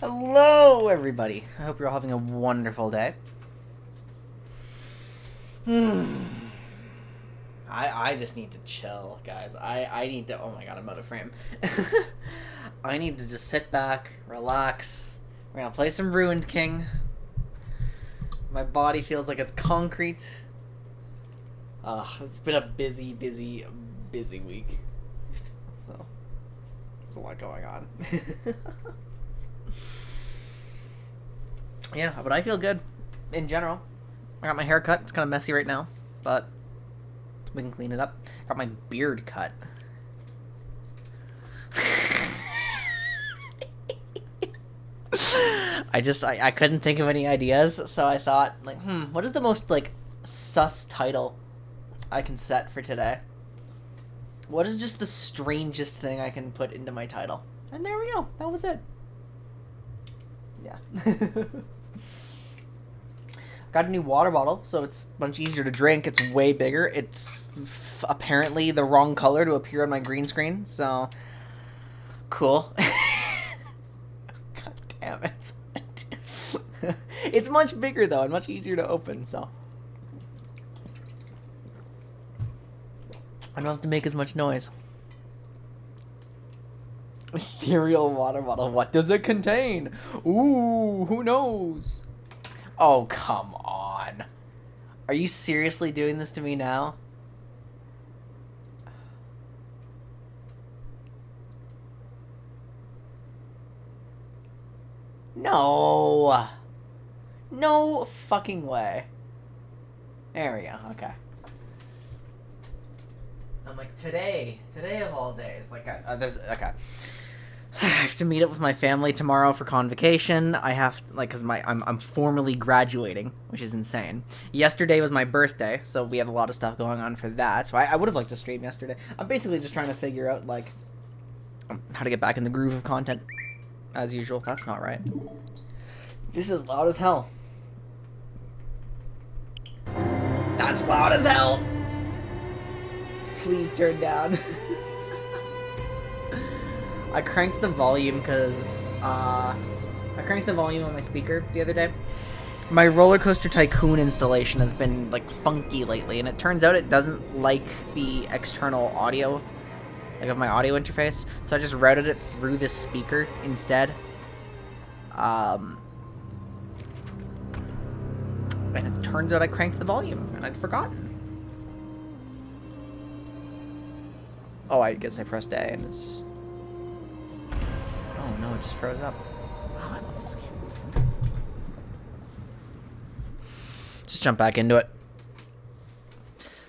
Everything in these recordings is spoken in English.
Hello, everybody. I hope you're all having a wonderful day. I just need to chill, guys. I need to... Oh my god, I'm out of frame. I need to just sit back, relax. We're gonna play some Ruined King. My body feels like it's concrete. It's been a busy week. So, there's a lot going on. Yeah, but I feel good in general. I got my hair cut. It's kind of messy right now, but we can clean it up. Got my beard cut. I couldn't think of any ideas, so I thought, like, what is the most, like, sus title I can set for today? What is just the strangest thing I can put into my title? And there we go. That was it. Yeah. Got a new water bottle, so it's much easier to drink. It's way bigger. It's apparently the wrong color to appear on my green screen, so cool. God damn it. It's much bigger, though, and much easier to open, so I don't have to make as much noise. Ethereal water bottle. What does it contain? Ooh, who knows? Oh, come on. Are you seriously doing this to me now? No. No fucking way. There we go. Okay. I'm like, today of all days. Like, there's, okay. I have to meet up with my family tomorrow for convocation. I have, like, because I'm formally graduating, which is insane. Yesterday was my birthday, so we had a lot of stuff going on for that. So I would have liked to stream yesterday. I'm basically just trying to figure out, like, how to get back in the groove of content, as usual. That's not right. This is loud as hell. That's loud as hell! Please turn down. I cranked the volume because I cranked the volume on my speaker the other day. My Roller Coaster Tycoon installation has been, like, funky lately, and it turns out it doesn't like the external audio, like, of my audio interface, so I just routed it through this speaker instead. And it turns out I cranked the volume, and I'd forgotten. Oh, I guess I pressed A, and it's just... Oh no, it just froze up. Oh, I love this game. Just jump back into it.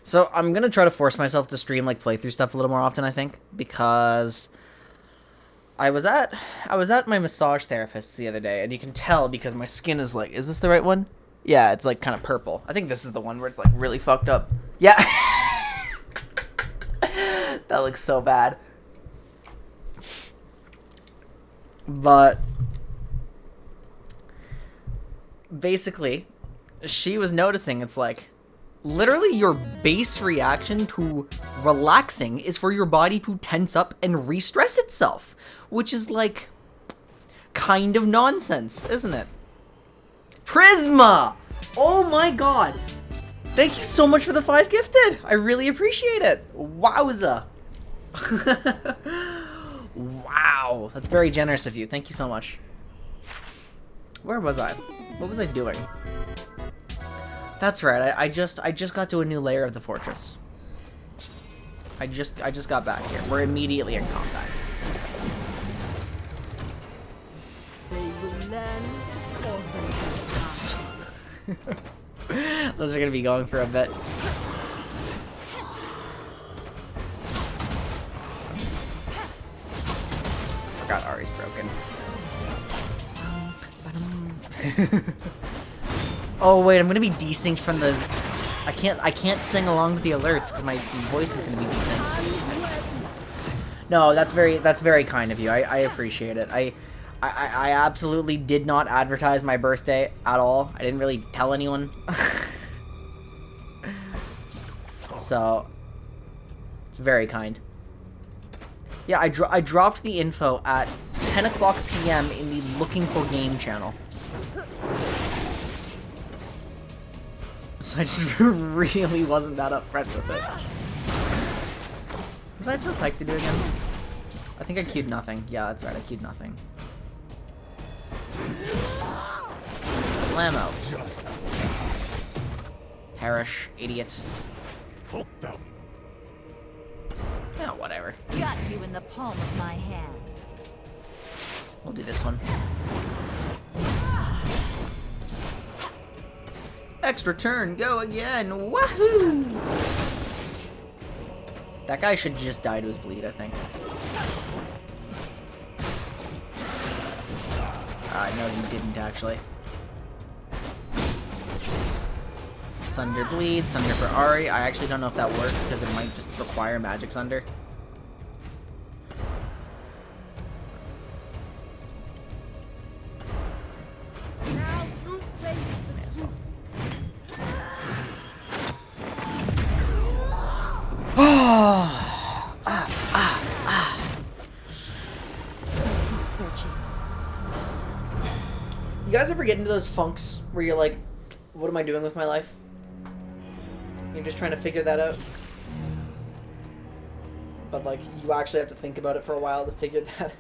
So I'm gonna try to force myself to stream, like, playthrough stuff a little more often, I think, because I was at my massage therapist the other day, and you can tell because my skin is like, is this the right one? Yeah, it's like kind of purple. I think this is the one where it's like really fucked up. Yeah. That looks so bad. But basically, she was noticing it's like literally your base reaction to relaxing is for your body to tense up and re-stress itself, which is like kind of nonsense, isn't it? Prisma! Oh my god! Thank you so much for the 5 gifted! I really appreciate it! Wowza! Wow, that's very generous of you. Thank you so much. Where was I? What was I doing? That's right. I just got to a new layer of the fortress. I just got back here. We're immediately in combat. Those are gonna be going for a bit. Forgot Ari's broken. Oh wait, I'm gonna be desynced from the. I can't sing along with the alerts because my voice is gonna be desynced. No, that's very kind of you. I appreciate it. I absolutely did not advertise my birthday at all. I didn't really tell anyone. So it's very kind. Yeah, I dropped the info at 10 o'clock p.m. in the looking for game channel. So I just really wasn't that upfront with it. What did I tell Pike to do again? I think I queued nothing. Yeah, that's right, I queued nothing. Slam out. Perish, idiot. Yeah, whatever. Got you in the palm of my hand. We'll do this one. Extra turn, go again. Wahoo! That guy should just die to his bleed, I think. No, he didn't actually. Sunder bleed, Sunder for Ari. I actually don't know if that works because it might just require Magic Sunder. You guys ever get into those funks where you're like, what am I doing with my life? You're just trying to figure that out. But like, you actually have to think about it for a while to figure that out.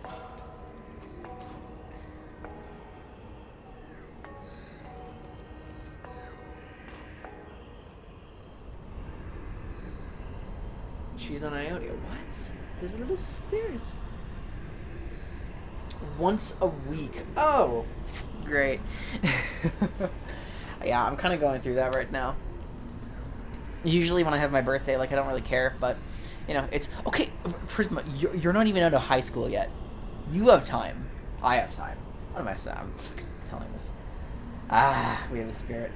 She's on Iota. What? There's a little spirit. Once a week. Oh, great. Yeah, I'm kind of going through that right now. Usually when I have my birthday, like, I don't really care, but, you know, it's... Okay, Prisma, you're not even out of high school yet. You have time. I have time. What am I saying? I'm fucking telling this. Ah, we have a spirit.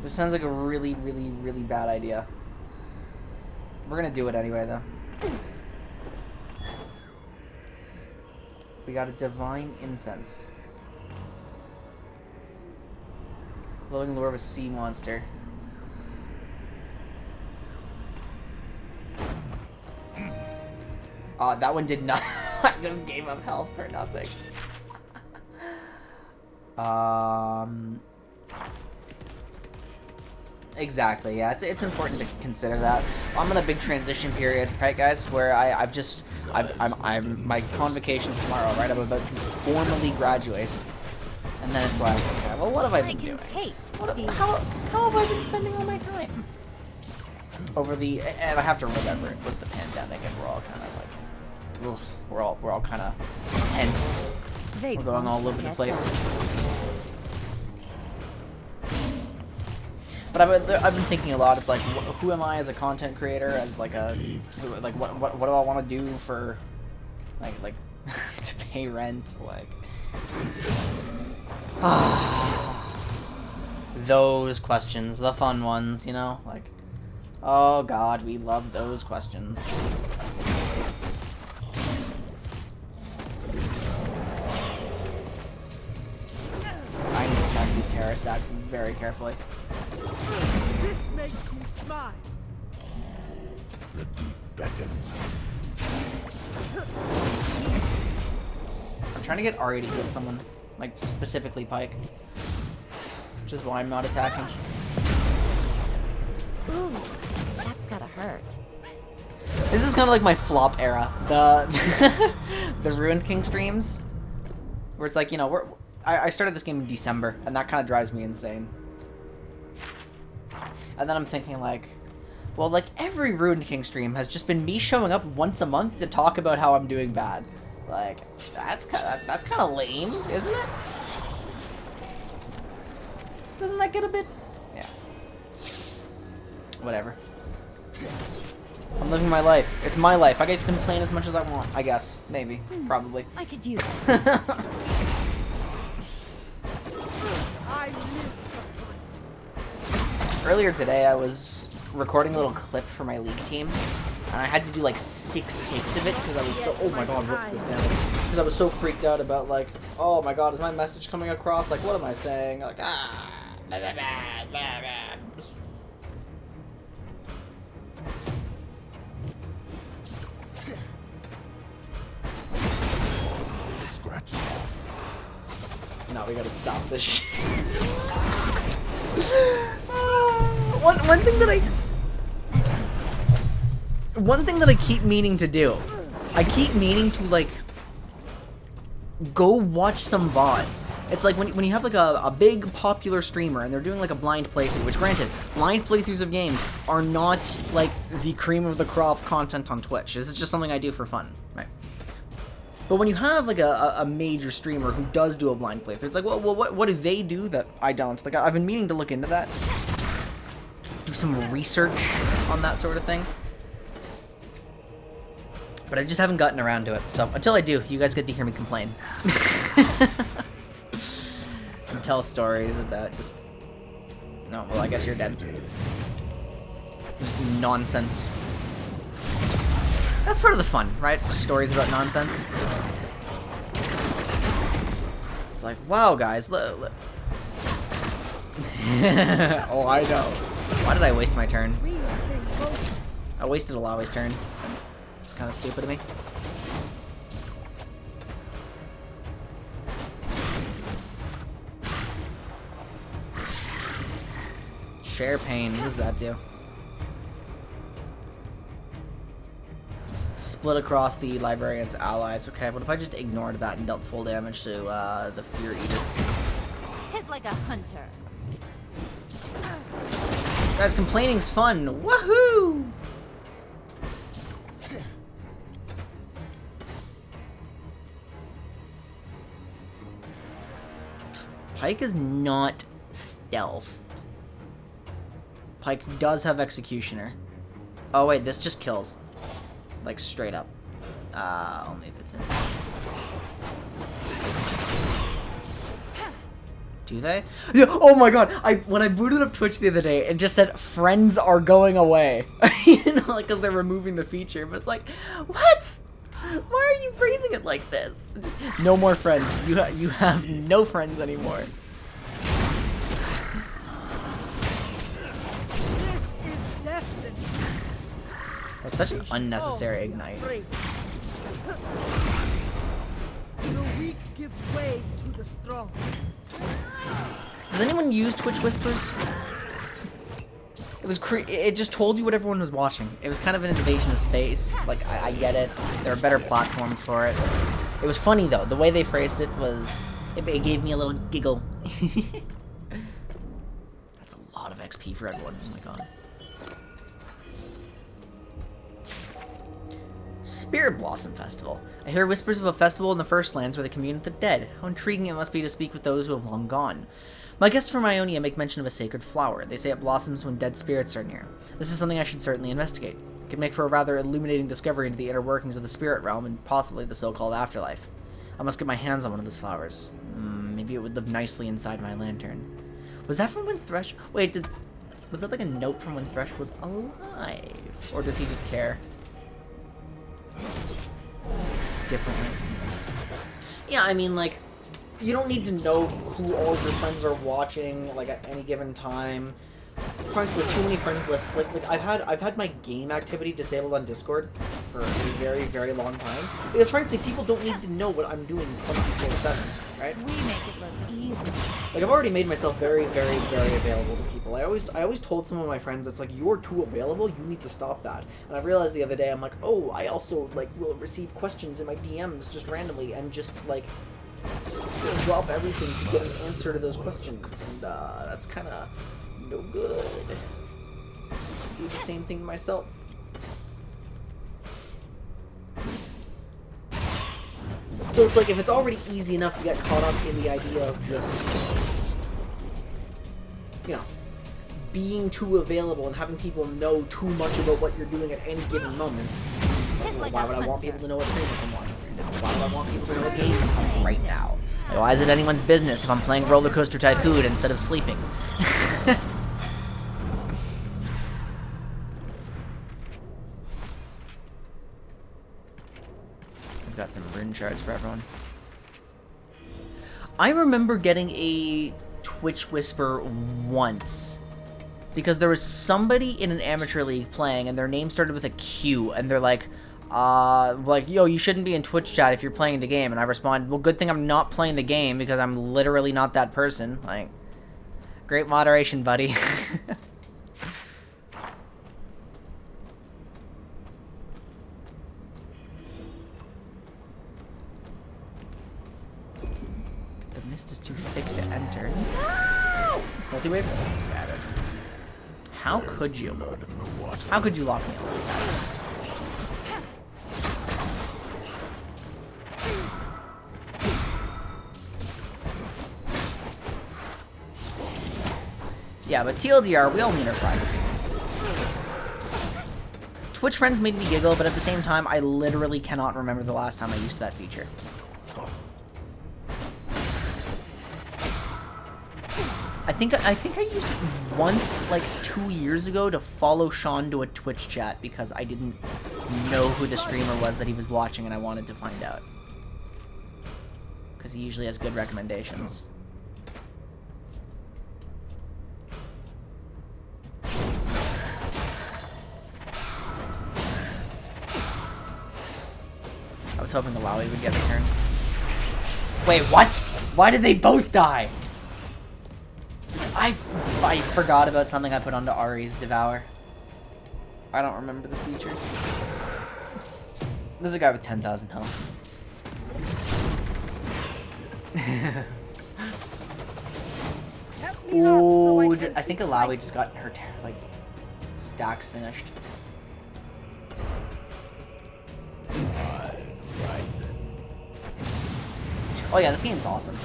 This sounds like a really, really, really bad idea. We're gonna do it anyway, though. We got a Divine Incense. Glowing Lure of a Sea Monster. That one did not. I just gave up health for nothing. Exactly, yeah, it's important to consider that. I'm in a big transition period, right, guys, where I'm my convocation's tomorrow, right? I'm about to formally graduate, and then it's like, okay, well, what have I been doing? How have I been spending all my time? Over the, and I have to remember, it was the pandemic, and we're all kind of like, oof, we're all kind of tense. We're going all over the place. But I've been thinking a lot. It's like, who am I as a content creator? As like a, like what do I want to do for, like to pay rent? Like, those questions, the fun ones, you know? Like, oh God, we love those questions. I need to check these terror stacks very carefully. This makes me smile. The deep beckons. I'm trying to get Ari to kill someone, like specifically Pike, which is why I'm not attacking. Ooh, that's gotta hurt. This is kind of like my flop era, the the Ruined King streams, where it's like, you know, I started this game in December, and that kind of drives me insane. And then I'm thinking like, well, like every Ruined King stream has just been me showing up once a month to talk about how I'm doing bad. Like, that's kind of lame, isn't it? Doesn't that get a bit? Yeah. Whatever. I'm living my life. It's my life. I get to complain as much as I want. I guess. Maybe. Probably. I could use it. I live to fight. Earlier today, I was recording a little clip for my league team, and I had to do like 6 takes of it because I was so, oh my god, what's this damage? Because I was so freaked out about like, oh my god, is my message coming across? Like, what am I saying? Like, ah, blah, blah, blah, blah, blah. no, we gotta stop this shit. One thing that I keep meaning to do. I keep meaning to, like, go watch some VODs. It's like when you have like a big popular streamer and they're doing like a blind playthrough, which granted, blind playthroughs of games are not like the cream of the crop content on Twitch. This is just something I do for fun, right? But when you have like a major streamer who does do a blind playthrough, it's like, well, what do they do that I don't? Like, I've been meaning to look into that, do some research on that sort of thing. But I just haven't gotten around to it. So until I do, you guys get to hear me complain. And tell stories about just... No, well, I guess you're dead. Nonsense. That's part of the fun, right? Stories about nonsense. It's like, wow, guys, look. Oh, I know. Why did I waste my turn? I wasted a Lawe's turn. It's kind of stupid of me. Share pain. What does that do? Split across the librarian's allies. Okay, what if I just ignored that and dealt full damage to the Fear Eater? Hit like a hunter. Guys, complaining's fun. Woohoo! Pike is not stealth. Pike does have Executioner. Oh wait, this just kills. Like, straight up. Only if it's in. Do they? Yeah, oh my god, when I booted up Twitch the other day, it just said, friends are going away. You know, like, because they're removing the feature, but it's like, what? Why are you phrasing it like this? Just, no more friends. You have no friends anymore. This is destiny. That's such an unnecessary ignite. The weak give way to the strong. Does anyone use Twitch Whispers? It just told you what everyone was watching. It was kind of an invasion of space. Like, I get it. There are better platforms for it. It was funny, though. The way they phrased it was... It gave me a little giggle. That's a lot of XP for everyone. Oh my god. Spirit Blossom Festival. I hear whispers of a festival in the First Lands where they commune with the dead. How intriguing it must be to speak with those who have long gone. My guests from Ionia make mention of a sacred flower. They say it blossoms when dead spirits are near. This is something I should certainly investigate. It could make for a rather illuminating discovery into the inner workings of the spirit realm and possibly the so-called afterlife. I must get my hands on one of those flowers. Maybe it would live nicely inside my lantern. Was that from when Thresh... Wait, was that like a note from when Thresh was alive? Or does he just care? Differently. Yeah, I mean, like, you don't need to know who all of your friends are watching, like, at any given time. Frankly, too many friends lists. Like I've had my game activity disabled on Discord for a very, very long time. Because frankly, people don't need to know what I'm doing 24/7, right? We make it look easy. Like, I've already made myself very, very, very available to people. I always told some of my friends, it's like, you're too available, you need to stop that. And I realized the other day, I'm like, oh, I also, like, will receive questions in my DMs just randomly and just, like, drop everything to get an answer to those questions. And, that's kind of no good. I do the same thing to myself. So it's like, if it's already easy enough to get caught up in the idea of just, you know, being too available and having people know too much about what you're doing at any given moment, why would I want people to know what streams I'm watching? Why would I want people to know what games I'm playing right now? Like, why is it anyone's business if I'm playing Roller Coaster Tycoon instead of sleeping? Got some rune shards for everyone. I remember getting a Twitch Whisper once because there was somebody in an amateur league playing and their name started with a Q and they're like, like, yo, you shouldn't be in Twitch chat if you're playing the game. And I respond, well, good thing I'm not playing the game because I'm literally not that person. Like, great moderation, buddy. The mist is too thick to enter. Multi-wave? Yeah, it is. How could you? How could you lock me out like that? Yeah, but TLDR, we all need our privacy. Twitch friends made me giggle, but at the same time, I literally cannot remember the last time I used that feature. I think I used it once, like 2 years ago, to follow Sean to a Twitch chat because I didn't know who the streamer was that he was watching and I wanted to find out. Because he usually has good recommendations. I was hoping the Lowy would get the turn. Wait, what? Why did they both die? I forgot about something I put onto Ari's Devour. I don't remember the features. There's a guy with 10,000 health. Ooh, I think Alawi just got her like stacks finished. Oh yeah, this game's awesome.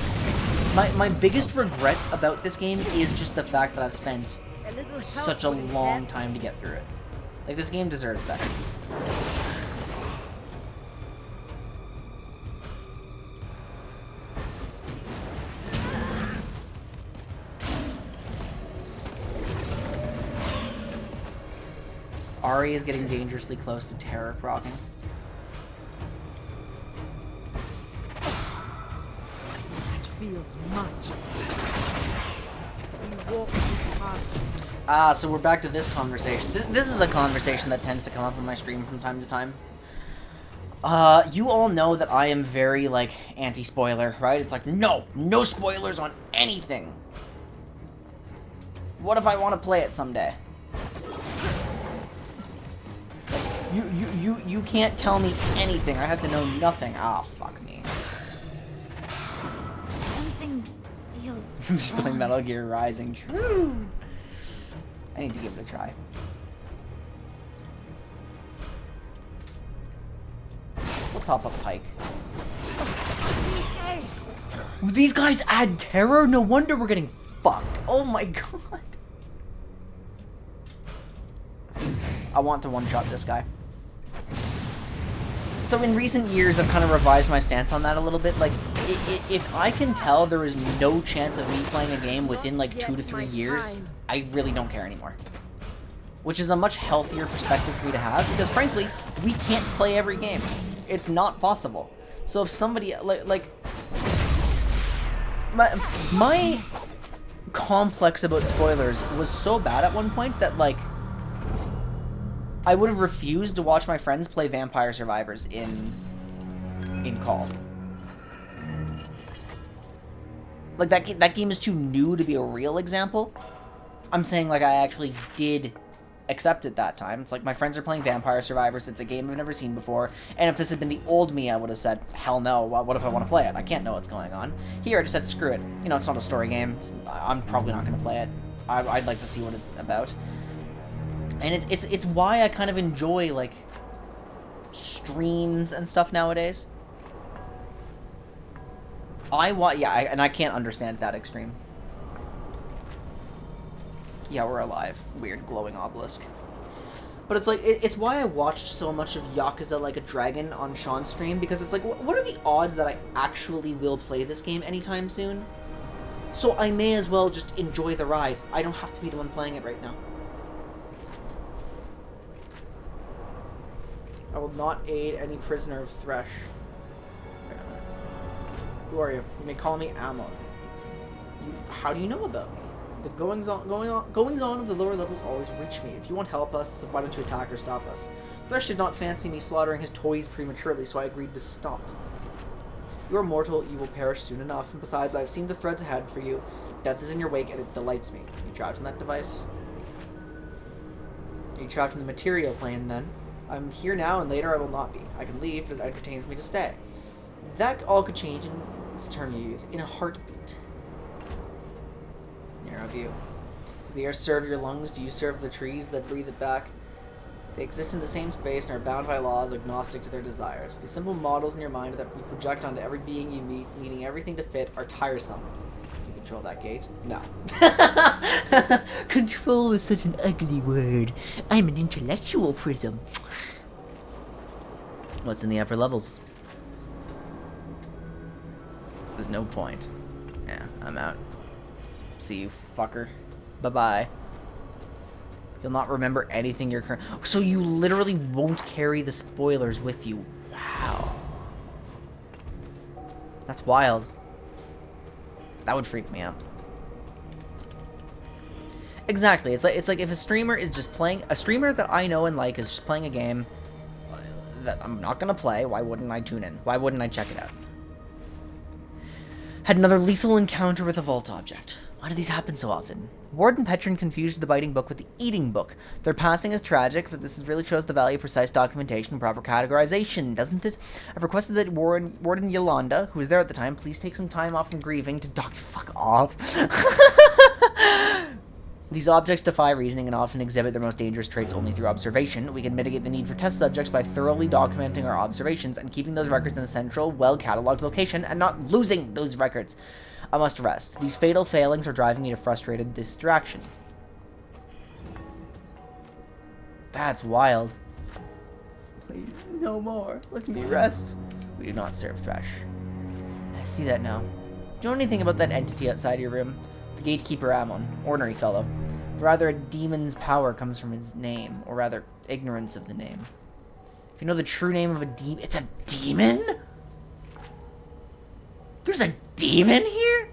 My biggest regret about this game is just the fact that I've spent such a long time to get through it. Like, this game deserves better. Ari is getting dangerously close to terror proccing. Feels much. You walk this path. So we're back to this conversation. This is a conversation that tends to come up on my stream from time to time. You all know that I am very, like, anti-spoiler, right? It's like, no spoilers on anything. What if I want to play it someday? You can't tell me anything. I have to know nothing. Ah, fuck me. I'm just playing Metal Gear Rising. True. I need to give it a try. We'll top up Pike. These guys add terror? No wonder we're getting fucked. Oh my god. I want to one-shot this guy. So in recent years, I've kind of revised my stance on that a little bit. Like, if I can tell there is no chance of me playing a game within like 2 to 3 years, I really don't care anymore. Which is a much healthier perspective for me to have, because frankly, we can't play every game. It's not possible. So if somebody, like my complex about spoilers was so bad at one point that, like, I would have refused to watch my friends play Vampire Survivors in Call. Like, that game is too new to be a real example. I'm saying, like, I actually did accept it that time. It's like, my friends are playing Vampire Survivors. It's a game I've never seen before. And if this had been the old me, I would have said, hell no, what if I want to play it? I can't know what's going on. Here, I just said, screw it. You know, it's not a story game. I'm probably not going to play it. I'd like to see what it's about. And it's why I kind of enjoy, like, streams and stuff nowadays. And I can't understand that extreme. Yeah, we're alive. Weird glowing obelisk. But it's like, it's why I watched so much of Yakuza Like a Dragon on Sean's stream, because it's like, what are the odds that I actually will play this game anytime soon? So I may as well just enjoy the ride. I don't have to be the one playing it right now. I will not aid any prisoner of Thresh. Who are you? You may call me Amon. How do you know about me? The goings on of the lower levels always reach me. If you won't help us, then why don't you attack or stop us? Thresh did not fancy me slaughtering his toys prematurely, so I agreed to stop. You are mortal, you will perish soon enough, and besides, I have seen the threads ahead for you. Death is in your wake, and it delights me. Are you trapped in that device? Are you trapped in the material plane, then? I'm here now, and later I will not be. I can leave, but it entertains me to stay. That all could change in this term you use, in a heartbeat. Narrow view. Does the air serve your lungs? Do you serve the trees that breathe it back? They exist in the same space and are bound by laws agnostic to their desires. The simple models in your mind that you project onto every being you meet, needing everything to fit, are tiresome. Do you control that gate? No. Control is such an ugly word. I'm an intellectual prism. What's in the upper levels? There's no point. Yeah, I'm out. See you, fucker. Bye-bye. You'll not remember anything you're current. So you literally won't carry the spoilers with you. Wow. That's wild. That would freak me out. Exactly. It's like if a streamer is just playing, a streamer that I know and like is just playing a game that I'm not gonna play. Why wouldn't I tune in? Why wouldn't I check it out? Had another lethal encounter with a vault object. Why do these happen so often? Ward and Petron confused the biting book with the eating book. Their passing is tragic, but this really shows the value of precise documentation and proper categorization, doesn't it? I've requested that Ward and Yolanda, who was there at the time, please take some time off from grieving to fuck off. These objects defy reasoning and often exhibit their most dangerous traits only through observation. We can mitigate the need for test subjects by thoroughly documenting our observations and keeping those records in a central, well-cataloged location and not losing those records. I must rest. These fatal failings are driving me to frustrated distraction. That's wild. Please, no more. Let me rest. We do not serve Thresh. I see that now. Do you know anything about that entity outside your room? The gatekeeper Ammon. Ordinary fellow. But rather a demon's power comes from his name, or rather, ignorance of the name. If you know the true name of a demon... It's a demon?! There's a demon here?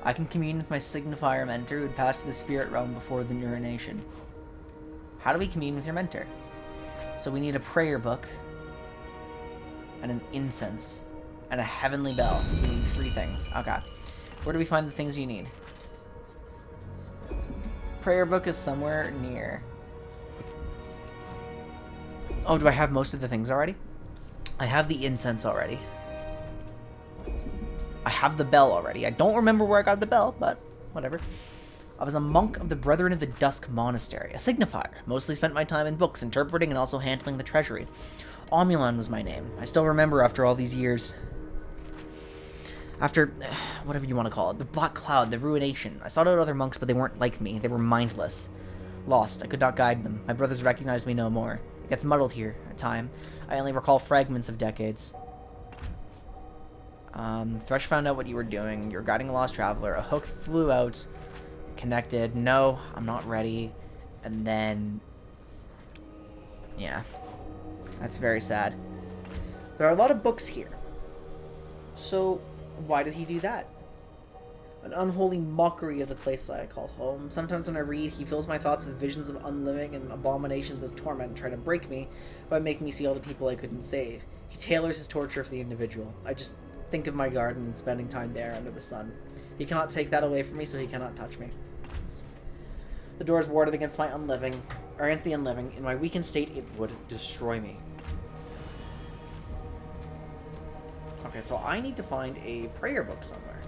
I can commune with my signifier mentor who had passed to the spirit realm before the urination. How do we commune with your mentor? So we need a prayer book, and an incense, and a heavenly bell. So we need 3 things. Okay. Where do we find the things you need? Prayer book is somewhere near... Oh, do I have most of the things already? I have the incense already. I have the bell already. I don't remember where I got the bell, but whatever. I was a monk of the Brethren of the Dusk Monastery, a signifier. Mostly spent my time in books, interpreting and also handling the treasury. Omulan was my name. I still remember after all these years. After, whatever you want to call it, the Black Cloud, the Ruination. I sought out other monks, but they weren't like me. They were mindless. Lost. I could not guide them. My brothers recognized me no more. It gets muddled here, at time. I only recall fragments of decades. Thresh found out what you were doing. You were guiding a lost traveler. A hook flew out. Connected. No, I'm not ready. And then... yeah. That's very sad. There are a lot of books here. So, why did he do that? An unholy mockery of the place that I call home. Sometimes when I read, he fills my thoughts with visions of unliving and abominations as torment, trying to break me by making me see all the people I couldn't save. He tailors his torture for the individual. I just think of my garden and spending time there under the sun. He cannot take that away from me, so he cannot touch me. The door is warded against my unliving, or against the unliving. In my weakened state, it would destroy me. Okay, so I need to find a prayer book somewhere.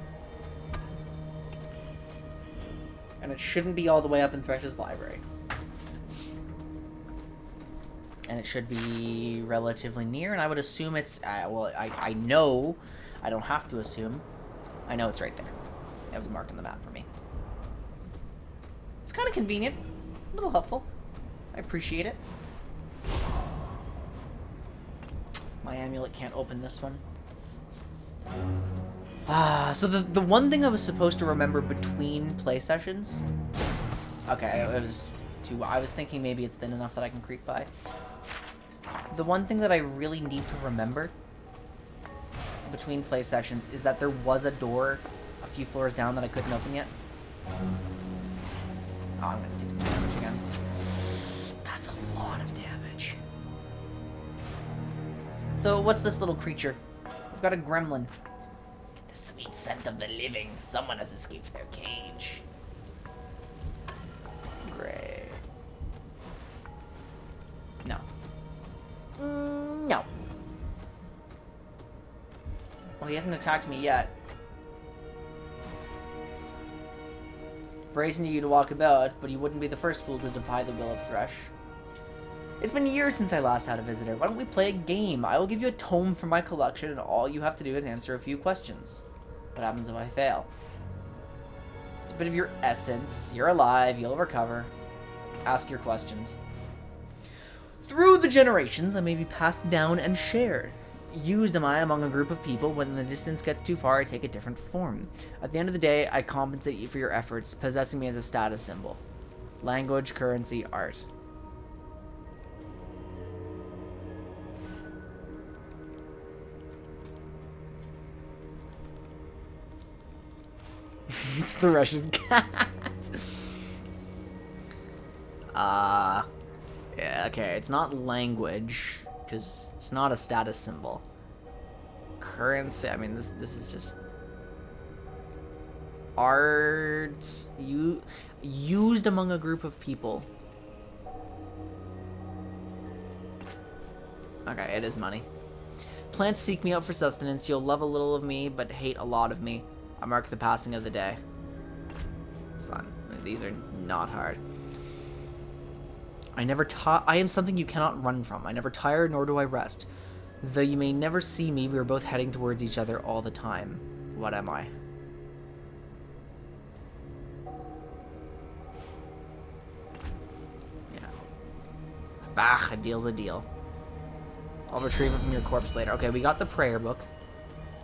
And it shouldn't be all the way up in Thresh's library. And it should be relatively near, and I would assume it's... well, I know. I don't have to assume. I know it's right there. It was marked on the map for me. It's kind of convenient. A little helpful. I appreciate it. My amulet can't open this one. So the one thing I was supposed to remember between play sessions... okay, it was too... I was thinking maybe it's thin enough that I can creep by. The one thing that I really need to remember between play sessions is that there was a door a few floors down that I couldn't open yet. Oh, I'm gonna take some damage again. That's a lot of damage. So, what's this little creature? We've got a gremlin. The sweet scent of the living. Someone has escaped their cage. Great. No. No. Well, he hasn't attacked me yet. Brazen you to walk about, but you wouldn't be the first fool to defy the will of Thresh. It's been years since I last had a visitor. Why don't we play a game? I will give you a tome from my collection, and all you have to do is answer a few questions. What happens if I fail? It's a bit of your essence. You're alive. You'll recover. Ask your questions. Through the generations, I may be passed down and shared. Used am I among a group of people. When the distance gets too far, I take a different form. At the end of the day, I compensate you for your efforts, possessing me as a status symbol. Language, currency, art. It's Thresh's cat. Yeah, okay, it's not language, because it's not a status symbol. Currency, I mean, this is just art. Used among a group of people. Okay, it is money. Plants seek me out for sustenance. You'll love a little of me, but hate a lot of me. I mark the passing of the day. Fun. These are not hard. I am something you cannot run from. I never tire, nor do I rest. Though you may never see me, we are both heading towards each other all the time. What am I? Yeah. Bah, a deal's a deal. I'll retrieve it from your corpse later. Okay, we got the prayer book.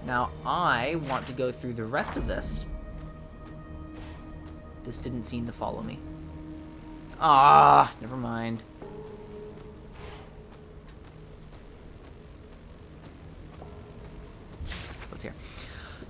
Now, I want to go through the rest of this. This didn't seem to follow me. Ah, never mind. What's here?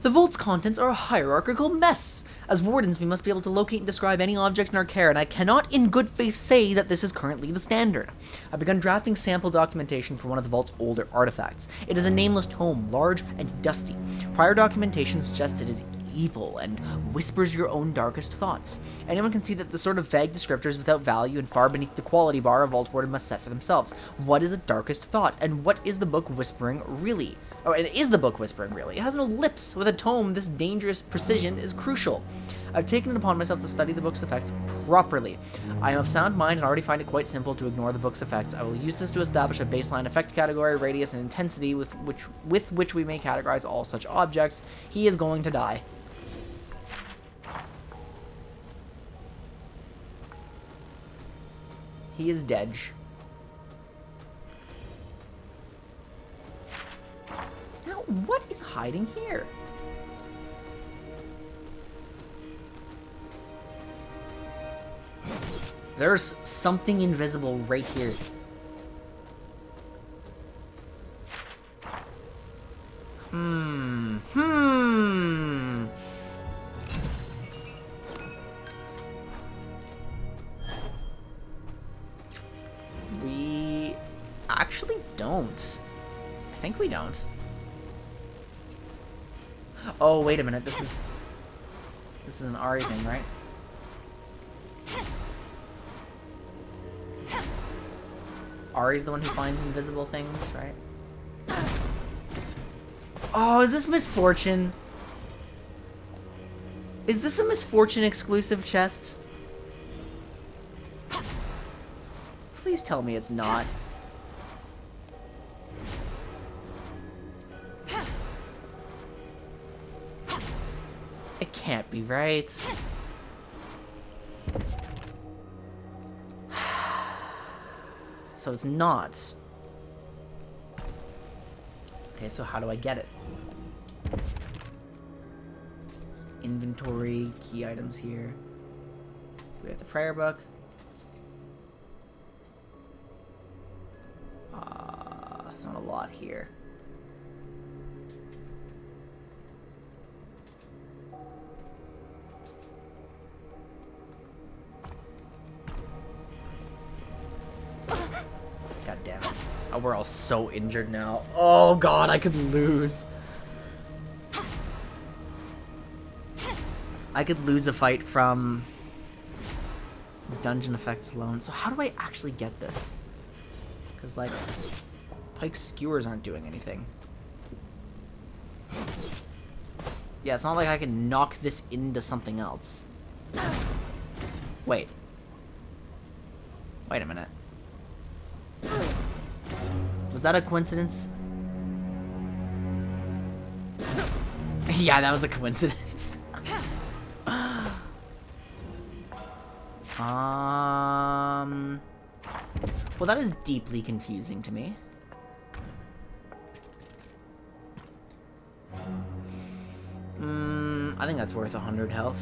The vault's contents are a hierarchical mess. As wardens, we must be able to locate and describe any object in our care, and I cannot in good faith say that this is currently the standard. I've begun drafting sample documentation for one of the vault's older artifacts. It is a nameless tome, large and dusty. Prior documentation suggests it is evil and whispers your own darkest thoughts. Anyone can see that the sort of vague descriptors without value and far beneath the quality bar a vault warden must set for themselves. What is a darkest thought, and what is the book whispering really? Oh, and is the book whispering really? It has no lips. With a tome, this dangerous precision is crucial. I've taken it upon myself to study the book's effects properly. I am of sound mind and already find it quite simple to ignore the book's effects. I will use this to establish a baseline effect category, radius, and intensity with which we may categorize all such objects. He is going to die. He is dead. Now, what is hiding here? There's something invisible right here. We actually don't. I think we don't. Oh, wait a minute. This is an Ari thing, right? Ari's the one who finds invisible things, right? Oh, is this Misfortune? Is this a Misfortune exclusive chest? Please tell me it's not. It can't be right. So it's not. Okay, so how do I get it? Inventory, key items here. We have the prayer book. Not a lot here. Oh, we're all so injured now. Oh god, I could lose. I could lose a fight from dungeon effects alone. So how do I actually get this? Because, like, pike skewers aren't doing anything. Yeah, it's not like I can knock this into something else. Wait. Wait a minute. Was that a coincidence? Yeah, that was a coincidence. Well, that is deeply confusing to me. I think that's worth 100 health.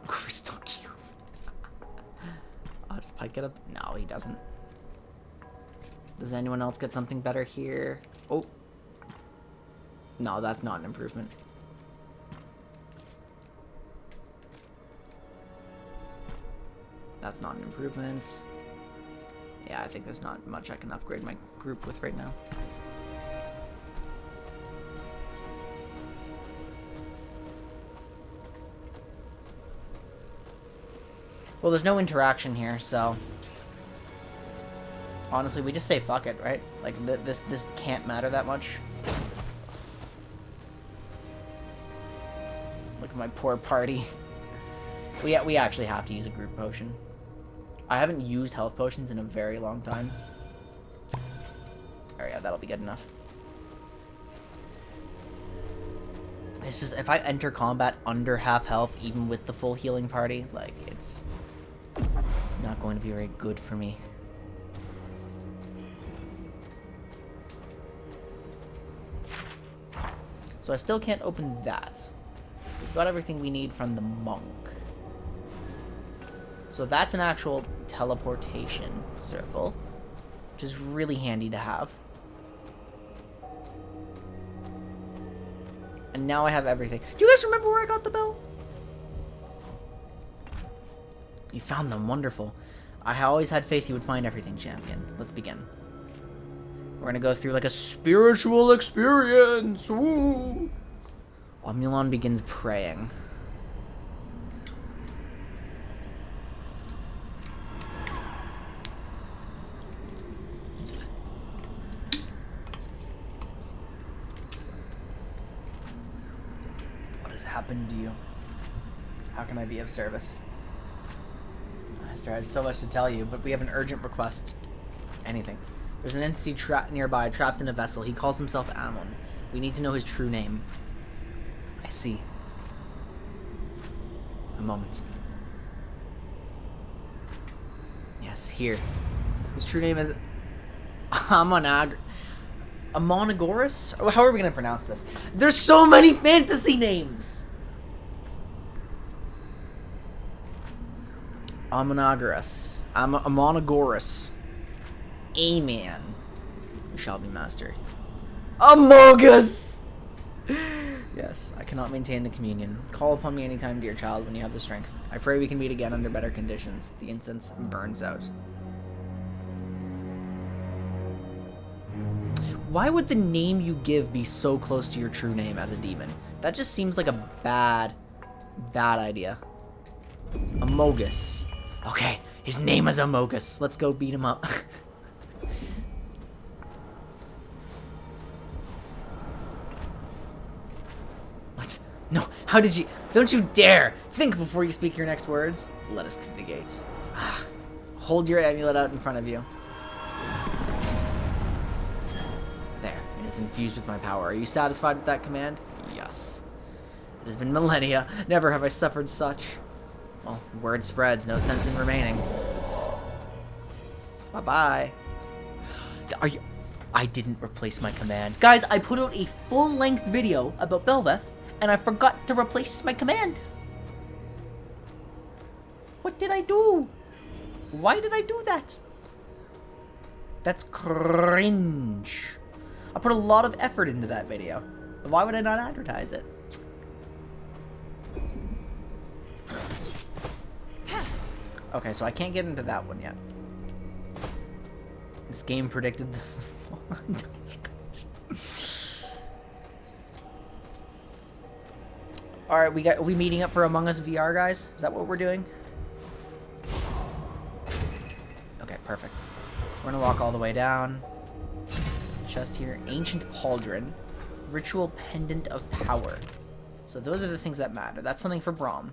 Crystal cube. Oh, does Pike get up? No, he doesn't. Does anyone else get something better here? Oh. No, that's not an improvement. That's not an improvement. Yeah, I think there's not much I can upgrade my group with right now. Well, there's no interaction here, so honestly, we just say fuck it, right? Like this can't matter that much. Look at my poor party. We actually have to use a group potion. I haven't used health potions in a very long time. Oh yeah, that'll be good enough. It's just, if I enter combat under half health, even with the full healing party, like, it's not going to be very good for me. So I still can't open that. We've got everything we need from the monk. So that's an actual teleportation circle, which is really handy to have. And now I have everything. Do you guys remember where I got the bell? You found them. Wonderful. I always had faith you would find everything, champion. Let's begin. We're gonna go through like a spiritual experience. Woo! Omulon begins praying. Happened to you? How can I be of service? Master, I have so much to tell you, but we have an urgent request. Anything. There's an entity nearby, trapped in a vessel. He calls himself Amon. We need to know his true name. I see. A moment. Yes, here. His true name is Amonagoras? How are we going to pronounce this? There's so many fantasy names! Amonagoras. Amonagoras. Amen. We shall be master. Amogus! Yes, I cannot maintain the communion. Call upon me anytime, dear child, when you have the strength. I pray we can meet again under better conditions. The incense burns out. Why would the name you give be so close to your true name as a demon? That just seems like a bad idea. Amogus. Okay, his name is Amogus. Let's go beat him up. What? No, how did you... Don't you dare! Think before you speak your next words. Let us through the gates. Hold your amulet out in front of you. There, it is infused with my power. Are you satisfied with that command? Yes. It has been millennia. Never have I suffered such. Well, word spreads. No sense in remaining. Bye-bye. Are you... I didn't replace my command. Guys, I put out a full-length video about Belveth, and I forgot to replace my command. What did I do? Why did I do that? That's cringe. I put a lot of effort into that video. Why would I not advertise it? Okay, so I can't get into that one yet. This game predicted the... Alright, are we meeting up for Among Us VR, guys? Is that what we're doing? Okay, perfect. We're gonna walk all the way down. Chest here. Ancient Pauldron. Ritual Pendant of Power. So those are the things that matter. That's something for Braum.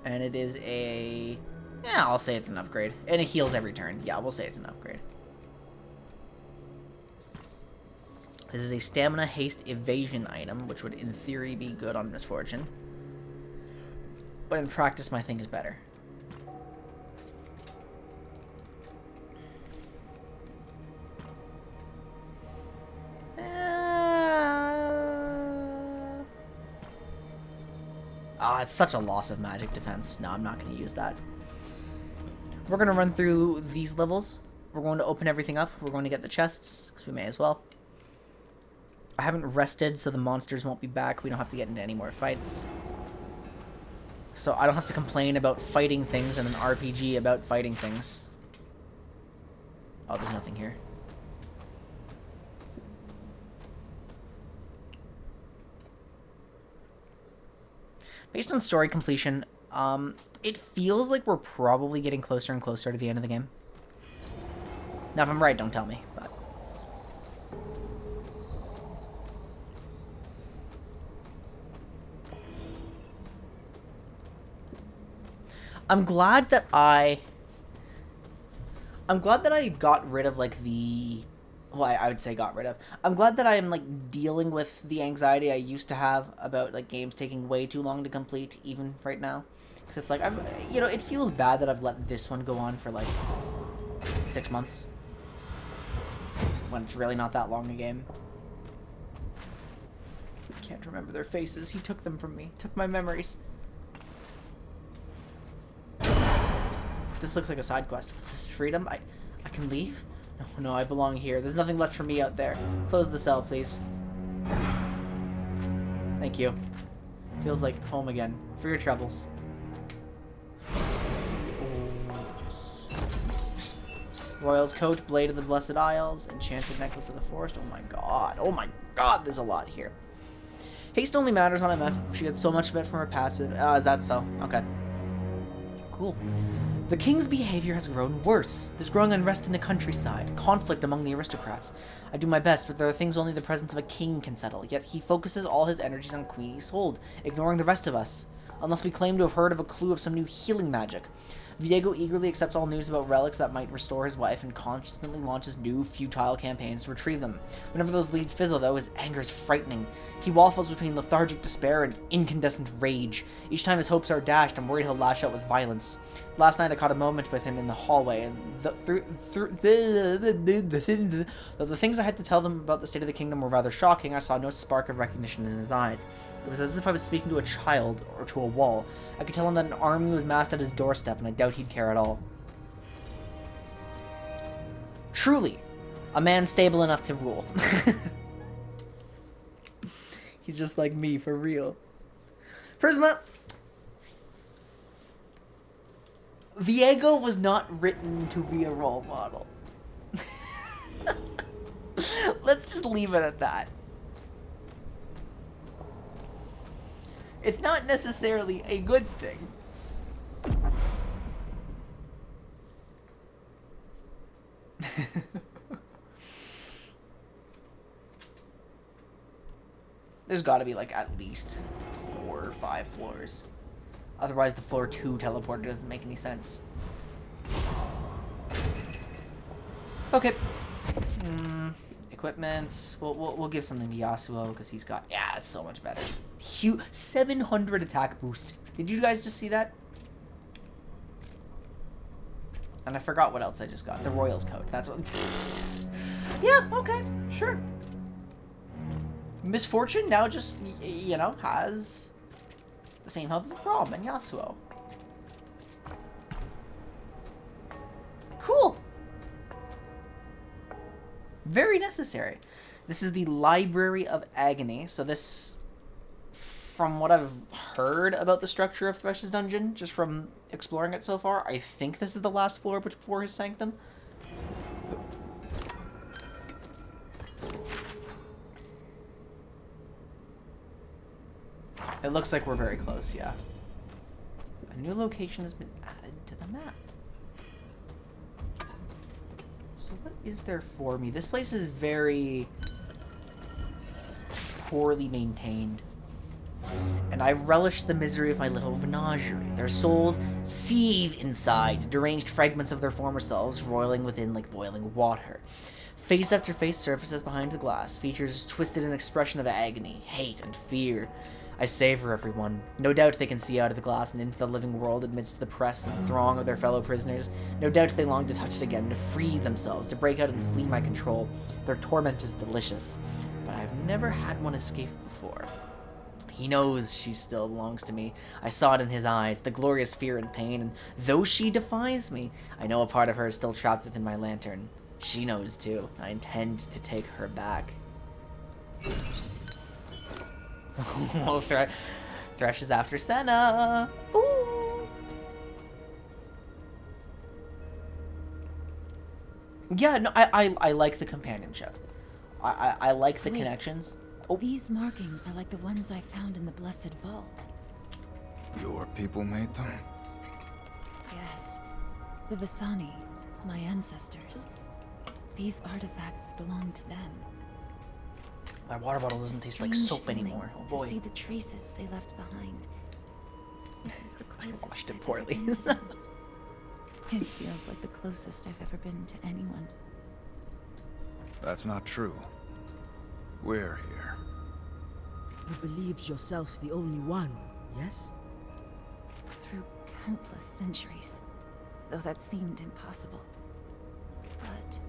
And it is a... Yeah, I'll say it's an upgrade. And it heals every turn. Yeah, we'll say it's an upgrade. This is a Stamina Haste Evasion item, which would, in theory, be good on Misfortune. But in practice, my thing is better. It's such a loss of magic defense. No, I'm not going to use that. We're going to run through these levels. We're going to open everything up. We're going to get the chests, because we may as well. I haven't rested, so the monsters won't be back. We don't have to get into any more fights. So I don't have to complain about fighting things in an RPG about fighting things. Oh, there's nothing here. Based on story completion, it feels like we're probably getting closer and closer to the end of the game. Now, if I'm right, don't tell me, but... I'm glad that I got rid of, like, the... Well, I would say got rid of. I'm glad that I am, like, dealing with the anxiety I used to have about, like, games taking way too long to complete, even right now. Because it's like, you know, it feels bad that I've let this one go on for, like, 6 months. When it's really not that long a game. I can't remember their faces. He took them from me. Took my memories. This looks like a side quest. What's this? Freedom? I can leave? No, I belong here. There's nothing left for me out there. Close the cell, please. Thank you. Feels like home again. For your troubles. Royal's Coat, Blade of the Blessed Isles, Enchanted Necklace of the Forest. Oh my god. Oh my god, there's a lot here. Haste only matters on MF. She gets so much of it from her passive. Is that so? Okay. Cool. The king's behavior has grown worse. There's growing unrest in the countryside, conflict among the aristocrats. I do my best, but there are things only the presence of a king can settle, yet he focuses all his energies on Queen Isolde, ignoring the rest of us. Unless we claim to have heard of a clue of some new healing magic. Viego eagerly accepts all news about relics that might restore his wife and constantly launches new, futile campaigns to retrieve them. Whenever those leads fizzle, though, his anger is frightening. He waffles between lethargic despair and incandescent rage. Each time his hopes are dashed, I'm worried he'll lash out with violence. Last night I caught a moment with him in the hallway, and though the things I had to tell them about the state of the kingdom were rather shocking, I saw no spark of recognition in his eyes. It was as if I was speaking to a child, or to a wall. I could tell him that an army was massed at his doorstep, and I doubt he'd care at all. Truly, a man stable enough to rule. He's just like me, for real. Prisma! Viego was not written to be a role model. Let's just leave it at that. It's not necessarily a good thing. There's gotta be like at least 4 or 5 floors. Otherwise the floor 2 teleporter doesn't make any sense. Okay. Equipment. We'll give something to Yasuo because he's got... Yeah, it's so much better. 700 attack boost. Did you guys just see that? And I forgot what else I just got. The Royal's Coat. That's what... Yeah, okay. Sure. Misfortune now just, you know, has the same health as Braum and Yasuo. Cool. Very necessary. This is the Library of Agony. So this from what I've heard about the structure of Thresh's dungeon, just from exploring it so far, I think this is the last floor before his sanctum. It looks like we're very close, yeah. A new location has been added to the map. So what is there for me? This place is very poorly maintained. And I relish the misery of my little menagerie. Their souls seethe inside, deranged fragments of their former selves roiling within like boiling water. Face after face surfaces behind the glass, features twisted in expression of agony, hate, and fear. I savor everyone. No doubt they can see out of the glass and into the living world amidst the press and throng of their fellow prisoners. No doubt they long to touch it again, to free themselves, to break out and flee my control. Their torment is delicious, but I've never had one escape before. He knows she still belongs to me. I saw it in his eyes, the glorious fear and pain, and though she defies me, I know a part of her is still trapped within my lantern. She knows too. I intend to take her back. Oh, Thresh is after Senna. Ooh. Yeah, no, I like the companionship. I like the connections. Oh. These markings are like the ones I found in the Blessed Vault. Your people made them? Yes. The Vasani, my ancestors. These artifacts belong to them. My water bottle doesn't taste like soap anymore. Oh boy. To see the traces they left behind. This is the closest. I washed it I've poorly. ever been to them. It feels like the closest I've ever been to anyone. That's not true. We're here. You believed yourself the only one, yes? Through countless centuries, though that seemed impossible. But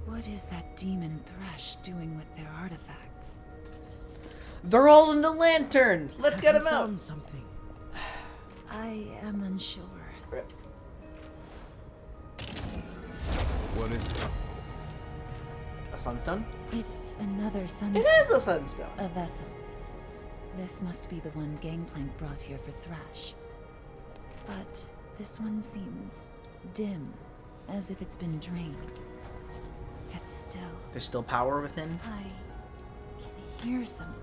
what is that demon Thresh doing with their artifacts? They're all in the lantern. Let's get them out. Found something. I am unsure. What is it? A sunstone? It's another sunstone. It is a sunstone. A vessel. This must be the one Gangplank brought here for Thresh. But this one seems dim, as if it's been drained. Yet still, There's still power within. I can hear something.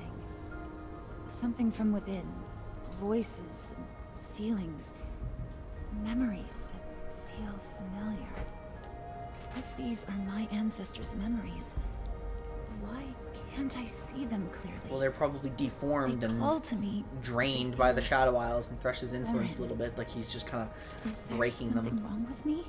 Something from within. Voices and feelings. Memories that feel familiar. If these are my ancestors' memories, why can't I see them clearly? Well, they're probably deformed They and call to me. drained by the Shadow Isles and Thresh's influence a little bit. Like he's just kind Is of there breaking something them. wrong with me?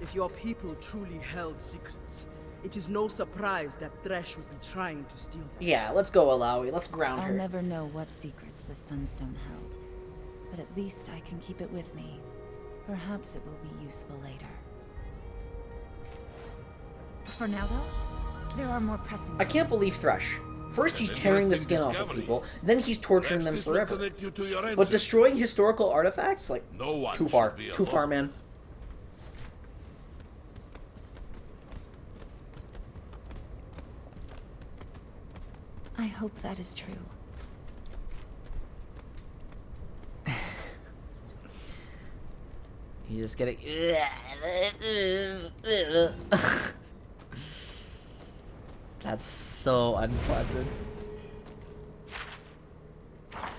If your people truly held secrets, it is no surprise that Thresh would be trying to steal them. Yeah, let's go, Alawi. Let's ground I'll her. never know what secrets the Sunstone held, but at least I can keep it with me. Perhaps it will be useful later. For now, though, there are more pressing. I can't believe Thresh. First he's tearing the skin off of people, then he's torturing them forever. But destroying historical artifacts? Like, No one too far. should be Too far, man. I hope that is true. You just get it. That's so unpleasant.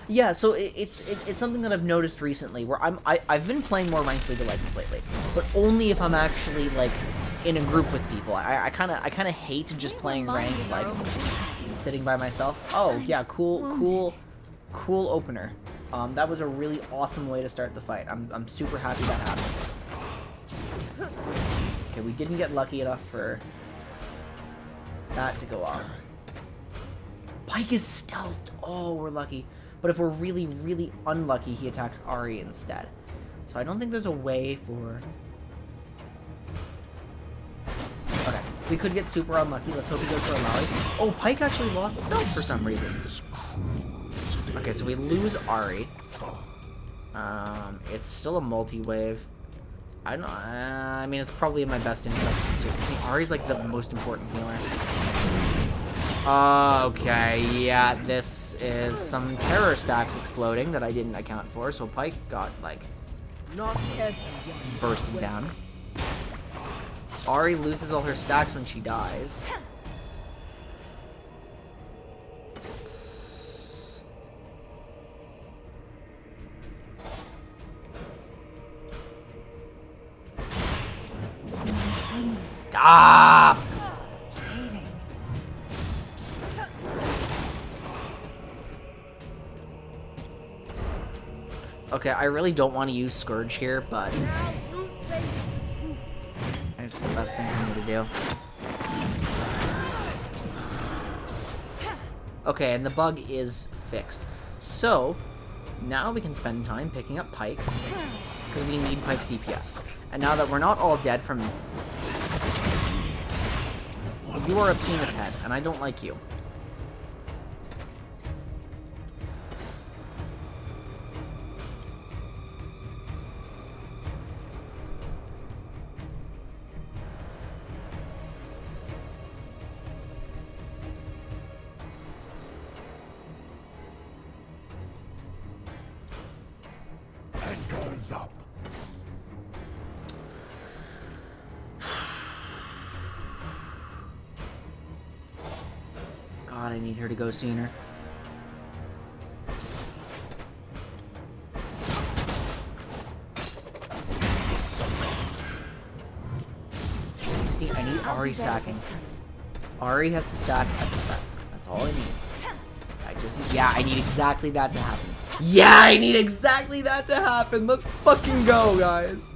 Yeah, so it's something that I've noticed recently, where I've been playing more ranked League of Legends lately, but only if I'm actually like in a group with people. I kind of hate just playing ranked, like sitting by myself. Oh yeah, cool opener. That was a really awesome way to start the fight. I'm super happy that happened. Okay, we didn't get lucky enough for that to go off. Pike is stealthed. Oh, we're lucky. But if we're really, really unlucky, he attacks Ari instead. So I don't think there's a way for... Okay, we could get super unlucky. Let's hope he goes for a Malawi. Oh, Pike actually lost stealth for some reason. Okay, so we lose Ari. It's still a multi-wave. I don't know. I mean, it's probably in my best interest to... See, Ari's like the most important healer. Okay, yeah, this is some terror stacks exploding that I didn't account for, so Pike got, like, Not everyone. bursted down. Ari loses all her stacks when she dies. Stop! Okay, I really don't want to use Scourge here, but it's the best thing for me to do. Okay, and the bug is fixed. So, now we can spend time picking up Pike, because we need Pike's DPS. And now that we're not all dead from... You are a penis head, and I don't like you. Anchors up. God, I need her to go sooner. I need Ari stacking. Ari has to stack SSS. That's all I need. Yeah, I need exactly that to happen. Yeah, I need exactly that to happen. Let's fucking go, guys.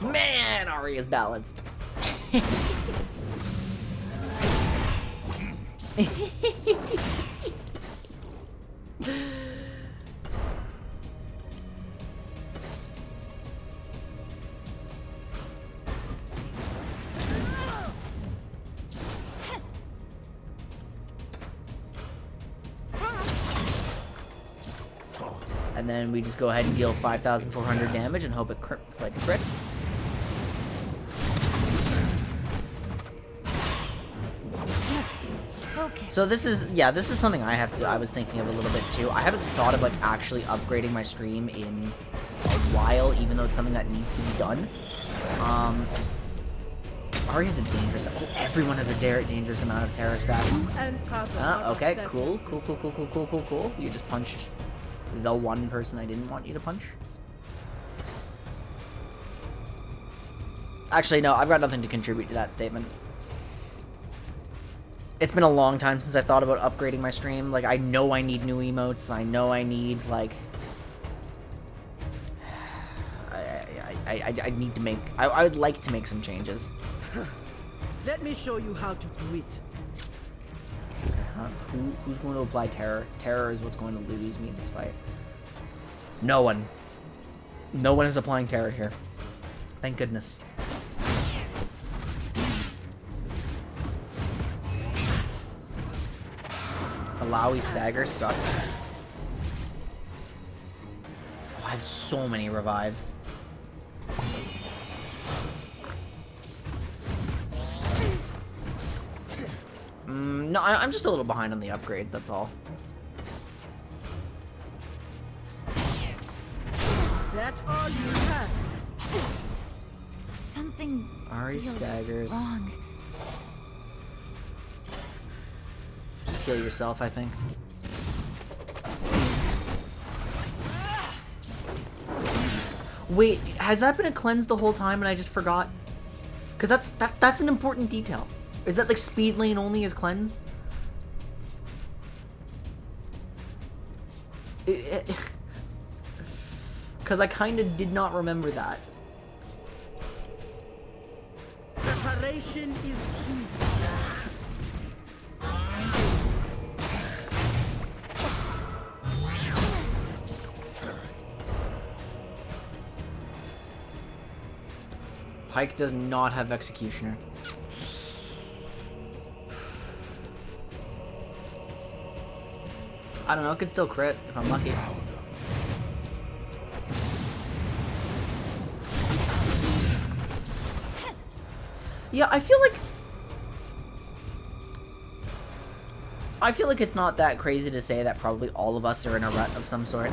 Man, Ari is balanced. And then we just go ahead and deal 5,400 damage and hope it crits. So this is, yeah, this is something I was thinking of a little bit too. I haven't thought of like actually upgrading my stream in a while, even though it's something that needs to be done. Ari has a dangerous, everyone has a dangerous amount of terror stats. Okay, cool. You just punched the one person I didn't want you to punch. Actually, no, I've got nothing to contribute to that statement. It's been a long time since I thought about upgrading my stream. Like, I know I need new emotes. I know I need, like... I need to make... I would like to make some changes. Let me show you how to do it. Who's going to apply terror? Terror is what's going to lose me in this fight. No one. No one is applying terror here. Thank goodness. Alawi stagger sucks. Oh, I have so many revives. No, I'm just a little behind on the upgrades, that's all. That's all you have. Something Ari feels staggers. wrong. Just heal yourself, I think. Wait, has that been a cleanse the whole time and I just forgot? Because that's an important detail. Is that like speed lane only is cleanse? Because I kind of did not remember that. Preparation is key. Pike does not have Executioner. I don't know, it could still crit if I'm lucky. Yeah, I feel like... I feel like it's not that crazy to say that probably all of us are in a rut of some sort.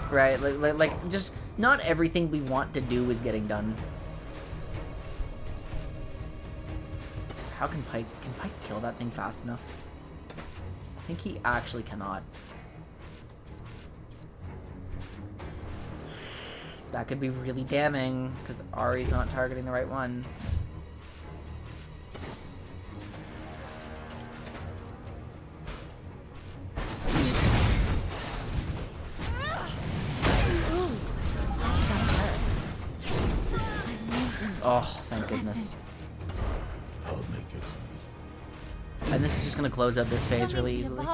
Right, like, just not everything we want to do is getting done. How can Pike kill that thing fast enough? I think he actually cannot. That could be really damning, because Ari's not targeting the right one. Oh, thank goodness. I'll make it. And this is just gonna close out this phase really easily.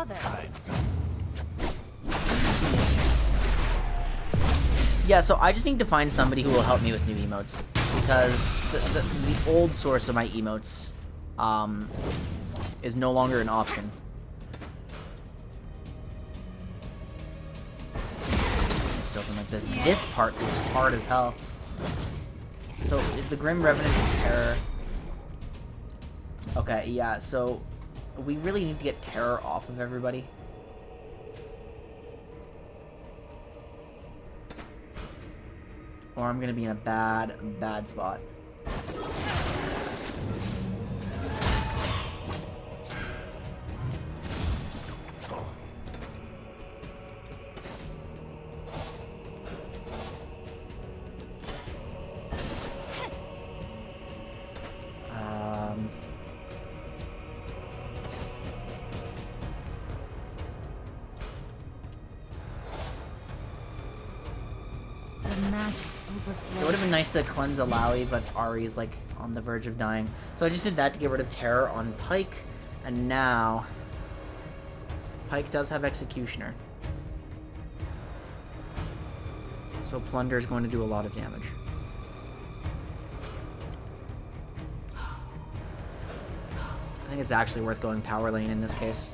Yeah, so I just need to find somebody who will help me with new emotes, because the old source of my emotes is no longer an option. Just open like this. This part is hard as hell. So is the Grim Revenant Terror? Okay, yeah, so we really need to get Terror off of everybody. Or I'm gonna be in a bad spot. It would have been nice to cleanse Alawi, but Ari's like on the verge of dying. So I just did that to get rid of Terror on Pike, and now Pike does have Executioner. So Plunder is going to do a lot of damage. I think it's actually worth going power lane in this case.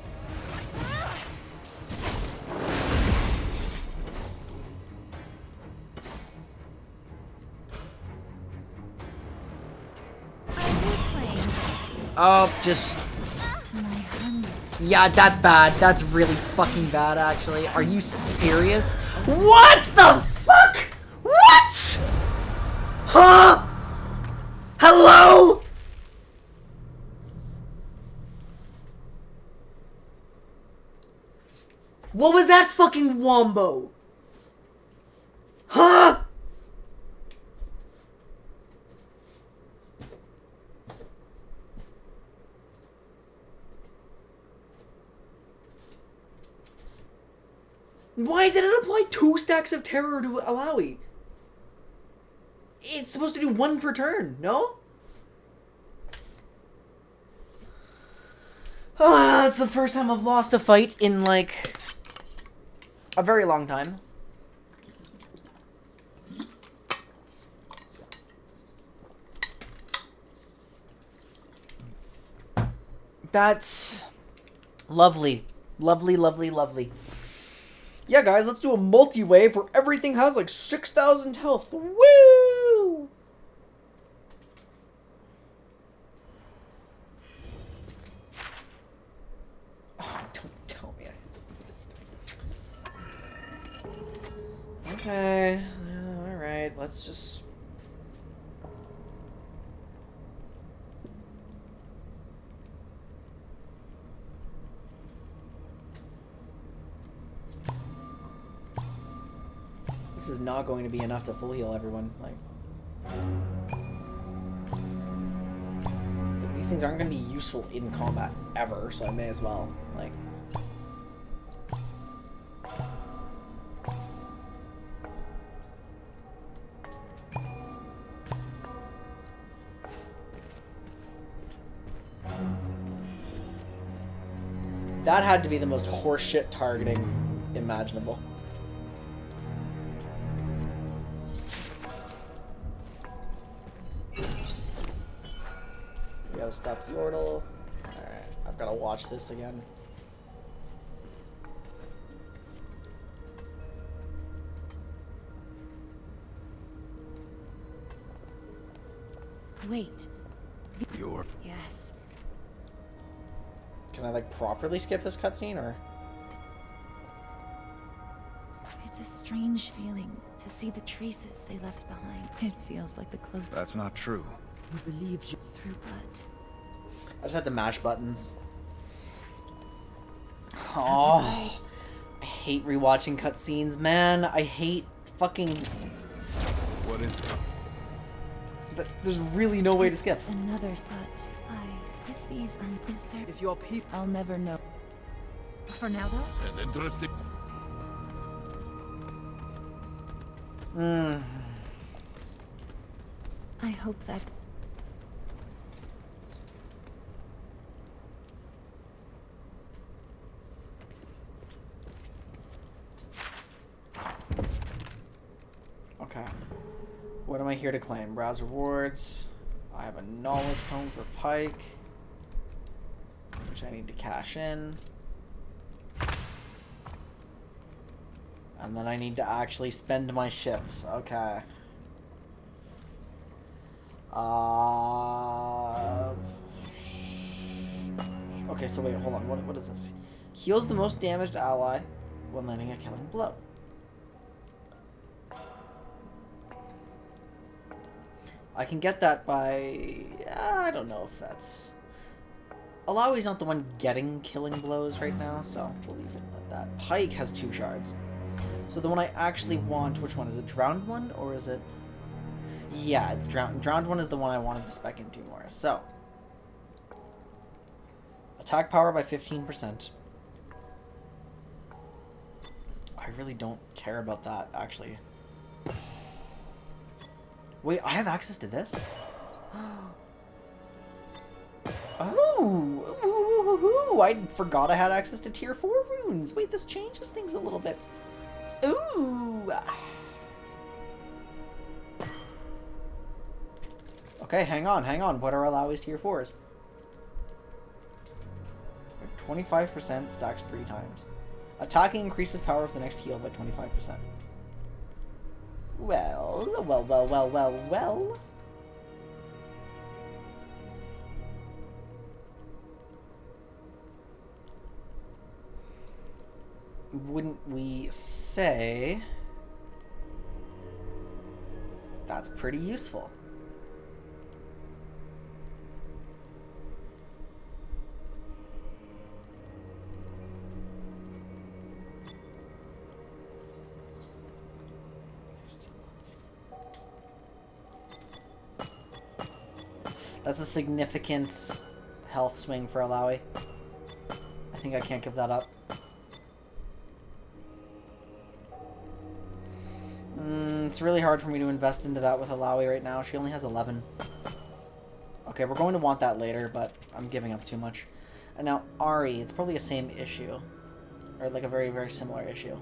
Oh, just... Yeah, that's bad. That's really fucking bad, actually. Are you serious? What the fuck? What? Huh? Hello? What was that fucking wombo? Huh? Why did it apply 2 stacks of terror to Alawi? It's supposed to do 1 per turn, no? That's the first time I've lost a fight in, like, a very long time. That's lovely. Lovely, lovely, lovely. Yeah, guys, let's do a multi-wave where everything has like 6,000 health. Woo! Oh, don't tell me I have to sit. Okay. Alright, let's just... This is not going to be enough to full heal everyone. Like, these things aren't going to be useful in combat ever, so I may as well. Like, that had to be the most horseshit targeting imaginable. Stop the Yordle. Alright, I've got to watch this again. Wait. Your... Yes. Can I, like, properly skip this cutscene, or? It's a strange feeling to see the traces they left behind. It feels like the close That's not true. You believed you... through blood. I just have to mash buttons. Oh, I hate rewatching cutscenes, man. I hate fucking... What is it? There's really no way to skip. It's another spot. If these aren't, is there? If your people... I'll never know. For now, though. An interesting. I hope that. Okay. What am I here to claim? Browse rewards. I have a knowledge tome for Pike, which I need to cash in. And then I need to actually spend my shits. Okay. Okay, so wait, hold on. What is this? Heals the most damaged ally when landing a killing blow. I can get that by... I don't know if that's... Alawi's not the one getting killing blows right now, so we'll leave it at that. Pike has 2 shards. So the one I actually want, which one? Is it Drowned one, or is it... Yeah, it's Drowned. Drowned one is the one I wanted to spec into more. So, attack power by 15%. I really don't care about that, actually. Wait, I have access to this? Oh! I forgot I had access to tier 4 runes. Wait, this changes things a little bit. Ooh! Okay, hang on. What are Alawi's tier 4s? 25% stacks 3 times. Attacking increases power of the next heal by 25%. Well. Wouldn't we say that's pretty useful? That's a significant health swing for Alawi. I think I can't give that up. It's really hard for me to invest into that with Alawi right now. She only has 11. Okay, we're going to want that later, but I'm giving up too much. And now Ari, it's probably the same issue. Or like a very, very similar issue.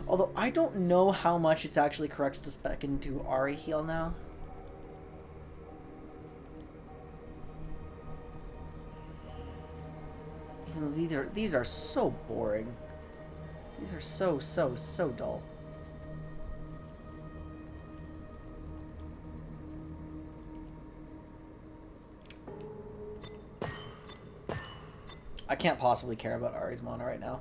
Although I don't know how much it's actually correct to spec into Ari heal now. Even though these are so boring. These are so dull. I can't possibly care about Ari's mana right now.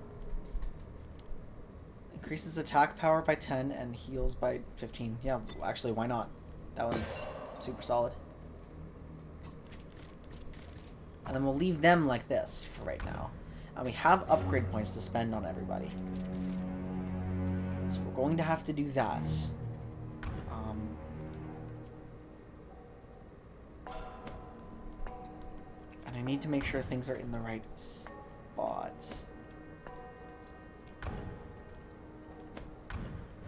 Increases attack power by 10 and heals by 15. Yeah, actually, why not? That one's super solid. And then we'll leave them like this for right now. And we have upgrade points to spend on everybody. So we're going to have to do that. And I need to make sure things are in the right spots.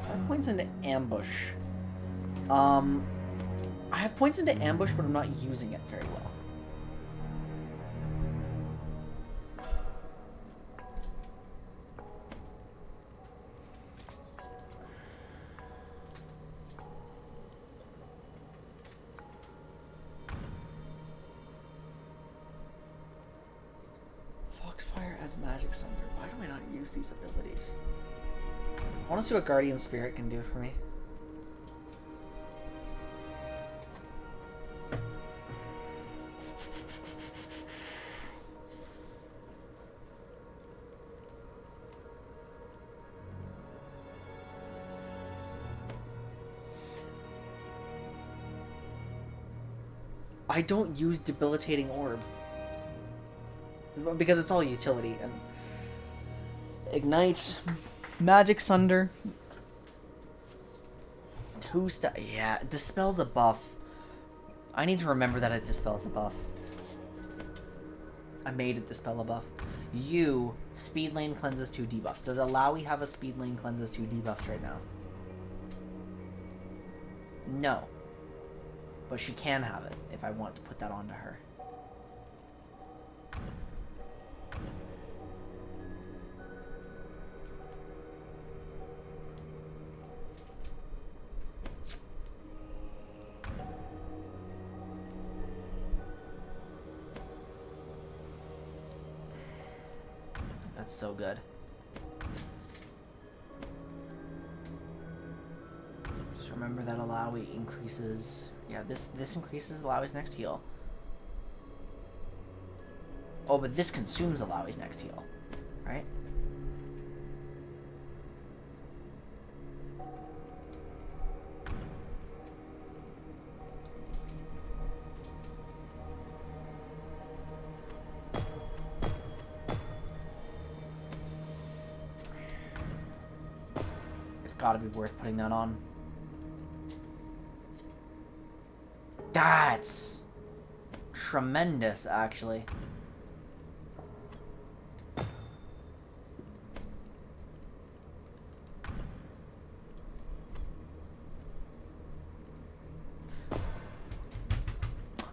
I have points into ambush. I have points into ambush, but I'm not using it very well. Foxfire as Magic Sunder. Why do I not use these abilities? I want to see what Guardian Spirit can do for me. I don't use Debilitating Orb. Because it's all utility. And Ignite, Magic Sunder. Yeah, Dispel's a buff. I need to remember that it dispels a buff. I made it dispel a buff. Speed Lane cleanses 2 debuffs. Does Alawi have a Speed Lane cleanses 2 debuffs right now? No. But she can have it if I want to put that onto her. That's so good. Just remember that Alawi increases... Yeah, this increases Alawi's next heal. Oh, but this consumes Alawi's next heal, right? It's gotta be worth putting that on. That's tremendous, actually.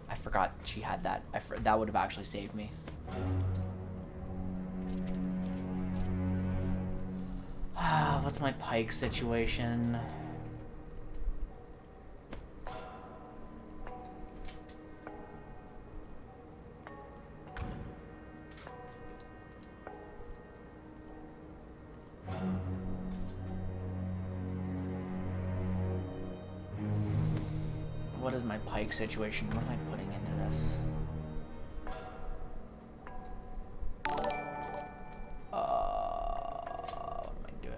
I forgot she had that. That would have actually saved me. What's my Pike situation? What is my Pike situation? What am I putting into this?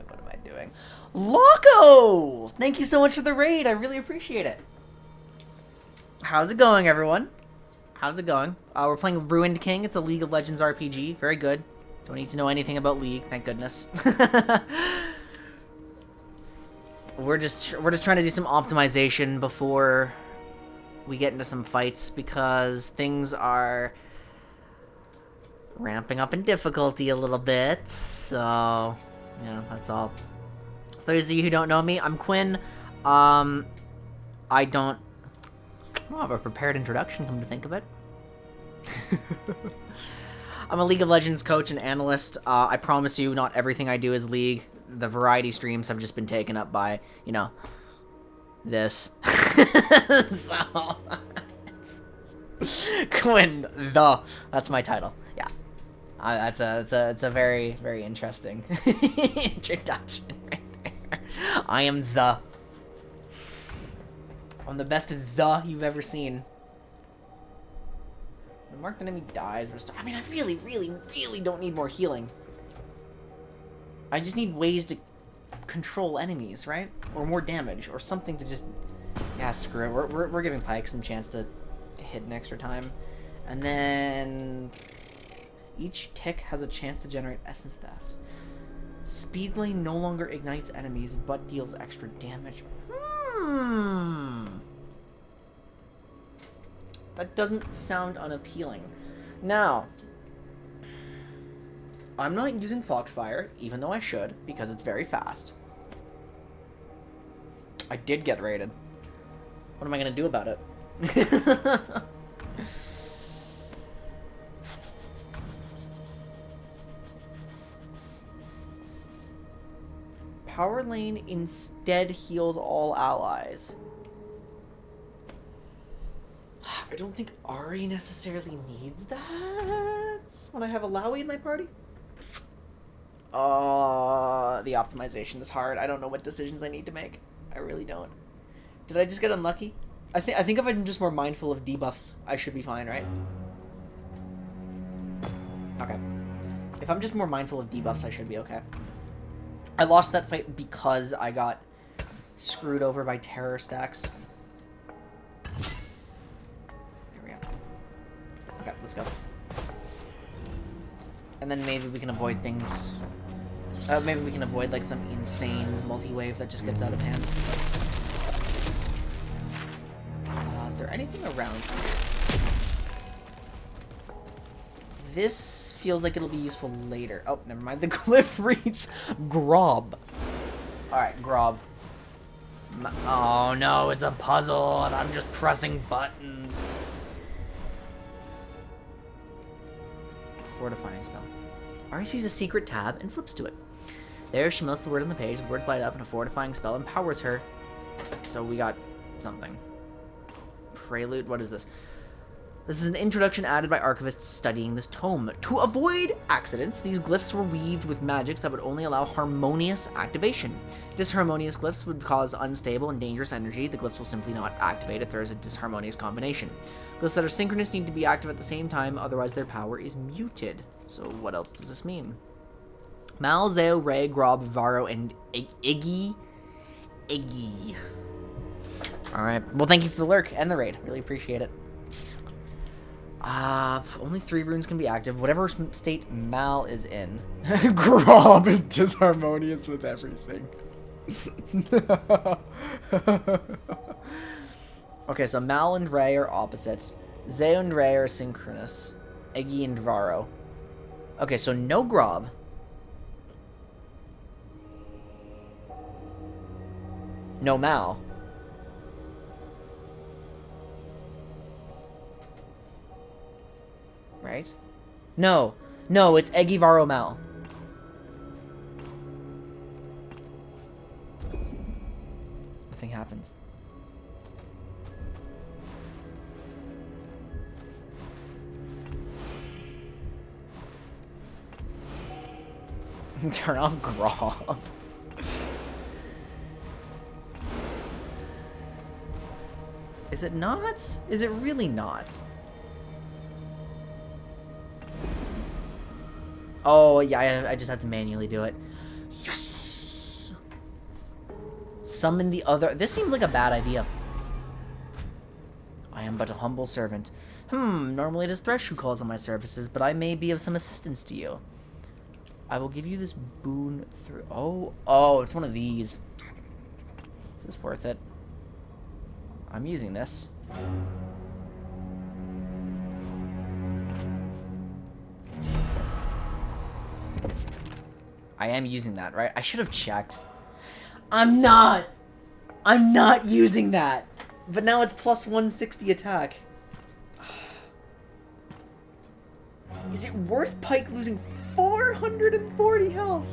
What am I doing? Loco! Thank you so much for the raid. I really appreciate it. How's it going, everyone? How's it going? We're playing Ruined King. It's a League of Legends RPG. Very good. Don't need to know anything about League, thank goodness. We're just trying to do some optimization before we get into some fights because things are ramping up in difficulty a little bit. So, yeah, that's all. For those of you who don't know me, I'm Quinn. I don't have a prepared introduction, come to think of it. I'm a League of Legends coach and analyst. I promise you, not everything I do is League. The variety streams have just been taken up by, you know, this. So, Quinn, that's my title. Yeah. It's a very, very interesting introduction right there. I am I'm the best you've ever seen. When marked enemy dies, restore. I mean, I really, really, really don't need more healing. I just need ways to control enemies, right? Or more damage, or something to just... Yeah, screw it. We're giving Pyke some chance to hit an extra time. And then... Each tick has a chance to generate Essence Theft. Speed Lane no longer ignites enemies, but deals extra damage. That doesn't sound unappealing. Now, I'm not using Foxfire, even though I should, because it's very fast. I did get raided. What am I going to do about it? Power Lane instead heals all allies. I don't think Ahri necessarily needs that. happens when I have a Lowy in my party? The optimization is hard. I don't know what decisions I need to make. I really don't. Did I just get unlucky? I think if I'm just more mindful of debuffs, I should be fine, right? Okay. If I'm just more mindful of debuffs, I should be okay. I lost that fight because I got screwed over by terror stacks. There we go. Okay, let's go. And then maybe we can avoid things. Maybe we can avoid like some insane multi-wave that just gets out of hand. Is there anything around here? This feels like it'll be useful later. Oh, never mind. The glyph reads Grob. Alright, Grob. Oh no, it's a puzzle and I'm just pressing buttons. Fortifying spell. Ari sees a secret tab and flips to it. There, she melts the word on the page. The words light up and a fortifying spell empowers her. So we got something. Prelude? What is this? This is an introduction added by archivists studying this tome. To avoid accidents, these glyphs were weaved with magics that would only allow harmonious activation. Disharmonious glyphs would cause unstable and dangerous energy. The glyphs will simply not activate if there is a disharmonious combination. Glyphs that are synchronous need to be active at the same time, otherwise their power is muted. So what else does this mean? Mal, Zeo, Ray, Grob, Varo, and Iggy. Alright, well thank you for the lurk and the raid. Really appreciate it. Only 3 runes can be active. Whatever state Mal is in. Grob is disharmonious with everything. Okay, so Mal and Ray are opposites. Zeo and Ray are synchronous. Iggy and Varo. Okay, so no Grob. No Mal. Right? No. No, it's Eggy Varo Mal. Nothing happens. Turn off Grob. Is it not? Is it really not? Oh, yeah, I just have to manually do it. Yes! Summon the other... This seems like a bad idea. I am but a humble servant. Normally it is Thresh who calls on my services, but I may be of some assistance to you. I will give you this boon through... Oh, it's one of these. Is this worth it? I'm using this. I am using that, right? I should have checked. I'm not using that. But now it's plus 160 attack. Is it worth Pike losing 440 health?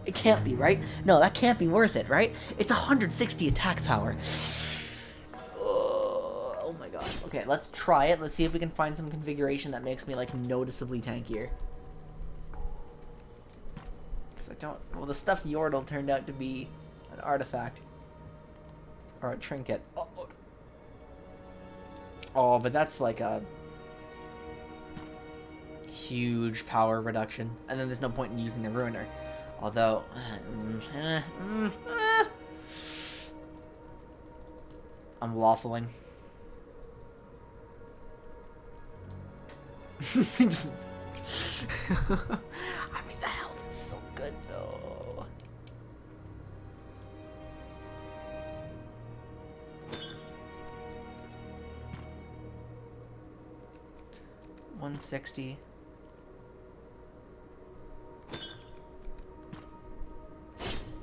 It can't be, right? No, that can't be worth it, right? It's 160 attack power. Oh my god. Okay, let's try it. Let's see if we can find some configuration that makes me, like, noticeably tankier. Because I don't... Well, the stuffed Yordle turned out to be an artifact. Or a trinket. Oh, but that's like a... huge power reduction. And then there's no point in using the Ruiner. Although... I'm waffling. Just... I mean, the health is so good, though. $160.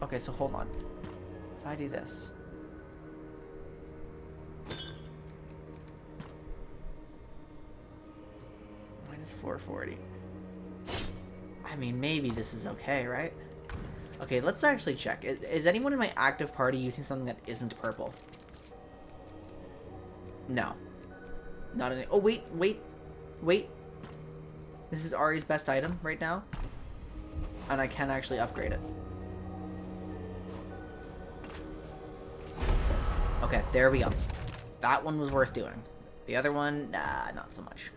Okay, so hold on. If I do this. Minus 440. I mean, maybe this is okay, right? Okay, let's actually check. Is anyone in my active party using something that isn't purple? No. Not any. Oh, wait. This This is Ari's best item right now. And I can actually upgrade it. Okay, there we go. That one was worth doing. The other one, nah, not so much.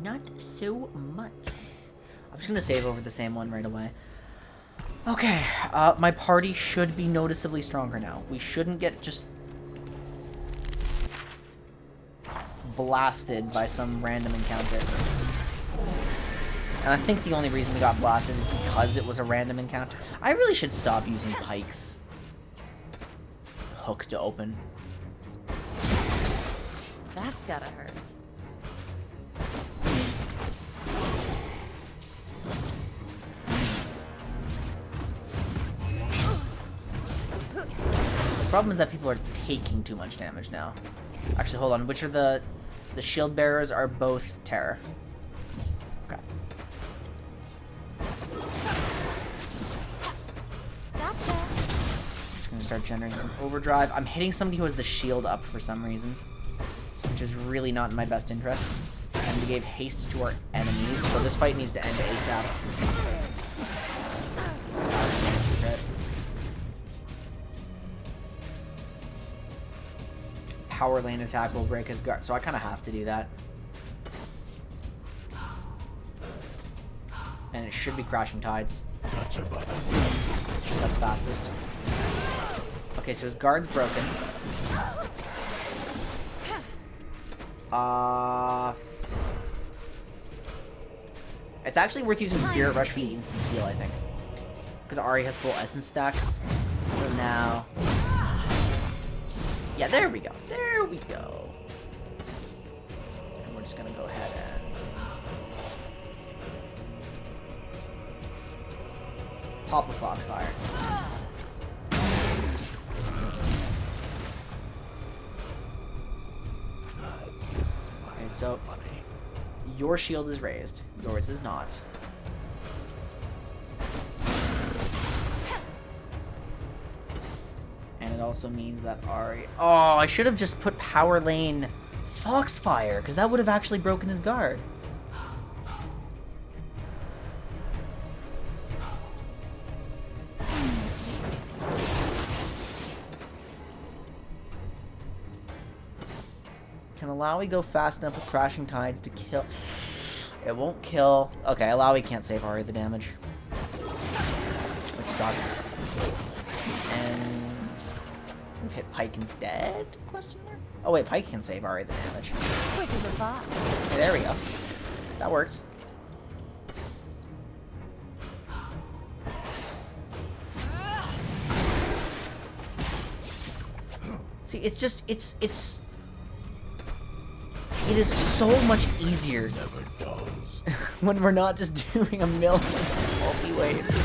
Not so much. I'm just gonna save over the same one right away. Okay, my party should be noticeably stronger now. We shouldn't get just blasted by some random encounter. And I think the only reason we got blasted is because it was a random encounter. I really should stop using pikes. Hook to open. That's gotta hurt. The problem is that people are taking too much damage now. Actually, hold on. Which are the shield bearers are both terror. Okay. Gotcha. Just gonna start generating some overdrive. I'm hitting somebody who has the shield up for some reason, which is really not in my best interests. And we gave haste to our enemies, so this fight needs to end ASAP. Power lane attack will break his guard, so I kind of have to do that. And it should be crashing tides. That's about it. That's fastest. Okay, so his guard's broken. It's actually worth using Spirit Rush for the instant heal, I think. Because Ari has full essence stacks. So now... Yeah, there we go. There we go. And we're just gonna go ahead and... pop a Foxfire. Okay, so... your shield is raised. Yours is not. And it also means that Ari... Oh, I should have just put power lane Foxfire, because that would have actually broken his guard. Can Alawi go fast enough with crashing tides to kill... It won't kill... Okay, Alawi can't save Ari the damage. Which sucks. And... we've hit Pike instead? Question mark? Oh wait, Pike can save Ari the damage. Quick as a thought. Okay, there we go. That worked. See, it's just... It is so much easier Never does. when we're not just doing a million multi-waves.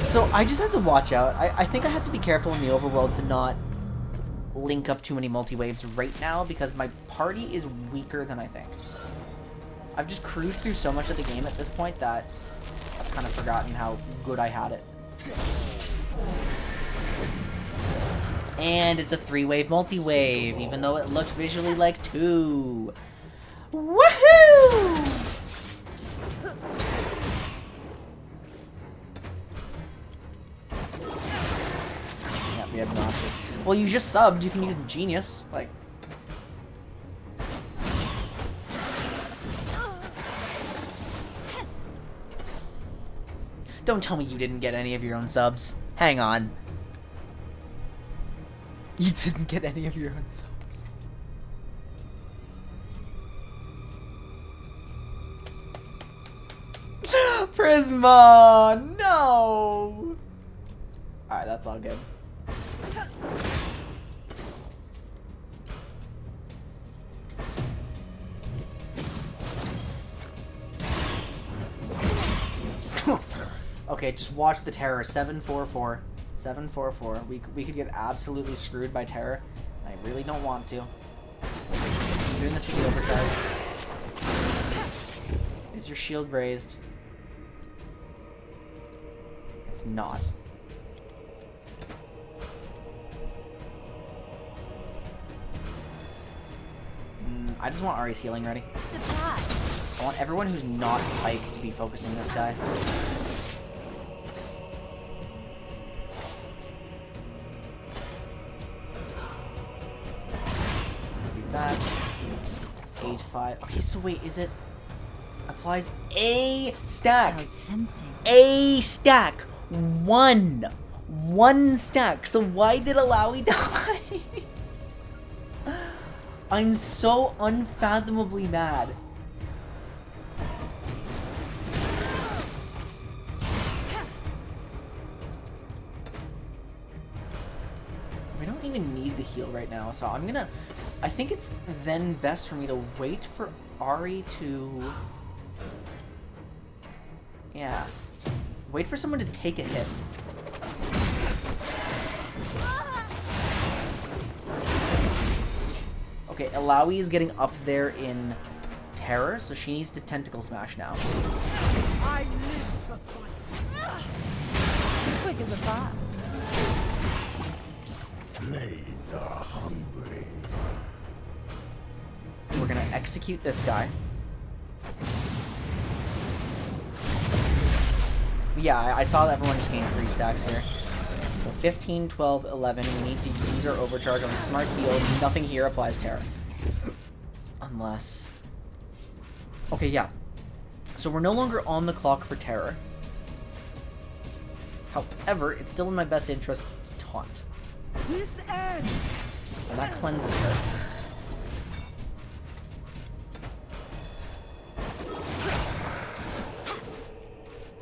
So I just have to watch out. I think I have to be careful in the overworld to not link up too many multi-waves right now because my party is weaker than I think. I've just cruised through so much of the game at this point that I've kind of forgotten how good I had it. And it's a 3-wave multi-wave, even though it looks visually like 2. Woohoo! Can't be obnoxious. Well, you just subbed. You can use Genius. Like. Don't tell me you didn't get any of your own subs. Hang on. You didn't get any of your own subs. Prisma! No! Alright, that's all good. Okay, just watch the terror. 744. 744. We could get absolutely screwed by terror. I really don't want to. I'm doing this for the overcharge. Is your shield raised? It's not. I just want Ari's healing ready. Surprise! I want everyone who's not Pike to be focusing this guy. Do that. 8-5. Okay, so wait, is it... Applies a stack. How tempting. A stack. One stack. So why did Alawi die? I'm so unfathomably mad. We don't even need the heal right now, so I'm gonna... I think it's then best for me to wait for Ari to... Yeah. Wait for someone to take a hit. Okay, Alawi is getting up there in terror, so she needs to tentacle smash now. I live to fight. Quick as a fox. Blades are hungry. We're gonna execute this guy. Yeah, I saw that everyone just gained 3 stacks here. So 15, 12, 11. We need to use our overcharge on Smart Heal. Nothing here applies terror. Unless... Okay, yeah. So we're no longer on the clock for terror. However, it's still in my best interests to taunt. This ends. And that cleanses her.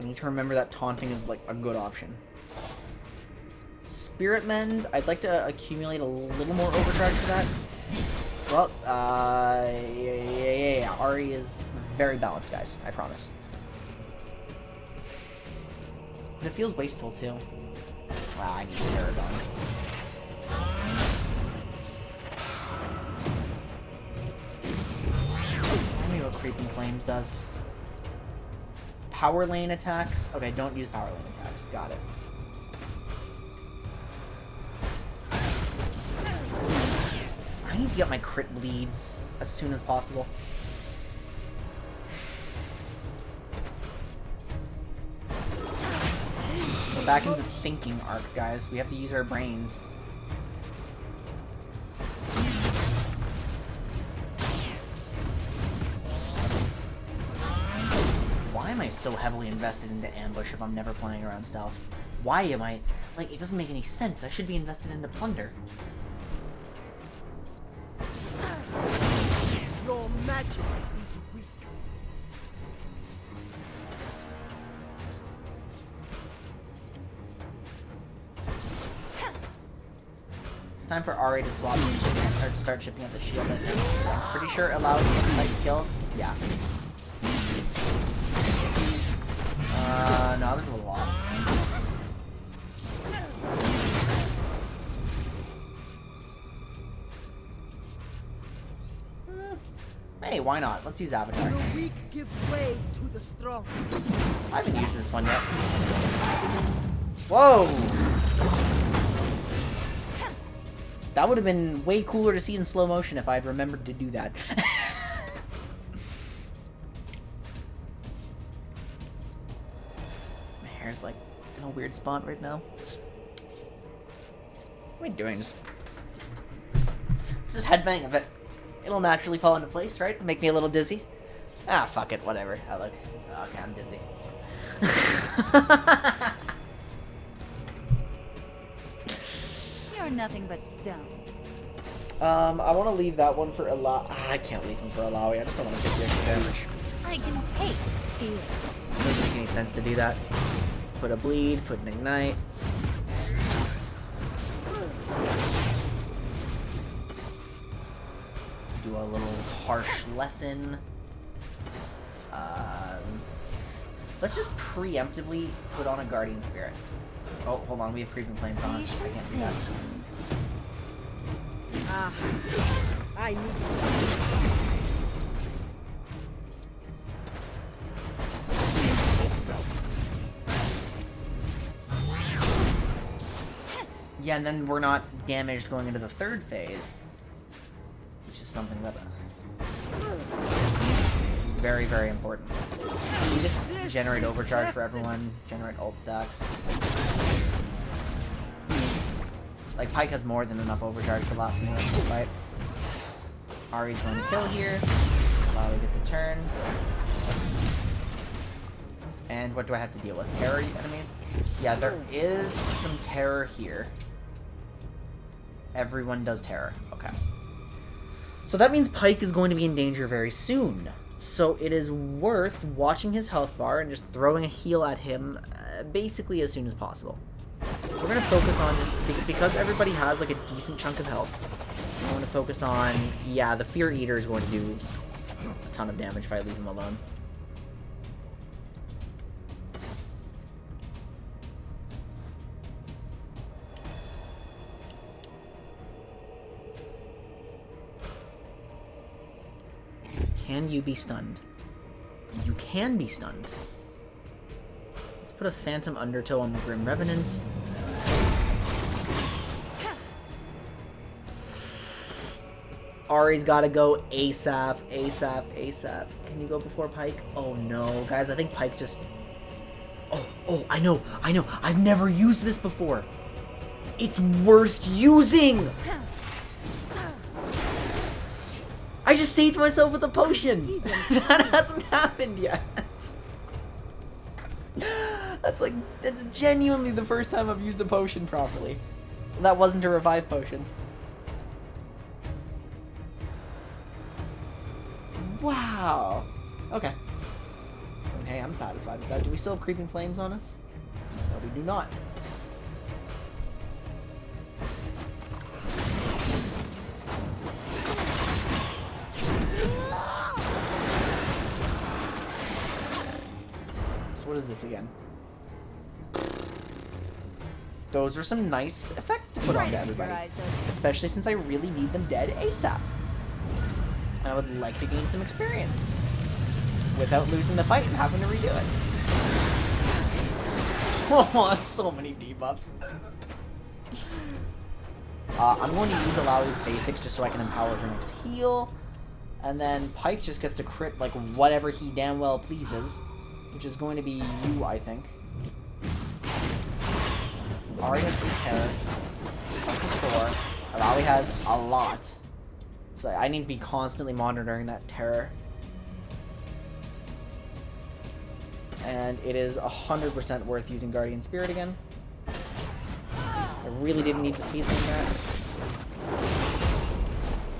I need to remember that taunting is like a good option. Spirit Mend, I'd like to accumulate a little more overcharge for that. Well, yeah. Ari is very balanced, guys. I promise. But it feels wasteful, too. Wow, I need Paragon. Tell me what Creeping Flames does. Power lane attacks? Okay, don't use power lane attacks. Got it. I need to get my crit bleeds as soon as possible. We're back into the thinking arc, guys. We have to use our brains. Why am I so heavily invested into ambush if I'm never playing around stealth? Why am I... Like, it doesn't make any sense. I should be invested into plunder. Your magic is weak. It's time for Ari to swap or to start chipping up the shield. I'm pretty sure it allows like kills. Yeah. No, I was a little off. Hey, why not? Let's use Avatar. The weak give way to the strong. I haven't used this one yet. Whoa! That would have been way cooler to see in slow motion if I had remembered to do that. My hair's like in a weird spot right now. What am I doing? Just headbang a bit. It'll naturally fall into place, right? Make me a little dizzy. Ah, fuck it, whatever. Oh, look. Okay, I'm dizzy. You're nothing but stone. I want to leave that one for Alawi. I can't leave him for Alawi. I just don't want to take the extra damage. I can taste fear. Doesn't make any sense to do that. Put a bleed, put an ignite. Do a little harsh lesson. Let's just preemptively put on a guardian spirit. Oh, hold on, we have creeping flames on us. I can't do that. Ah, I need to. Yeah, and then we're not damaged going into the third phase. Which is something that Very, very important. Can you just generate overcharge for everyone? Generate ult stacks. Like, Pyke has more than enough overcharge to last another fight. Ahri's going to kill here. Flay gets a turn. And what do I have to deal with? Terror enemies? Yeah, there is some terror here. Everyone does terror. Okay. So that means Pyke is going to be in danger very soon. So it is worth watching his health bar and just throwing a heal at him basically as soon as possible. We're going to focus on just... Because everybody has like a decent chunk of health, I want to focus on... Yeah, the Fear Eater is going to do a ton of damage if I leave him alone. Can you be stunned? You can be stunned. Let's put a Phantom Undertow on the Grim Revenant. Ahri's gotta go ASAP, ASAP, ASAP. Can you go before Pyke? Oh no, guys, I think Pyke just... Oh, I know. I've never used this before. It's worth using! I just saved myself with a potion! That hasn't happened yet. That's genuinely the first time I've used a potion properly. That wasn't a revive potion. Wow. Okay. I mean, hey, I'm satisfied with that. Do we still have Creeping Flames on us? No, we do not. What is this again? Those are some nice effects to put onto everybody. Especially since I really need them dead ASAP. And I would like to gain some experience. Without losing the fight and having to redo it. Oh, that's so many debuffs. I'm going to use Alawi's basics just so I can empower her next heal. And then Pyke just gets to crit like whatever he damn well pleases. Which is going to be you, I think. Ahri has 3 terror. Pyke has 4. Alawi has a lot. So I need to be constantly monitoring that terror. And it is 100% worth using Guardian Spirit again. I really didn't need to speed that.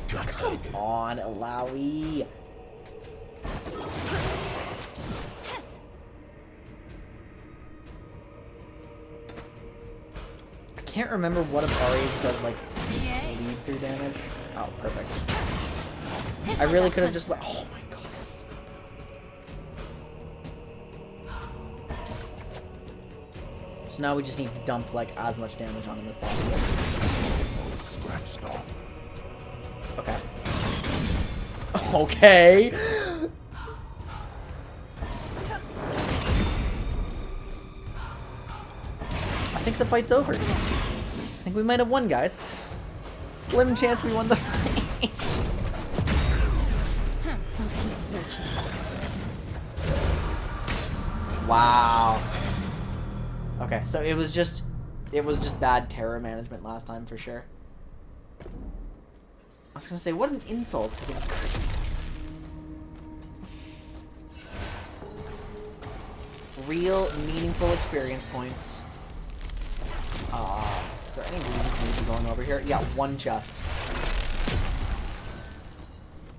Come on, Alawi. I can't remember what of Ahri's does like lead through damage. Oh, perfect. I really could have just oh my god, this is not balanced. So now we just need to dump like as much damage on him as possible. Scratched off. Okay. Okay. I think the fight's over. I think we might have won, guys. Slim chance we won the fight. Wow. Okay, so it was just bad terror management last time for sure. I was gonna say what an insult because it was crazy. Real meaningful experience points. Is there any reason for me going over here? Yeah, one chest.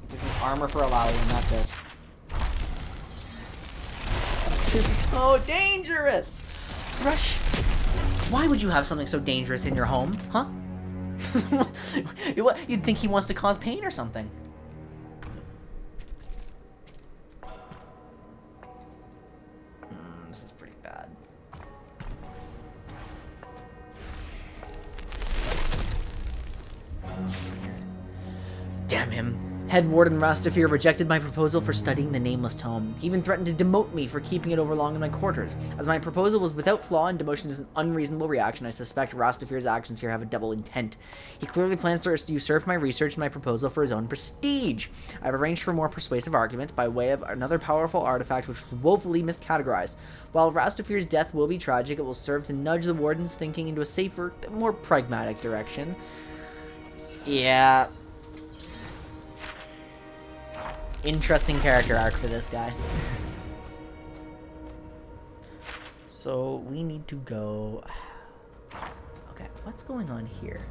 It gives me armor for Alawi, and that's it. This is so dangerous! Thresh, why would you have something so dangerous in your home, huh? You'd think he wants to cause pain or something. This is pretty bad. Damn him. Head Warden Rastafir rejected my proposal for studying the Nameless Tome. He even threatened to demote me for keeping it over long in my quarters. As my proposal was without flaw and demotion is an unreasonable reaction, I suspect Rastafir's actions here have a double intent. He clearly plans to usurp my research and my proposal for his own prestige. I have arranged for a more persuasive argument by way of another powerful artifact which was woefully miscategorized. While Rastafir's death will be tragic, it will serve to nudge the Warden's thinking into a safer, more pragmatic direction. Yeah. Interesting character arc for this guy. So we need to go... Okay, what's going on here?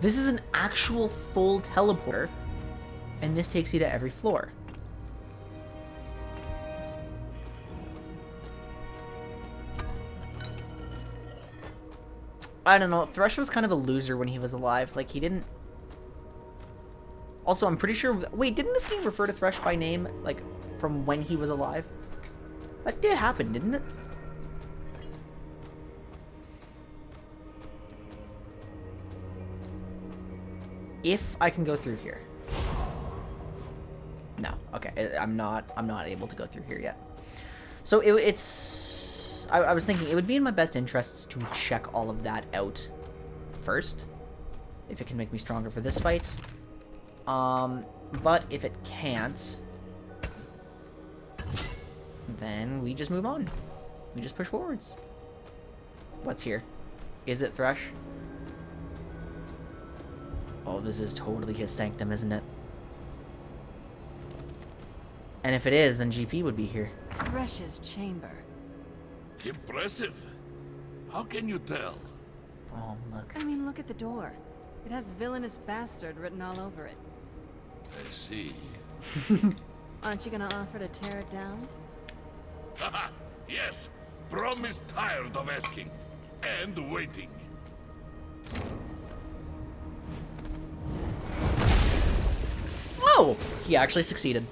This is an actual full teleporter, and this takes you to every floor. I don't know, Thresh was kind of a loser when he was alive. Like, he didn't... Also, I'm pretty sure... Wait, didn't this game refer to Thresh by name, like, from when he was alive? That did happen, didn't it? If I can go through here. No, okay, I'm not able to go through here yet. So it's... I was thinking it would be in my best interests to check all of that out first. If it can make me stronger for this fight. But if it can't, then we just move on. We just push forwards. What's here? Is it Thresh? Oh, this is totally his sanctum, isn't it? And if it is, then GP would be here. Thresh's chamber. Impressive. How can you tell? Oh, look. I mean, look at the door. It has villainous bastard written all over it. I see. Aren't you gonna offer to tear it down? Haha, yes. Brom is tired of asking and waiting. Oh! He actually succeeded.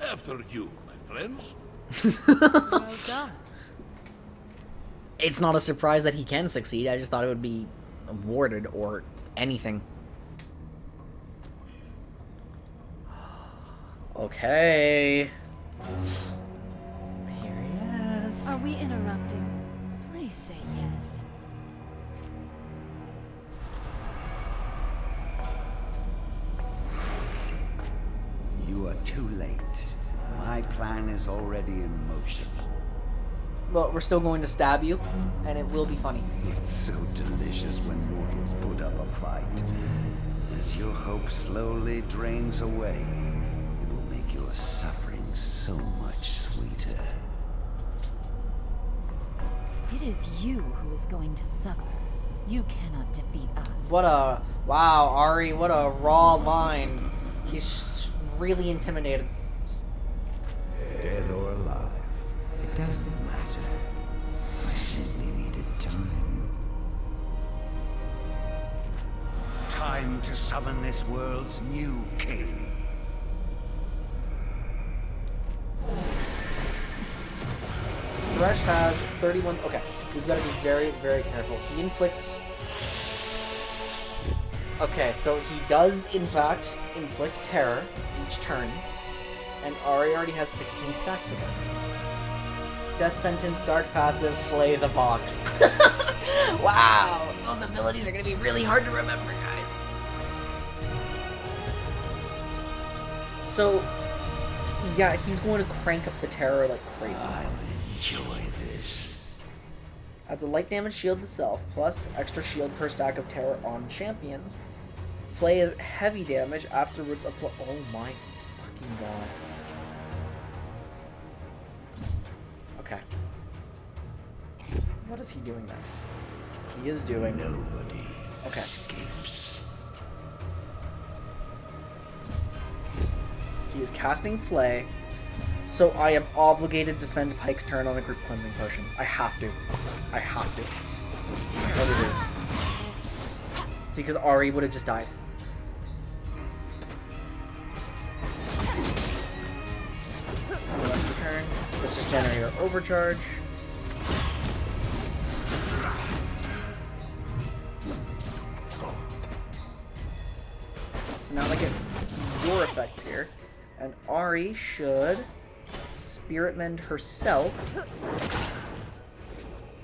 After you, my friends. Well done. It's not a surprise that he can succeed. I just thought it would be awarded or anything. Okay. Here he is. Are we interrupting? Please say yes. You are too late. My plan is already in motion. Well, we're still going to stab you, and it will be funny. It's so delicious when mortals put up a fight. As your hope slowly drains away, it will make your suffering so much sweeter. It is you who is going to suffer. You cannot defeat us. What a... Wow, Ari, what a raw line. He's really intimidated. Dead or alive, it doesn't matter. I simply needed time. Time to summon this world's new king. Thresh has 31... Okay, we've got to be very, very careful. He inflicts... Okay, so he does, in fact, inflict terror each turn. And Ari already has 16 stacks of it. Death Sentence, Dark Passive, Flay the Box. Wow! Those abilities are going to be really hard to remember, guys. So, yeah, he's going to crank up the terror like crazy. I'll enjoy this. Adds a light damage shield to self, plus extra shield per stack of terror on champions. Flay is heavy damage, afterwards apply... Oh my fucking god. Okay. What is he doing next? He is doing... Nobody Okay. escapes. He is casting Flay, so I am obligated to spend Pike's turn on a group cleansing potion. I have to. I have to. What it is. See, because Ari would have just died. Turn. Let's just generate our overcharge. So now I get your effects here. And Ari should Spirit Mend herself.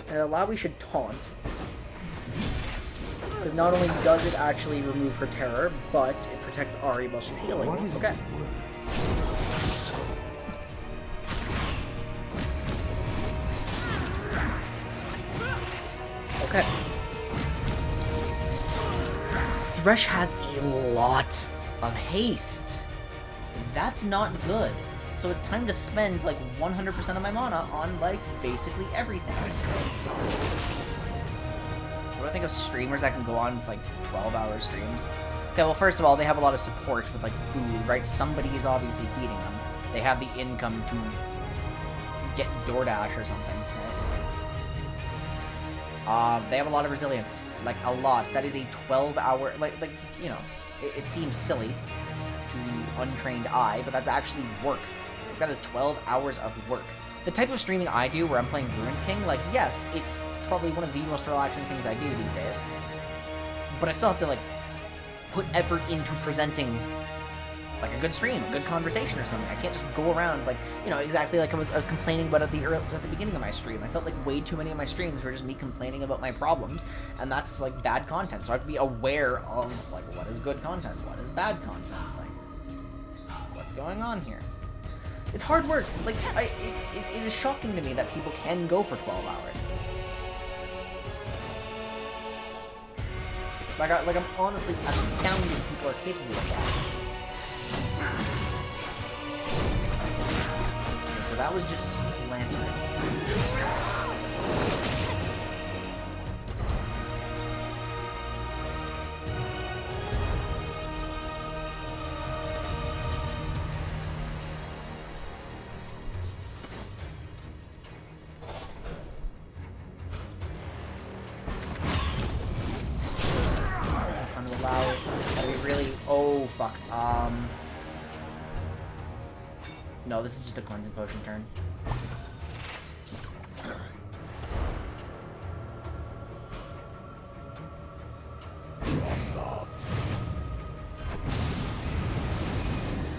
And Alawi should taunt. Because not only does it actually remove her terror, but it protects Ari while she's healing. Okay. Okay. Thresh has a lot of haste. That's not good. So it's time to spend like 100% of my mana on like basically everything. What do I think of streamers that can go on with like 12-hour streams? Okay, well first of all, they have a lot of support with like food, right? Somebody is obviously feeding them. They have the income to get DoorDash or something. They have a lot of resilience, like a lot. That is a 12-hour, like you know, it seems silly to the untrained eye, but that's actually work. That is 12 hours of work. The type of streaming I do, where I'm playing Ruined King, like yes, it's probably one of the most relaxing things I do these days. But I still have to like put effort into presenting like a good stream, a good conversation or something. I can't just go around like, you know, exactly like I was complaining about at the beginning of my stream. I felt like way too many of my streams were just me complaining about my problems, and that's like bad content. So I have to be aware of like what is good content, what is bad content, like what's going on here. It's hard work. Like it is shocking to me that people can go for 12 hours. Like I'm honestly astounded people are capable of that. So that was just landing. Trying to allow it. Gotta be really. Oh fuck. No, this is just a cleansing potion turn.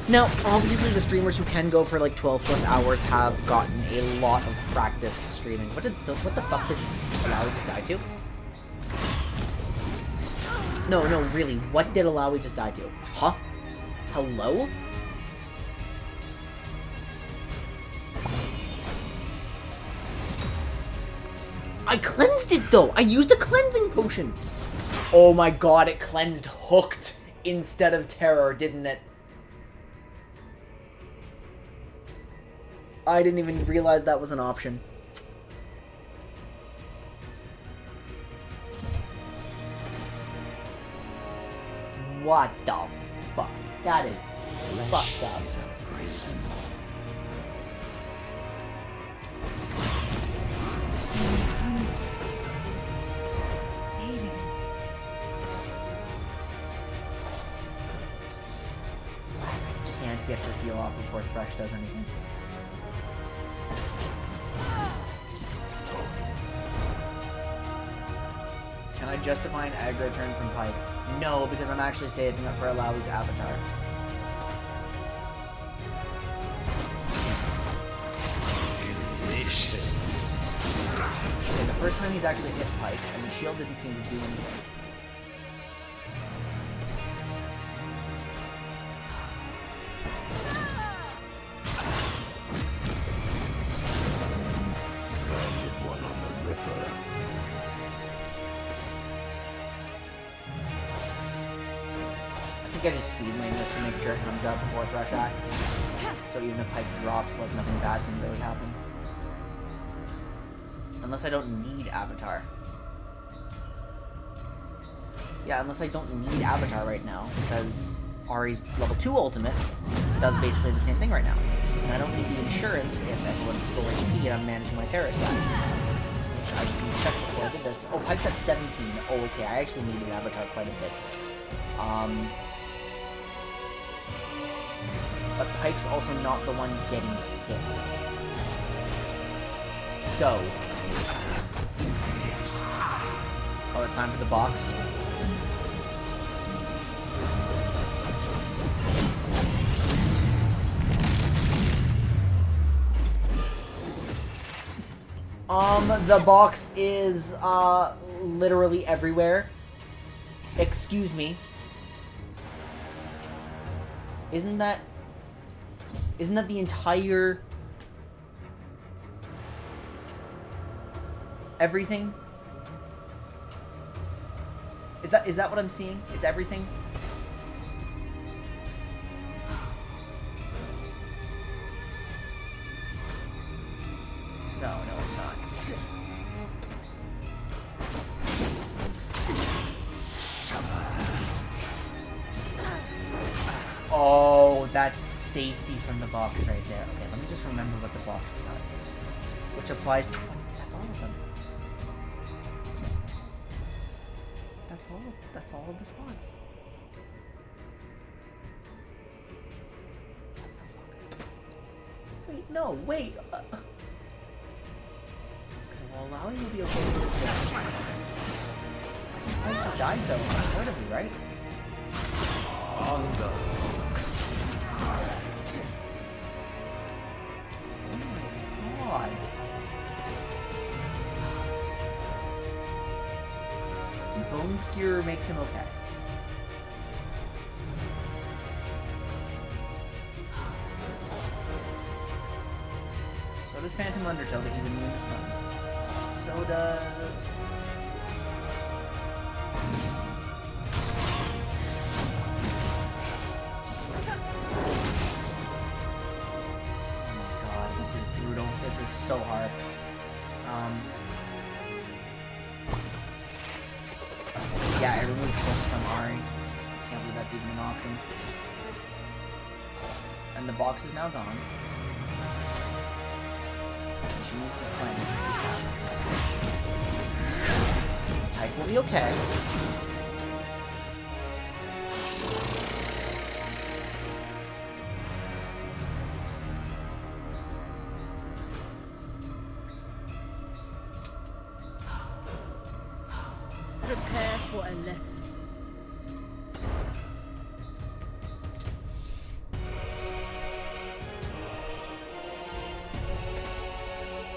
Now, obviously the streamers who can go for like 12 plus hours have gotten a lot of practice streaming. What the fuck did Alawi just die to? No, really, what did Alawi just die to? Huh? Hello? I cleansed it though! I used a cleansing potion! Oh my god, it cleansed hooked instead of terror, didn't it? I didn't even realize that was an option. What the fuck? That is fucked up. Can't get her heal off before Thresh does anything. Can I justify an aggro turn from Pike? No, because I'm actually saving up for Alawi's avatar. Delicious. Okay, the first time he's actually hit Pike, and the shield didn't seem to do anything. I think I just speed lane this to make sure it comes out before Thresh acts. So even if Pike drops, like nothing bad can really happen. Unless I don't need Avatar. Yeah, unless I don't need Avatar right now, because Ari's level 2 ultimate does basically the same thing right now. And I don't need the insurance if everyone's full HP and I'm managing my terror stats. Which I can check before I did this. Oh, Pike's at 17. Oh, okay, I actually needed Avatar quite a bit. But Pike's also not the one getting hit. So. Oh, it's time for the box. The box is, literally everywhere. Excuse me. Isn't that the entire... everything? Is that what I'm seeing? It's everything? No, it's not. Oh, that's safety from the box right there. Okay, let me just remember what the box does. Which applies... That's all of them. That's all of the spots. What the fuck? Wait, no, wait. Okay, well, allowing will be okay with this guy. I think he dies though, unavoidably, right? Oh my god. Bone Skewer makes him okay. So does Phantom Undertow, but he's immune to stuns. So does... Oh my god, this is brutal. This is so hard. Yeah, I removed Flay from Ari. Can't believe that's even an option. And the box is now gone. Type will be okay. Prepare for a lesson.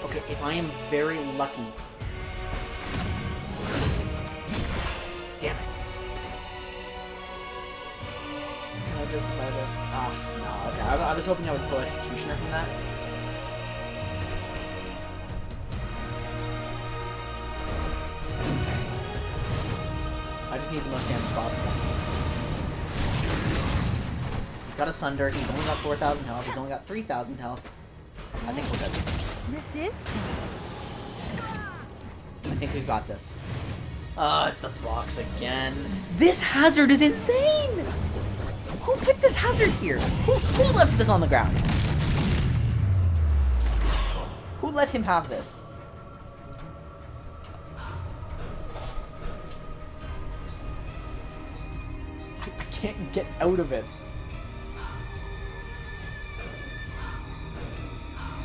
Okay, if I am very lucky. Damn it. Can I justify this? No, okay. I was hoping I would pull Executioner from that. I just need the most damage possible. He's got a Sunder, he's only got 4,000 health, he's only got 3,000 health. I think we're good. This is I think we've got this. Oh, it's the box again. This hazard is insane! Who put this hazard here? Who left this on the ground? Who let him have this? I can't get out of it.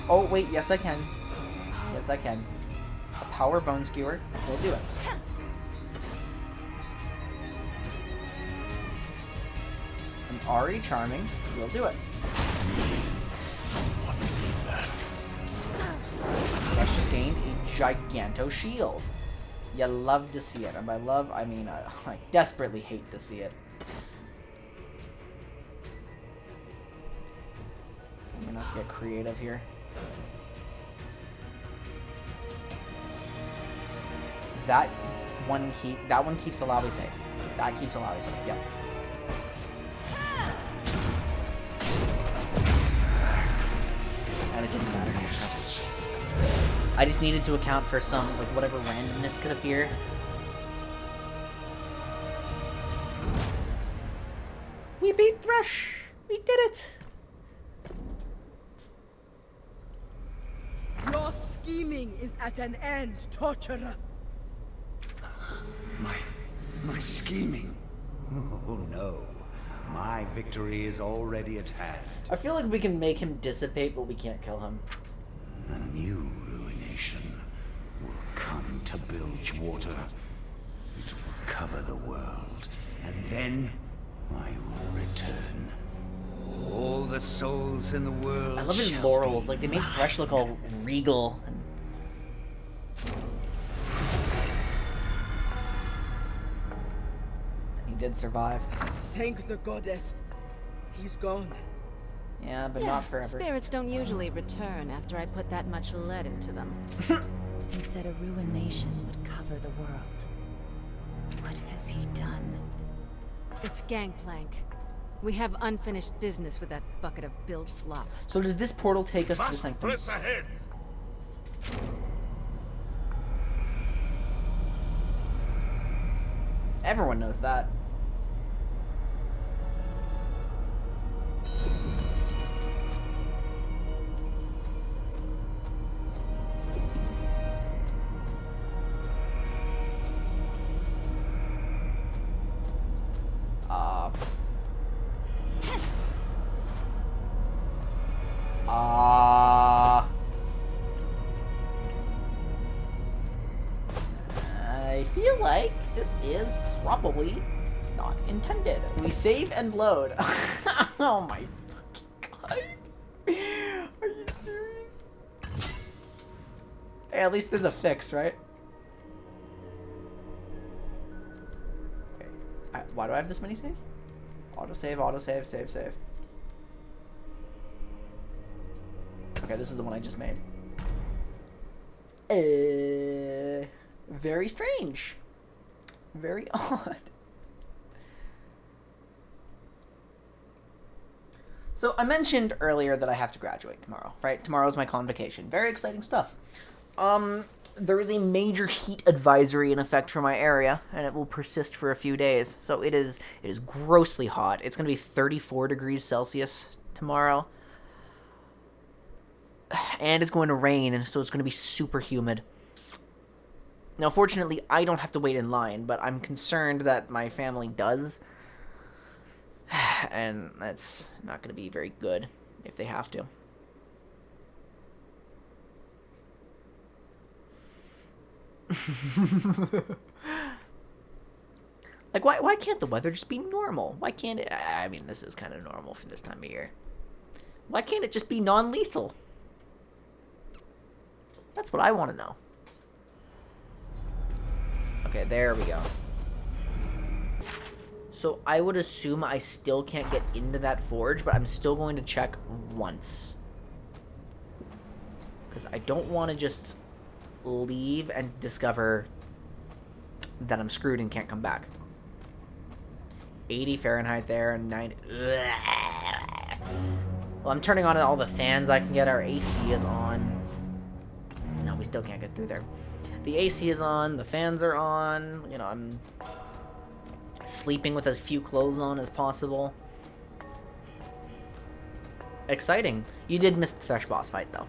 Oh, wait, yes I can. Yes I can. A power Bone Skewer will do it. An Ari Charming will do it. Thresh just gained a Giganto Shield. You love to see it. And by love, I mean I desperately hate to see it. I'm gonna have to get creative here. That one keeps Alawi safe. That keeps Alawi safe. Yep. And it didn't matter. I just needed to account for some like whatever randomness could appear. We beat Thresh. We did it. Your scheming is at an end, torturer. My scheming? Oh no. My victory is already at hand. I feel like we can make him dissipate, but we can't kill him. A new ruination will come to Bilgewater. It will cover the world, and then I will return. All the souls in the world. I love his shall laurels. be Like they make mine. Thresh look all regal. And did survive. Thank the goddess. He's gone. Yeah, but not forever. Spirits don't usually return after I put that much lead into them. He said a ruination would cover the world. What has he done? It's gangplank. We have unfinished business with that bucket of bilge slop. So does this portal take us to the Must sanctum? press ahead. Everyone knows that. I feel like this is probably not intended. We save and load. Oh my fucking god. Are you serious? Hey, at least there's a fix, right? Okay. Why do I have this many saves? Autosave, save. Okay, this is the one I just made. Very strange. Very odd. So I mentioned earlier that I have to graduate tomorrow, right? Tomorrow's my convocation. Very exciting stuff. There is a major heat advisory in effect for my area, and it will persist for a few days. So it is grossly hot. It's going to be 34 degrees Celsius tomorrow. And it's going to rain, and so it's going to be super humid. Now, fortunately, I don't have to wait in line, but I'm concerned that my family does. And that's not going to be very good if they have to. Like, why can't the weather just be normal? Why can't it... I mean, this is kind of normal for this time of year. Why can't it just be non-lethal? That's what I want to know. Okay, there we go. So I would assume I still can't get into that forge, but I'm still going to check once. Because I don't want to just leave and discover that I'm screwed and can't come back. 80 Fahrenheit there and 90... Well, I'm turning on all the fans I can get. Our AC is on. No, we still can't get through there. The AC is on, the fans are on, you know, I'm sleeping with as few clothes on as possible. Exciting. You did miss the Thresh boss fight, though.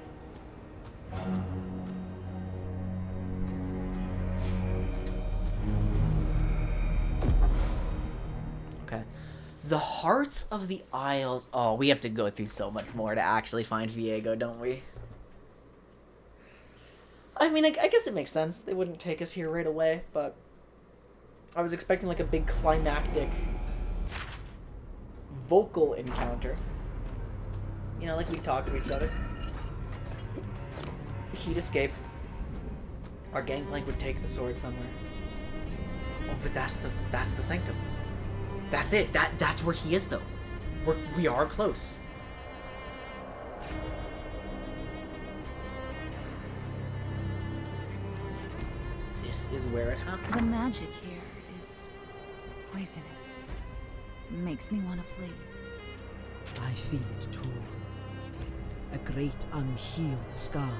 Okay. The Hearts of the Isles. Oh, we have to go through so much more to actually find Viego, don't we? I mean, I guess it makes sense. They wouldn't take us here right away, but I was expecting like a big climactic vocal encounter. You know, like we talk to each other. He'd escape. Our gangplank would take the sword somewhere. Oh, but that's the sanctum. That's it. That's where he is, though. We are close. This is where it happened. The magic here is poisonous. Makes me want to flee. I feel it too. A great unhealed scar.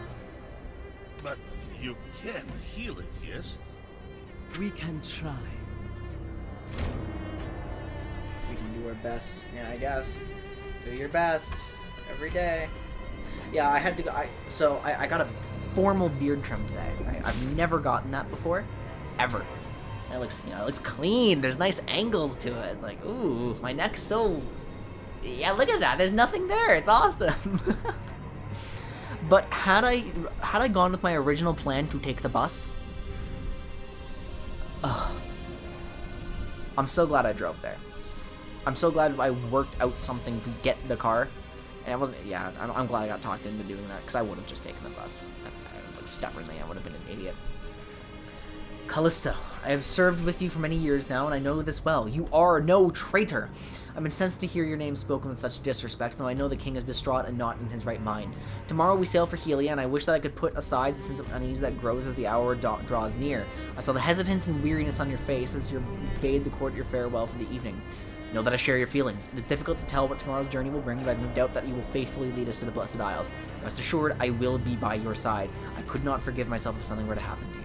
But you can heal it, yes? We can try. We can do our best. Yeah, I guess. Do your best. Every day. Yeah, I had to go. I got a formal beard trim today, right? I've never gotten that before. Ever. And it looks, it looks clean. There's nice angles to it. Like, ooh, my neck's so... Yeah, look at that. There's nothing there. It's awesome. But had I gone with my original plan to take the bus... I'm so glad I drove there. I'm so glad I worked out something to get the car. And it wasn't... Yeah, I'm glad I got talked into doing that, because I would have just taken the bus. Like, stubbornly, I would have been an idiot. Callista, I have served with you for many years now, and I know this well. You are no traitor. I'm incensed to hear your name spoken with such disrespect, though I know the king is distraught and not in his right mind. Tomorrow we sail for Helia, and I wish that I could put aside the sense of unease that grows as the hour draws near. I saw the hesitance and weariness on your face as you bade the court your farewell for the evening. Know that I share your feelings. It is difficult to tell what tomorrow's journey will bring, but I have no doubt that you will faithfully lead us to the Blessed Isles. Rest assured, I will be by your side. I could not forgive myself if something were to happen to you.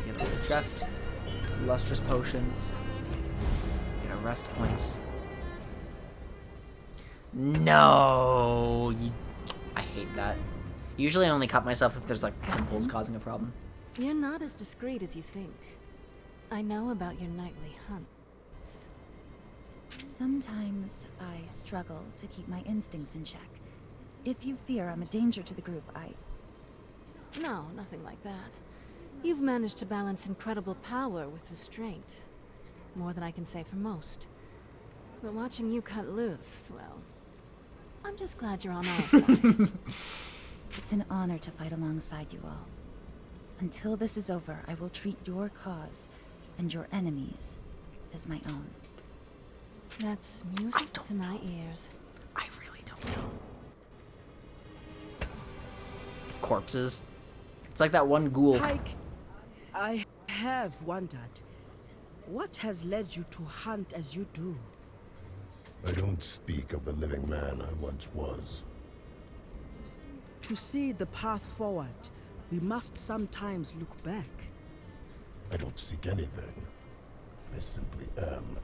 Get a little chest. Lustrous potions. Get a rest points. No! I hate that. Usually I only cut myself if there's like pimples causing a problem. You're not as discreet as you think. I know about your nightly hunts. Sometimes I struggle to keep my instincts in check. If you fear I'm a danger to the group, No, nothing like that. You've managed to balance incredible power with restraint. More than I can say for most. But watching you cut loose, well, I'm just glad you're on our side. It's an honor to fight alongside you all. Until this is over, I will treat your cause and your enemies as my own. That's music to my ears. I really don't know. Corpses. It's like that one ghoul. Pike, I have wondered, what has led you to hunt as you do? I don't speak of the living man I once was. To see the path forward, we must sometimes look back. I don't seek anything. I simply am.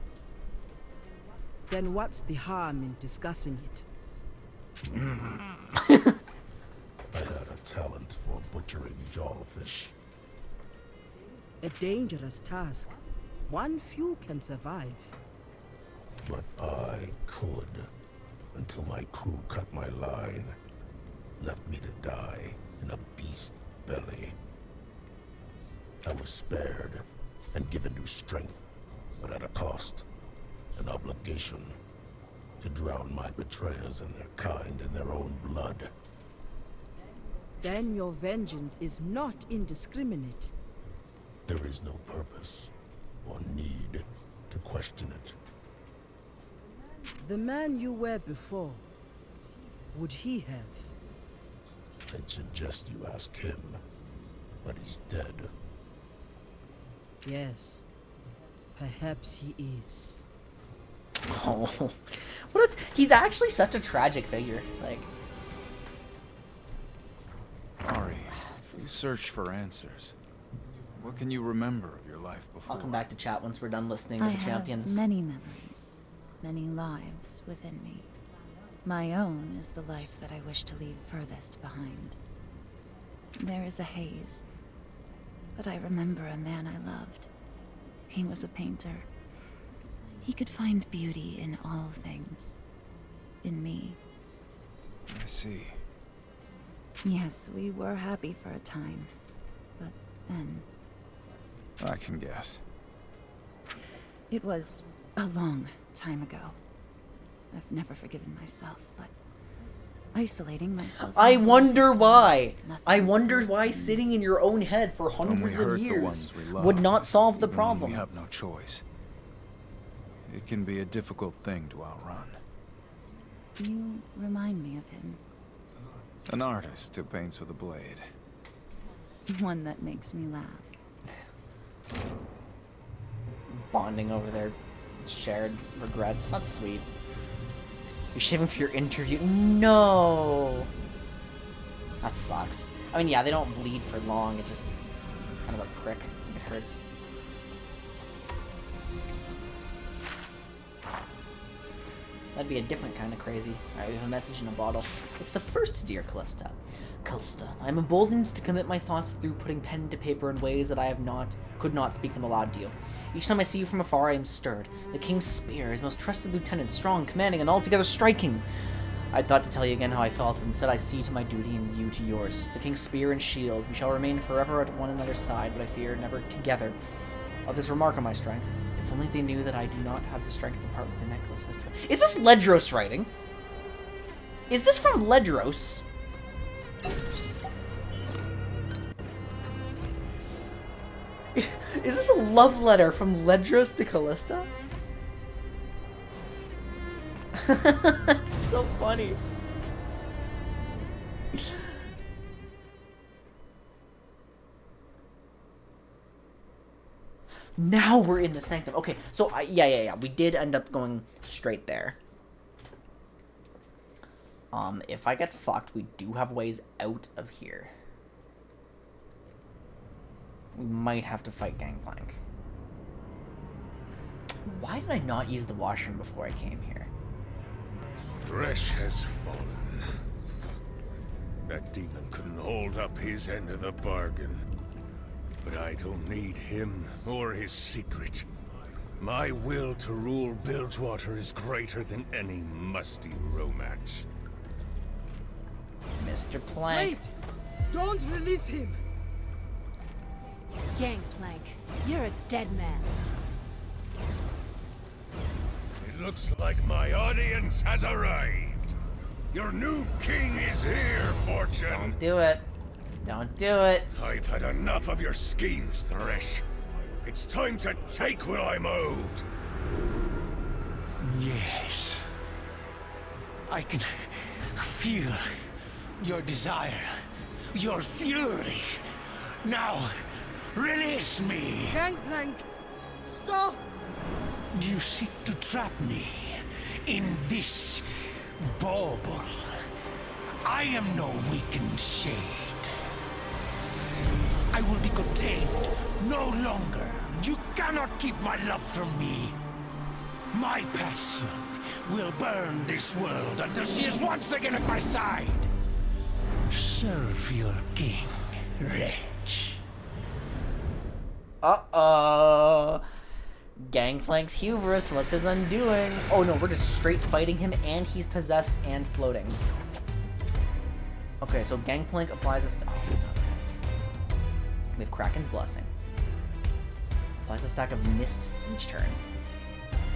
Then what's the harm in discussing it? I had a talent for butchering jawfish. A dangerous task. One few can survive. But I could, until my crew cut my line, left me to die in a beast's belly. I was spared and given new strength, but at a cost, an obligation to drown my betrayers and their kind in their own blood. Then your vengeance is not indiscriminate. There is no purpose or need to question it. The man you were before, would he have? I'd suggest you ask him, but he's dead. Yes, perhaps he is. Oh, what he's actually such a tragic figure. Like, Ari, you search for answers. What can you remember of your life before? I'll come back to chat once we're done listening to the champions. I have many memories, many lives within me. My own is the life that I wish to leave furthest behind. There is a haze, but I remember a man I loved. He was a painter. He could find beauty in all things. In me. I see. Yes, we were happy for a time. But then... I can guess. It was a long time ago. I've never forgiven myself, but... isolating myself... I wonder why. Nothing. I wonder why sitting in your own head for hundreds of years would not solve the problem. We have no choice. It can be a difficult thing to outrun. You remind me of him. An artist who paints with a blade. One that makes me laugh. Bonding over their shared regrets. That's sweet. You're shaving for your interview. No! That sucks. I mean, yeah, they don't bleed for long. It's kind of a prick. It hurts. That'd be a different kind of crazy. Alright, we have a message in a bottle. It's the first Dear Callista. Callista, I am emboldened to commit my thoughts through putting pen to paper in ways that I could not speak them aloud to you. Each time I see you from afar, I am stirred. The King's Spear, his most trusted lieutenant, strong, commanding, and altogether striking. I thought to tell you again how I felt, but instead I see to my duty and you to yours. The King's Spear and Shield, we shall remain forever at one another's side, but I fear never together. Others remark on my strength. If only they knew that I do not have the strength to part with the necklace. Is this Ledros writing? Is this from Ledros? Is this a love letter from Ledros to Callista? That's so funny. Now we're in the sanctum. Okay, so yeah. We did end up going straight there. If I get fucked, we do have ways out of here. We might have to fight Gangplank. Why did I not use the washroom before I came here? Thresh has fallen. That demon couldn't hold up his end of the bargain. But I don't need him or his secret. My will to rule Bilgewater is greater than any musty romance. Mr. Plank. Wait! Don't release him! Gangplank, you're a dead man. It looks like my audience has arrived. Your new king is here, Fortune. Don't do it. Don't do it. I've had enough of your schemes, Thresh. It's time to take what I'm owed. Yes. I can feel your desire, your fury. Now, release me! Gangplank! Stop! You seek to trap me in this bauble. I am no weakened shade. I will be contained no longer. You cannot keep my love from me. My passion will burn this world until she is once again at my side. Serve your king, wretch. Uh-oh. Gangplank's hubris, what's his undoing? Oh no, we're just straight fighting him and he's possessed and floating. Okay, so Gangplank applies a stack. Oh, okay. We have Kraken's Blessing. Applies a stack of Mist each turn.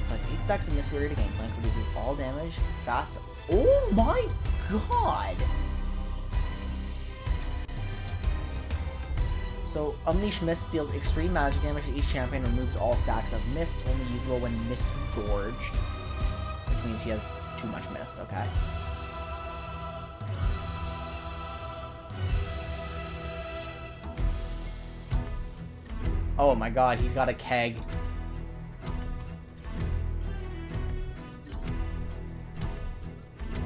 Applies 8 stacks of Mist Barrier to Gangplank, reduces all damage, fast. Oh my god! So, Unleash Mist deals extreme magic damage to each champion, removes all stacks of Mist, only usable when Mist Gorged. Which means he has too much Mist, okay? Oh my god, he's got a keg.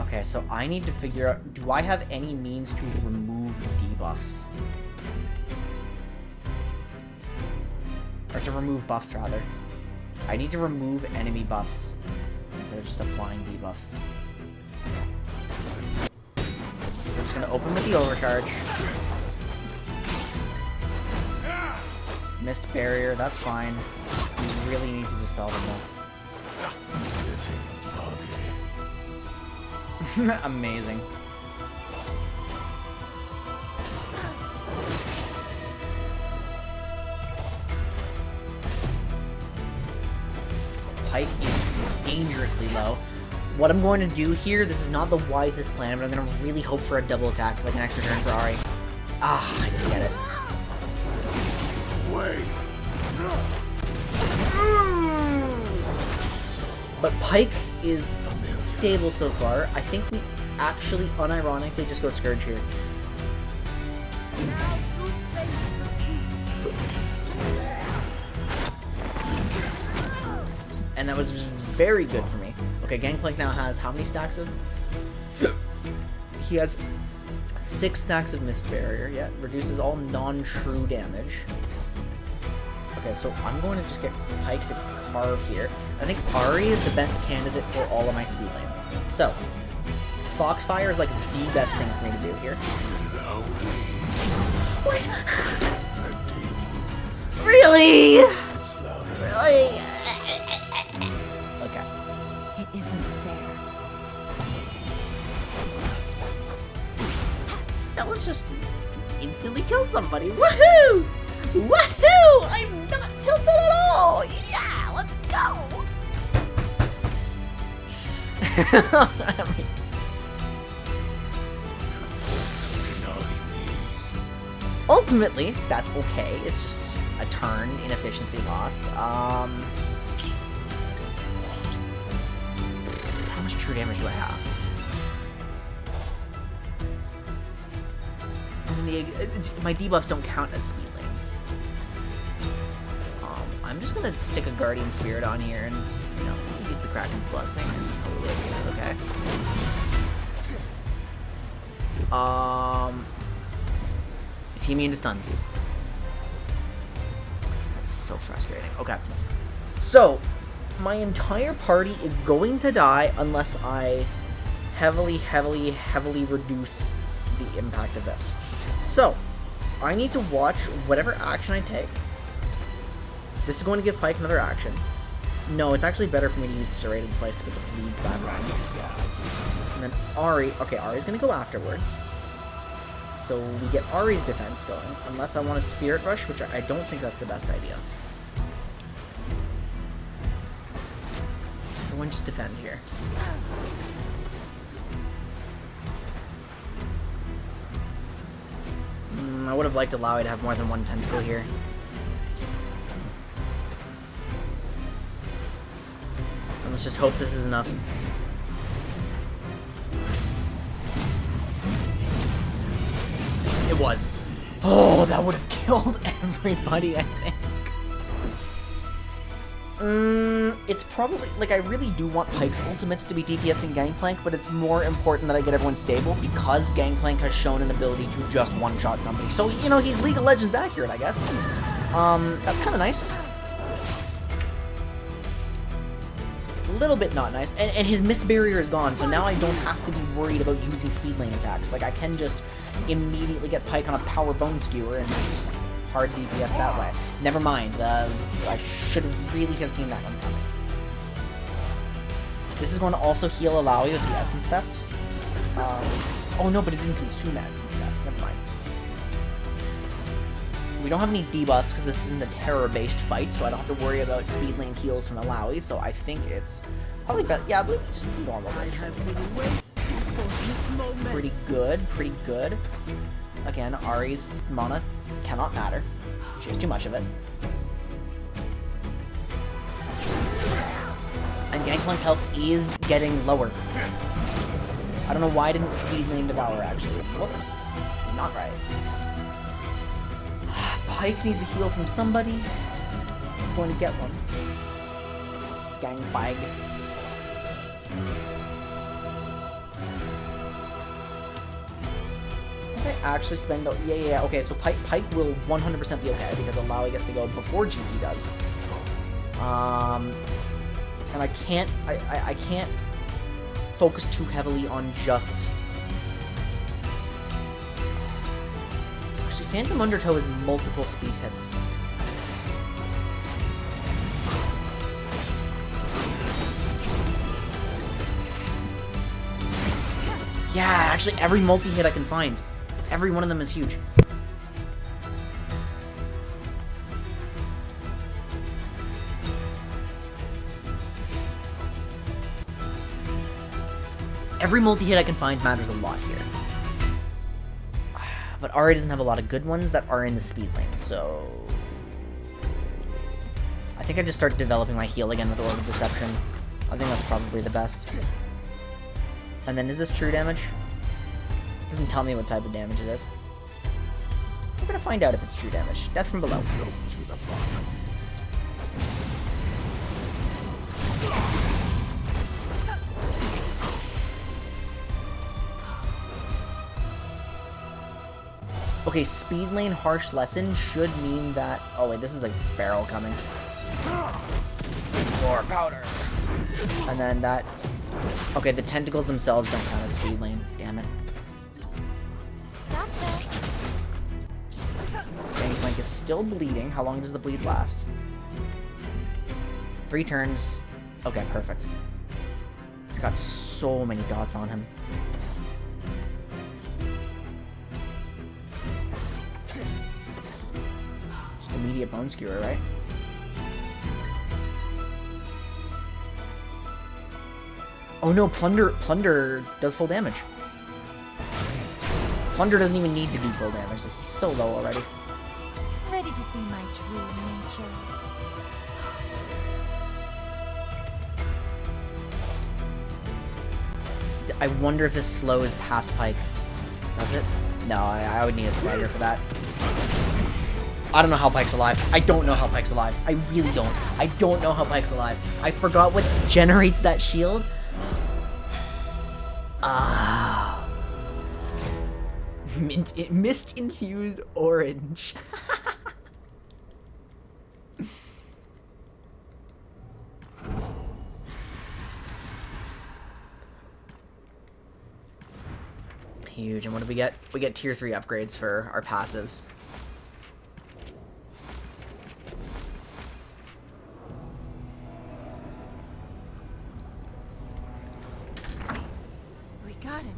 Okay, so I need to figure out, do I have any means to remove debuffs? Or to remove buffs, rather. I need to remove enemy buffs instead of just applying debuffs. We're just gonna open with the overcharge. Mist barrier, that's fine. We really need to dispel them though. Amazing. Pike is dangerously low. What I'm going to do here, this is not the wisest plan, but I'm going to really hope for a double attack, like an extra turn for Ari. Ah, I didn't get it. But Pike is stable so far. I think we actually, unironically, just go Scourge here. And that was very good for me. Okay, Gangplank now has how many stacks of... He has 6 stacks of Mist Barrier, yeah. Reduces all non-true damage. Okay, so I'm going to just get Pike to carve here. I think Ari is the best candidate for all of my speed lane. So, Foxfire is like the best thing for me to do here. What? Really? Really? Okay. It isn't fair. Now let's just instantly kill somebody. Woohoo! Woohoo! I'm not tilted at all! Yeah, let's go! I mean, ultimately, that's okay. It's just a turn, inefficiency lost. How much true damage do I have? I mean, my debuffs don't count as speedlings. I'm just gonna stick a Guardian Spirit on here and, you know, use the Kraken's Blessing and just totally okay. Is he immune to stuns? That's so frustrating. Okay. So, my entire party is going to die unless I heavily reduce the impact of this. So, I need to watch whatever action I take. This is going to give Pyke another action. No, it's actually better for me to use Serrated Slice to put the bleeds back on. And then Ahri... Okay, Ahri's going to go afterwards. So we get Ahri's defense going. Unless I want a Spirit Rush, which I don't think that's the best idea. Everyone just defend here. I would have liked Alawi to have more than one tentacle here. And let's just hope this is enough. It was. Oh, that would have killed everybody, I think. It's probably... Like, I really do want Pyke's ultimates to be DPS and Gangplank, but it's more important that I get everyone stable because Gangplank has shown an ability to just one-shot somebody. So, you know, he's League of Legends accurate, I guess. That's kind of nice. A little bit not nice. And his Mist Barrier is gone, so now I don't have to be worried about using speed lane attacks. Like, I can just immediately get Pyke on a power bone skewer and hard DPS that way. Never mind. I should really have seen that one coming. This is going to also heal Alawi with the Essence Theft. Oh no, but it didn't consume Essence Theft. Never mind. We don't have any debuffs because this isn't a terror-based fight, so I don't have to worry about speed lane heals from Alawi, so I think it's probably better. Yeah, but just normal. Pretty good, pretty good. Again, Ahri's mana cannot matter. She has too much of it. And Gangplank's health is getting lower. I don't know why I didn't speed lane Devour, actually. Whoops. Not right. Pyke needs a heal from somebody. He's going to get one. Gangplank. I actually spend... Yeah, okay, so Pyke will 100% be okay, because Alawi gets to go before GP does. And I can't... I can't focus too heavily on just... Actually, Phantom Undertow is multiple speed hits. Yeah, actually every multi-hit I can find. Every one of them is huge. Every multi-hit I can find matters a lot here. But Ahri doesn't have a lot of good ones that are in the speed lane, so... I think I just start developing my heal again with Orb of Deception. I think that's probably the best. And then is this true damage? It doesn't tell me what type of damage it is. We're gonna find out if it's true damage. Death from below. Okay, speed lane harsh lesson should mean that... Oh wait, this is a barrel coming. More powder. And then that... Okay, the tentacles themselves don't count as speed lane. Damn it. Gotcha. Gangplank is still bleeding. How long does the bleed last? 3 turns. Okay, perfect. He's got so many dots on him. Just immediate bone skewer, right? Oh no, Plunder does full damage. Plunder doesn't even need to do full damage. He's so low already. see my true nature? I wonder if this slows past Pike. Does it? No, I would need a stagger for that. I don't know how Pike's alive. I don't know how Pike's alive. I really don't. I don't know how Pike's alive. I forgot what generates that shield. Ah. Mist-infused orange. Huge. And what do we get? We get tier 3 upgrades for our passives. We got him.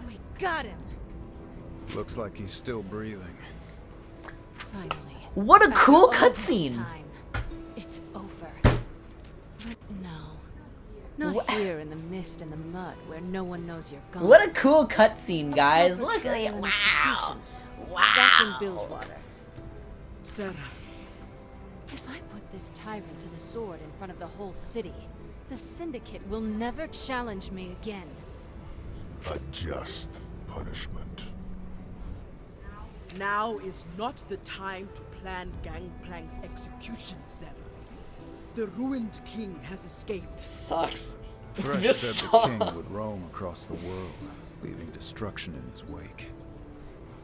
We got him. Looks like he's still breathing. Finally. What a cool After all this cutscene! time, it's over. But no. Not here in the mist and the mud where no one knows you're gone. What a cool cutscene, guys! No Look at betrayal it! and Wow! execution. Wow! Back in Bilgewater. Sarah, If I put this tyrant to the sword in front of the whole city, the Syndicate will never challenge me again. A just punishment. now is not the time to plan Gangplank's execution, Sarah. The ruined king has escaped. Sucks. Thresh This said the king would roam across the world, leaving destruction in his wake.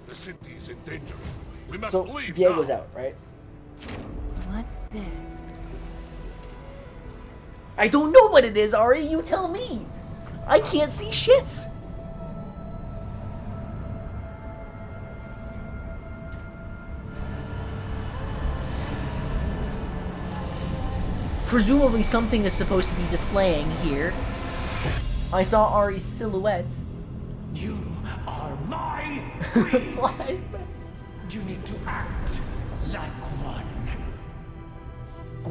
The city is in danger. We must So leave Diego's now. out, right? What's this? I don't know what it is, Ari. You tell me. I can't see shit. Presumably something is supposed to be displaying here. I saw Ari's silhouette. You are my Fly. You need to act like one.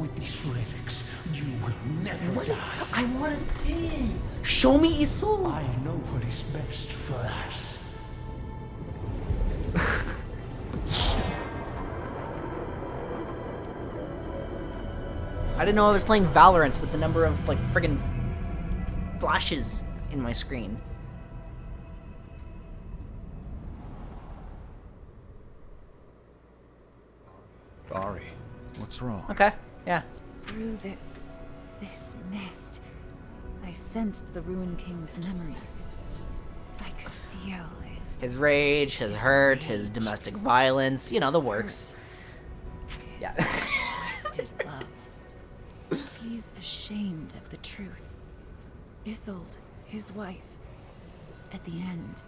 With these relics, you will never What is? die. I want to see. Show me his soul. I know what is best for us. I didn't know I was playing Valorant with the number of like friggin' flashes in my screen. Ari, what's wrong? Okay, yeah. Through this mist, I sensed the Ruined King's memories. I could feel His rage, his hurt, his domestic violence, you know, the works. Yeah. twisted love. He's ashamed of the truth. Isolde, his wife, at the end.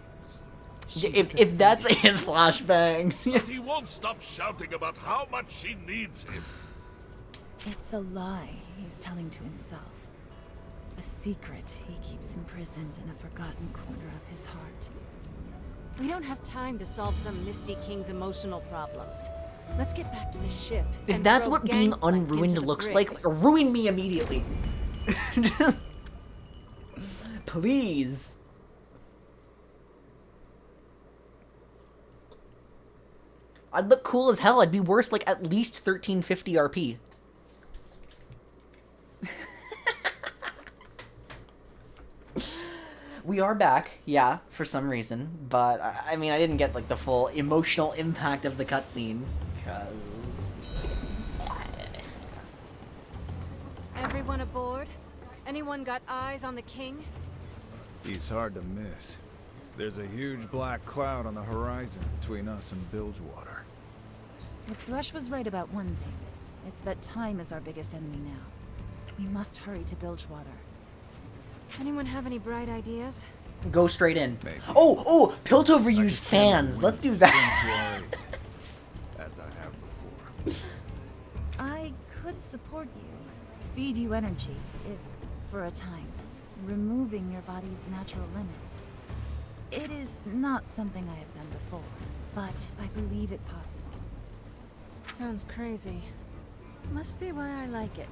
If that's his flashbangs. But he won't stop shouting about how much she needs him. It's a lie he's telling to himself. A secret he keeps imprisoned in a forgotten corner of his heart. We don't have time to solve some Misty King's emotional problems. Let's get back to the ship. If and that's throw what being Gangplank unruined into the looks brig. like, ruin me immediately. Just... Please. I'd look cool as hell. I'd be worth like at least 1350 RP. We are back, yeah, for some reason, but I mean, I didn't get like the full emotional impact of the cutscene. Everyone aboard? Anyone got eyes on the king? He's hard to miss. There's a huge black cloud on the horizon between us and Bilgewater. If Thresh was right about one thing, it's that time is our biggest enemy now. We must hurry to Bilgewater. Anyone have any bright ideas? Go straight in. Maybe. Oh, Piltover I used can channel fans. wind Let's do that. into our aid, as I have before. I could support you, feed you energy, if, for a time, removing your body's natural limits. It is not something I have done before, but I believe it possible. Sounds crazy. Must be why I like it.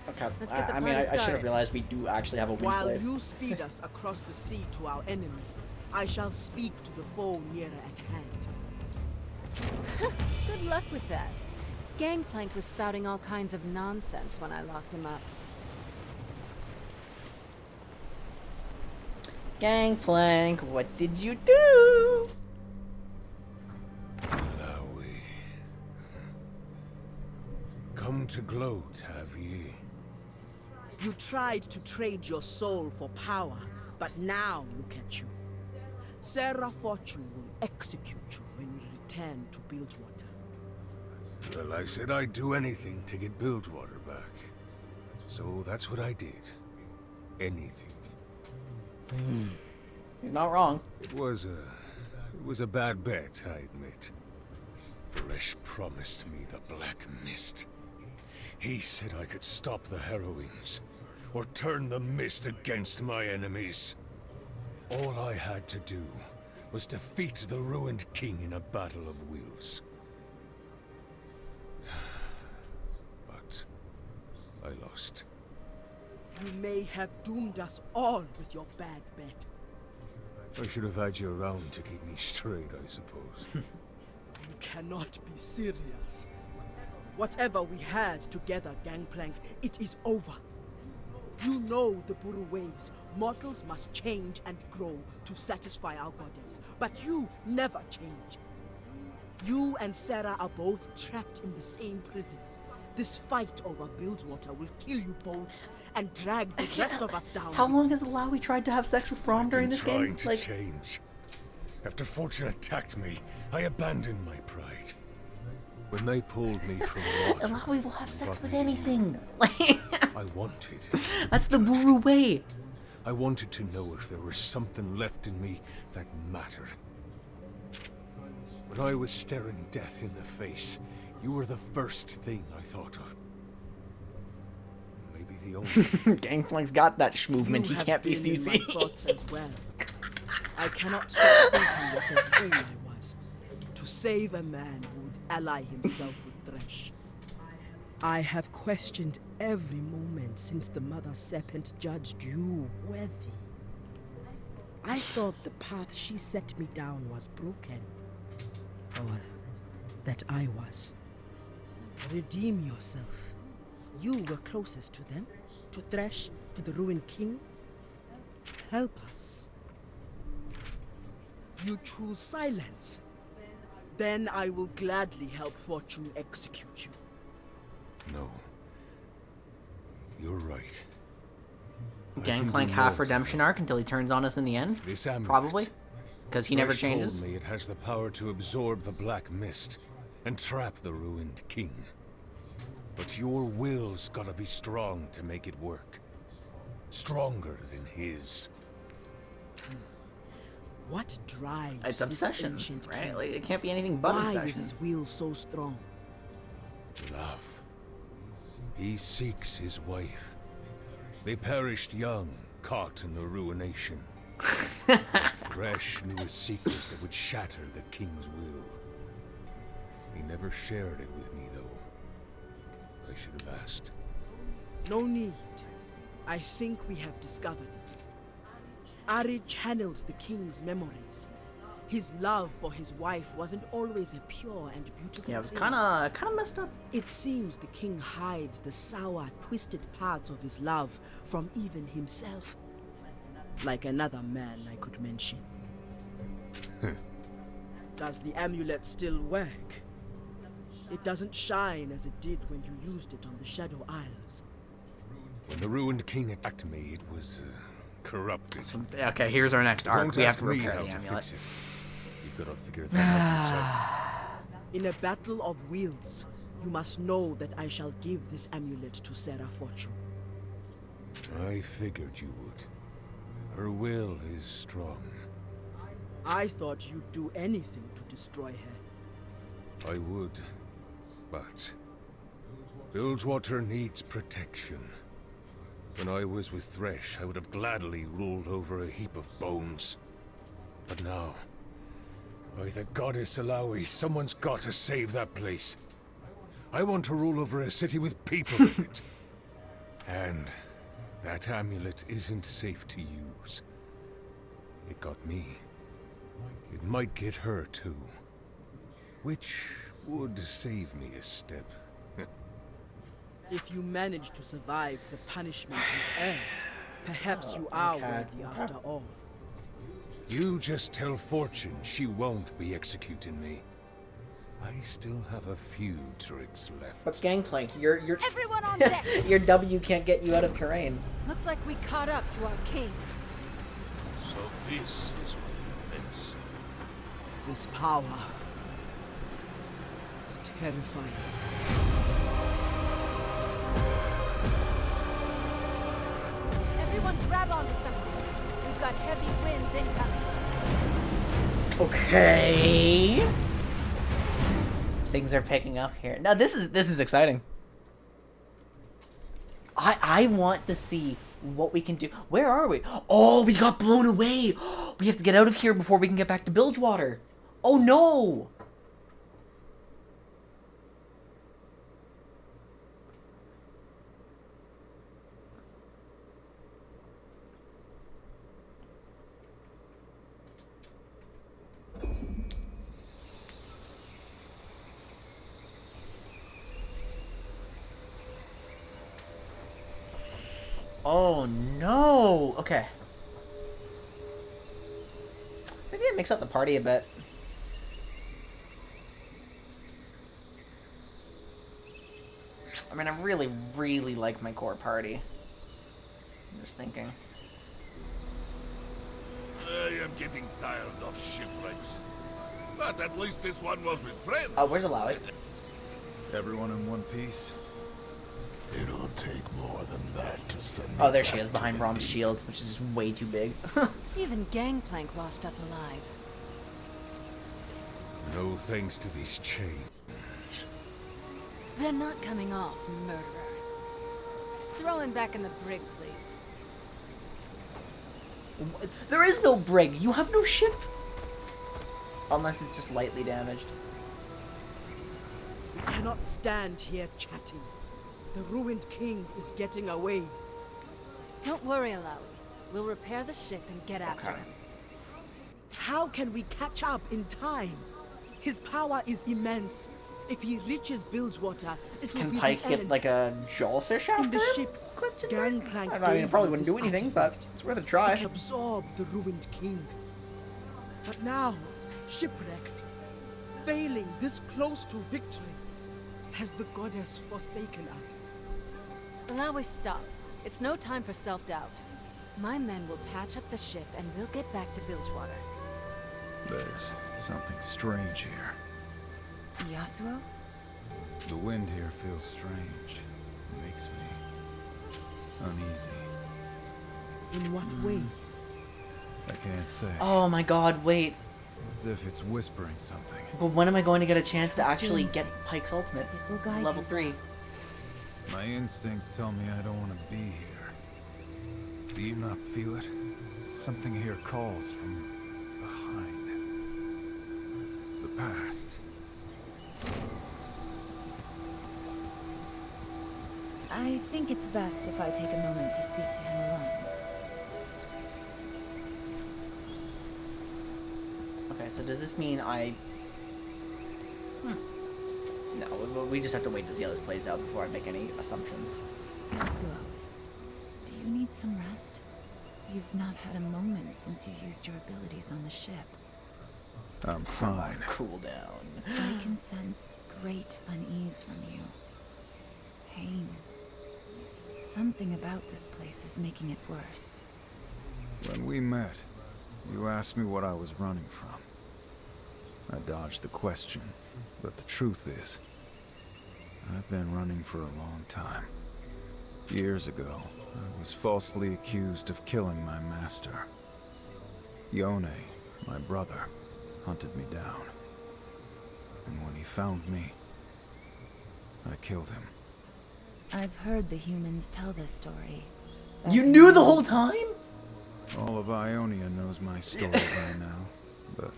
Okay. Let's get the I mean, I party should have started. realized we do actually have a wind While blade. you speed us across the sea to our enemy, I shall speak to the foe nearer at hand. Good luck with that. Gangplank was spouting all kinds of nonsense when I locked him up. Gangplank, what did you do? Flay. Come to gloat, have ye? You tried to trade your soul for power, but now look at you. Sarah Fortune will execute you when you return to Bilgewater. Well, I said I'd do anything to get Bilgewater back. So that's what I did. Anything. He's not wrong. It was a bad bet, I admit. Thresh promised me the Black Mist. He said I could stop the Harrowings, or turn the mist against my enemies. All I had to do was defeat the Ruined King in a battle of wills. But I lost. You may have doomed us all with your bad bet. I should have had you around to keep me straight, I suppose. You cannot be serious. Whatever we had together, Gangplank, it is over. You know the Buru ways. Mortals must change and grow to satisfy our bodies. But you never change. You and Sarah are both trapped in the same prison. This fight over Bilgewater will kill you both and drag the rest of us down. How long has Alawi tried to have sex with Braum during this game? Trying to change. After Fortune attacked me, I abandoned my pride. When they pulled me from water, Alawi will have sex with me anything. I wanted. That's the Buru way. I wanted to know if there was something left in me that mattered. When I was staring death in the face, you were the first thing I thought of. Maybe the only. Gangplank's got that movement. He can't be been in my CC. thoughts as well. I cannot stop thinking what a fool I was to save a man who would ally himself with Thresh. I have questioned every moment since the Mother Serpent judged you worthy. I thought the path she set me down was broken. Or that I was. Redeem yourself. You were closest to them, to Thresh, to the Ruined King. Help us. You choose silence. Then I will gladly help Fortune execute you. No. You're right. Gangplank half redemption arc until he turns on us in the end? This amulet. Probably. Because he never Thresh changes. told me it has the power to absorb the Black Mist and trap the Ruined King. But your will's gotta be strong to make it work. Stronger than his. What drives It's this obsession, ancient right? king? Like, it can't be anything but Why obsession. is his will so strong? Love. He seeks his wife. They perished young, caught in the ruination. Thresh knew a secret that would shatter the king's will. He never shared it with me, though. I should have asked. No need. I think we have discovered it. Ari channeled the king's memories. His love for his wife wasn't always a pure and beautiful Yeah, it was thing. kind of messed up. It seems the king hides the sour, twisted parts of his love from even himself. Like another man I could mention. Does the amulet still work? It doesn't shine as it did when you used it on the Shadow Isles. When the Ruined King attacked me, it was corrupted. Okay, here's our next arc. Don't We have ask to me repair how the to amulet. fix it. You've got to figure that out yourself. In a battle of wills, you must know that I shall give this amulet to Sarah Fortune. I figured you would. Her will is strong. I thought you'd do anything to destroy her. I would, but Bilgewater needs protection. When I was with Thresh, I would have gladly ruled over a heap of bones. But now, by the goddess Alawi, someone's got to save that place. I want to rule over a city with people in it. And that amulet isn't safe to use. It got me. It might get her too. Which would save me a step. If you manage to survive the punishment you've earned, perhaps you are worthy after all. You just tell Fortune she won't be executing me. I still have a few tricks left. But Gangplank, your Everyone on deck! your W can't get you out of terrain. Looks like we caught up to our king. So this is what we face. This power is terrifying. Everyone grab onto something. We've got heavy winds incoming. Okay. Things are picking up here. Now this is exciting. I want to see what we can do. Where are we? Oh, we got blown away. We have to get out of here before we can get back to Bilgewater. Oh no. Oh no! Okay. Maybe I mix up the party a bit. I mean, I really, really like my core party. I'm just thinking. I am getting tired of shipwrecks. But at least this one was with friends. Oh, where's Alawi? Everyone in one piece. It'll take more than that to send me Oh, there she back is, to behind the Brom's shield, which is just way too big. Even Gangplank washed up alive. No thanks to these chains. They're not coming off, murderer. Throw him back in the brig, please. There is no brig. You have no ship. Unless it's just lightly damaged. We cannot stand here chatting. The ruined king is getting away. Don't worry, Alawi. We'll repair the ship and get after him. How can we catch up in time? His power is immense. If he reaches Bilgewater, it will Can be Pike the get end. like a jawfish after In the him? ship, Question mark? Gangplank I mean, it probably gave wouldn't this do anything, but artifact. it's worth a It try. can absorb the ruined king. But now, shipwrecked, failing this close to victory, has the goddess forsaken us? Alawi, stop. It's no time for self-doubt. My men will patch up the ship and we'll get back to Bilgewater. There's something strange here. Yasuo? The wind here feels strange. It makes me uneasy. In what way? I can't say. Oh my god, wait. As if it's whispering something. But when am I going to get a chance to Trust actually your get instinct. Pike's ultimate? It will guide Level you. 3. My instincts tell me I don't want to be here. Do you not feel it? Something here calls from behind. The past. I think it's best if I take a moment to speak to him alone. Okay, so does this mean I... No, we just have to wait to see how this plays out before I make any assumptions. Yasuo, do you need some rest? You've not had a moment since you used your abilities on the ship. I'm fine. Cool down. I can sense great unease from you. Pain. Something about this place is making it worse. When we met, you asked me what I was running from. I dodged the question, but the truth is, I've been running for a long time. Years ago, I was falsely accused of killing my master. Yone, my brother, hunted me down. And when he found me, I killed him. I've heard the humans tell this story. You knew the whole time? All of Ionia knows my story by now, but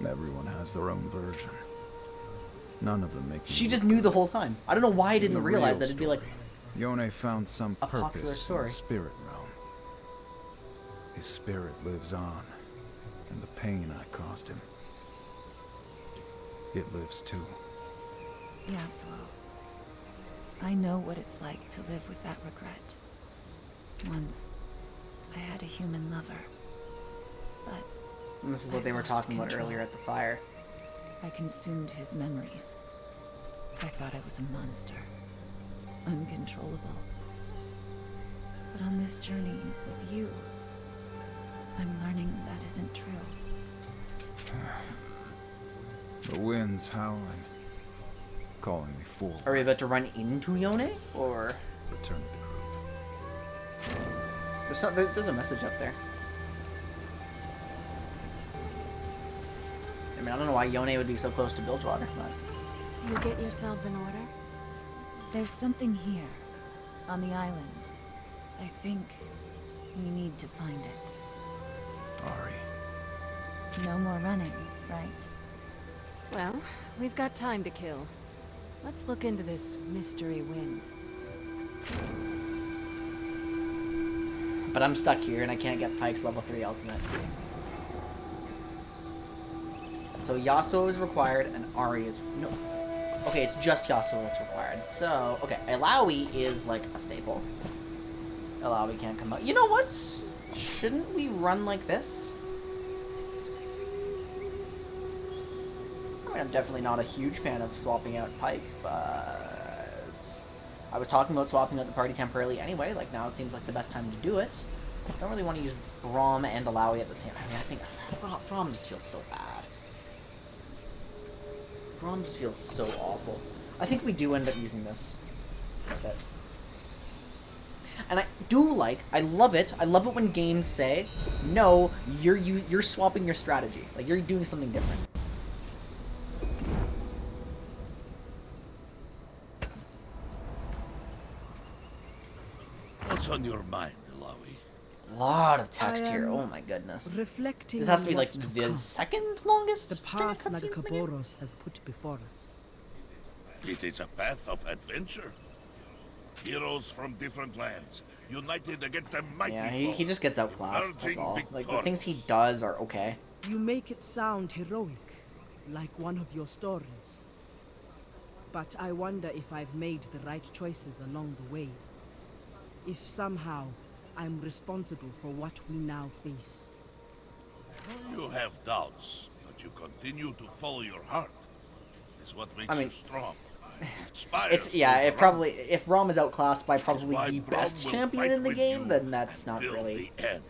everyone has their own version. None of them make me She just look knew good. the whole time. I don't know why I didn't The realize real that it'd be like... story, Yone found some a popular purpose in story. the spirit realm. His spirit lives on, and the pain I caused him, it lives too. Yasuo, I know what it's like to live with that regret. Once, I had a human lover, but And this is what they were lost talking about control. earlier at the fire. I consumed his memories. I thought I was a monster, uncontrollable. But on this journey with you, I'm learning that isn't true. The wind's howling, calling me forward. Are we about to run into Yone? Or Return to the group. there's a message up there. I mean, I don't know why Yone would be so close to Bilgewater, but... You get yourselves in order? There's something here, on the island. I think we need to find it. Ari. No more running, right? Well, we've got time to kill. Let's look into this mystery wind. But I'm stuck here and I can't get Pike's level 3 ultimate. So Yasuo is required and Ari is... No. Okay, it's just Yasuo that's required. So, okay, Alawi is like a staple. Alawi can't come out. You know what? Shouldn't we run like this? I mean, I'm definitely not a huge fan of swapping out Pike, but... I was talking about swapping out the party temporarily anyway, like now it seems like the best time to do it. I don't really want to use Braum and Alawi at the same time. I mean, I think Braum just feels so bad. Braum just feels so awful. I think we do end up using this. Okay. And I do like, I love it when games say, no, you're swapping your strategy. Like, you're doing something different. What's on your mind, Alawi? A lot of text I here. am Oh my goodness. Reflecting This has to on be like what's to the come. second longest The string of path cutscenes in the game. Nagakaboros has put before us. It is a path of adventure. Heroes from different lands, united against a mighty Yeah, foe. he just gets outclassed, that's emerging all. Like, the things he victorious. does are okay. You make it sound heroic, like one of your stories. But I wonder if I've made the right choices along the way. If somehow I'm responsible for what we now face. You have doubts, but you continue to follow your heart. It's what makes mean, you strong. Inspires It's, yeah, those it around probably, if Braum is outclassed by you. probably That's the why best Braum will champion fight in the with game, you then that's not until really the end.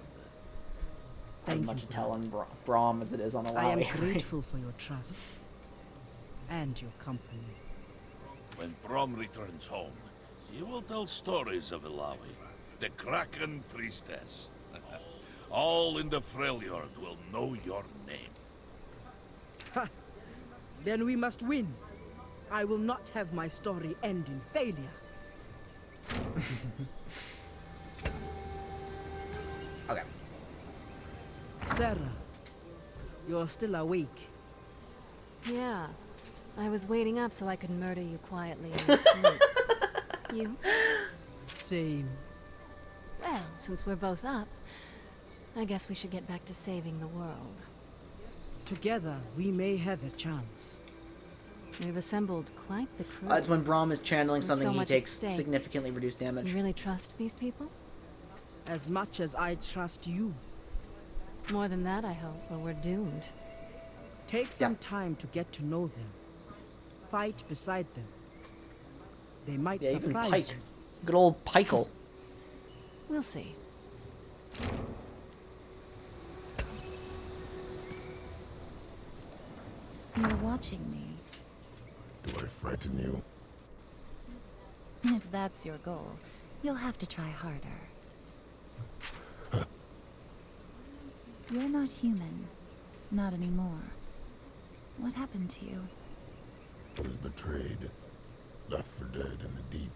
as Thank much you, to tell on Braum as it is on Alawi. I am grateful for your trust. And your company. When Brom returns home, he will tell stories of Ilawi, the Kraken priestess. All in the Freljord will know your name. Ha! Then we must win. I will not have my story end in failure. Okay. Sarah, you're still awake. Yeah. I was waiting up so I could murder you quietly in your sleep. You? Same. Well, since we're both up, I guess we should get back to saving the world. Together, we may have a chance. We've assembled quite the crew. It's when Braum is channeling With something so he much at takes stake. significantly reduced damage. You really trust these people? As much as I trust you. More than that, I hope, or we're doomed. Take some time to get to know them. Fight beside them. They might Yeah, even surprise Pike. you. Good old Pike'll. We'll see. You're watching me. Do I frighten you? If that's your goal, you'll have to try harder. You're not human. Not anymore. What happened to you? Was betrayed, left for dead in the deep.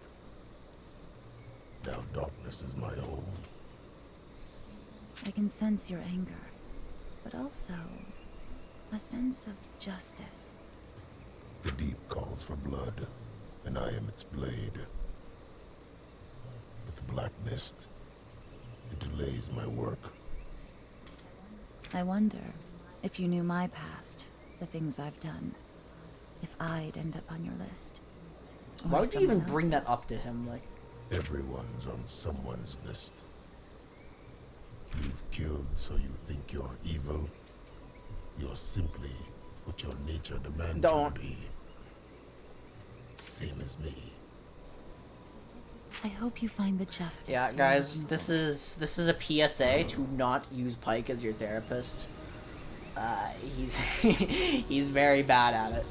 Now darkness is my home. I can sense your anger, but also a sense of justice. The deep calls for blood, and I am its blade. With the black mist, it delays my work. I wonder if you knew my past, the things I've done, if I'd end up on your list. Why would you even someone bring that else's. up to him? Like, Everyone's on someone's list. You've killed, so you think you're evil. You're simply what your nature demands you Don't. to be. Same as me. I hope you find the justice. yeah, you're guys, looking this for. is a PSA to not use Pike as your therapist. He's he's very bad at it.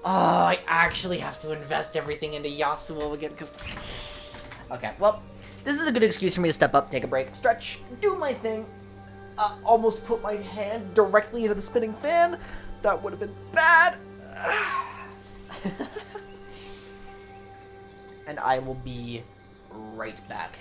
Oh, I actually have to invest everything into Yasuo again. Okay, well, this is a good excuse for me to step up, take a break, stretch, do my thing. Almost put my hand directly into the spinning fan. That would have been bad. And I will be right back.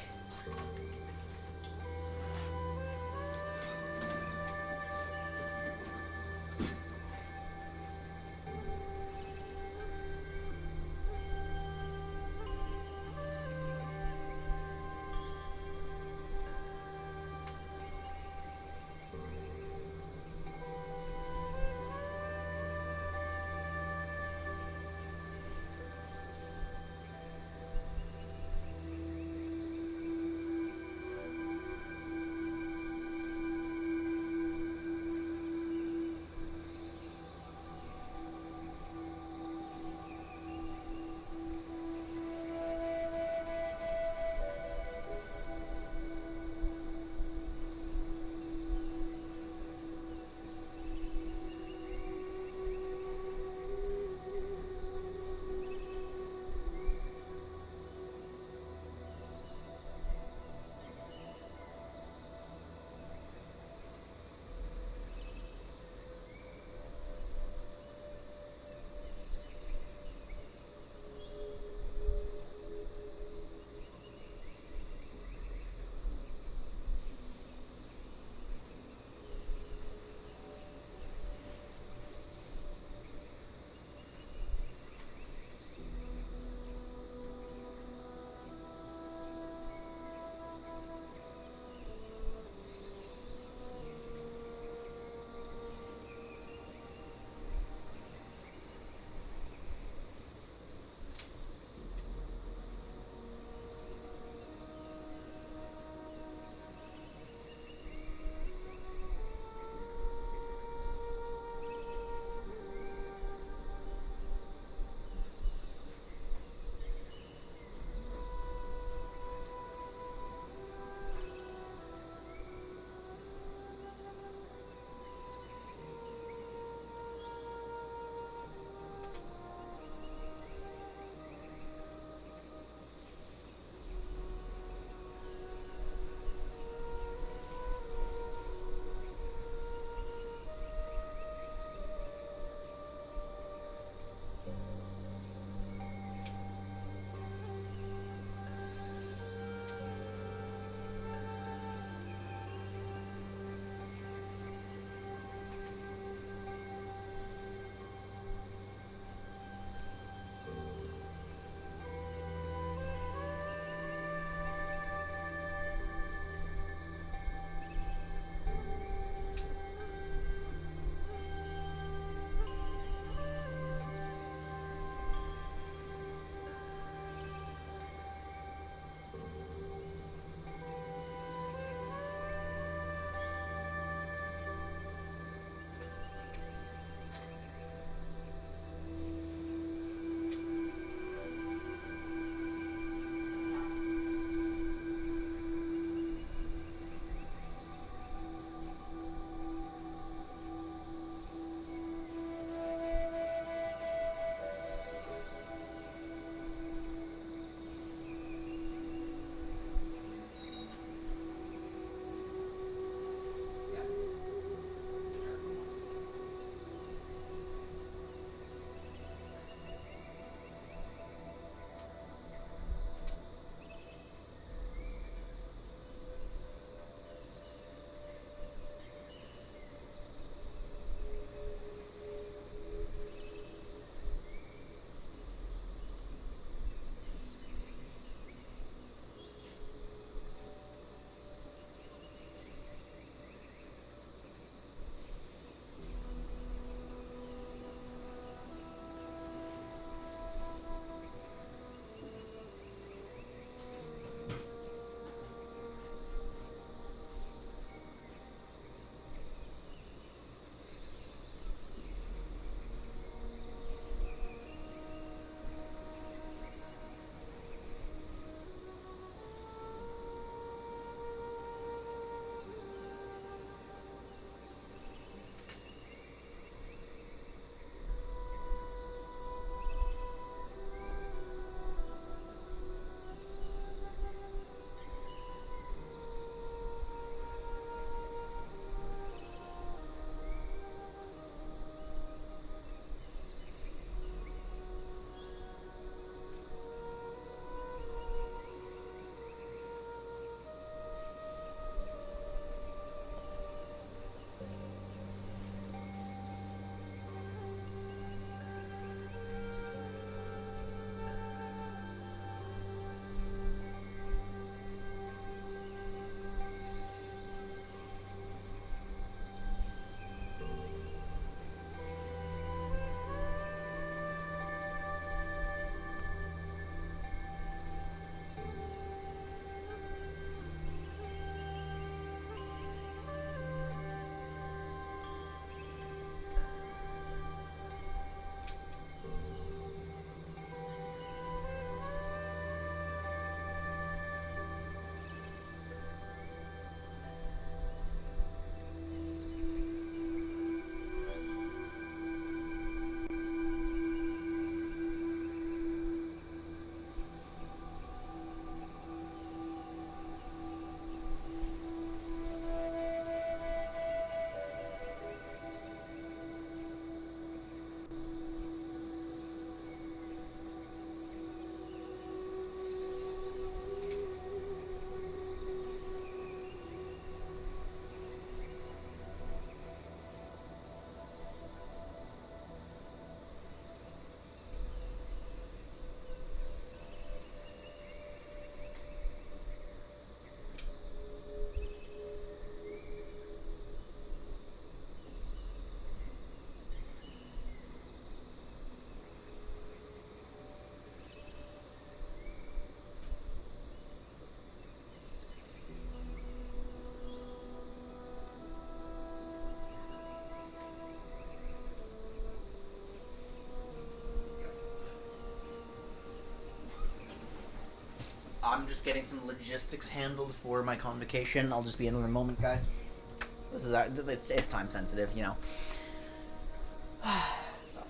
I'm just getting some logistics handled for my convocation. I'll just be in a moment, guys. This is it's time sensitive, you know. So.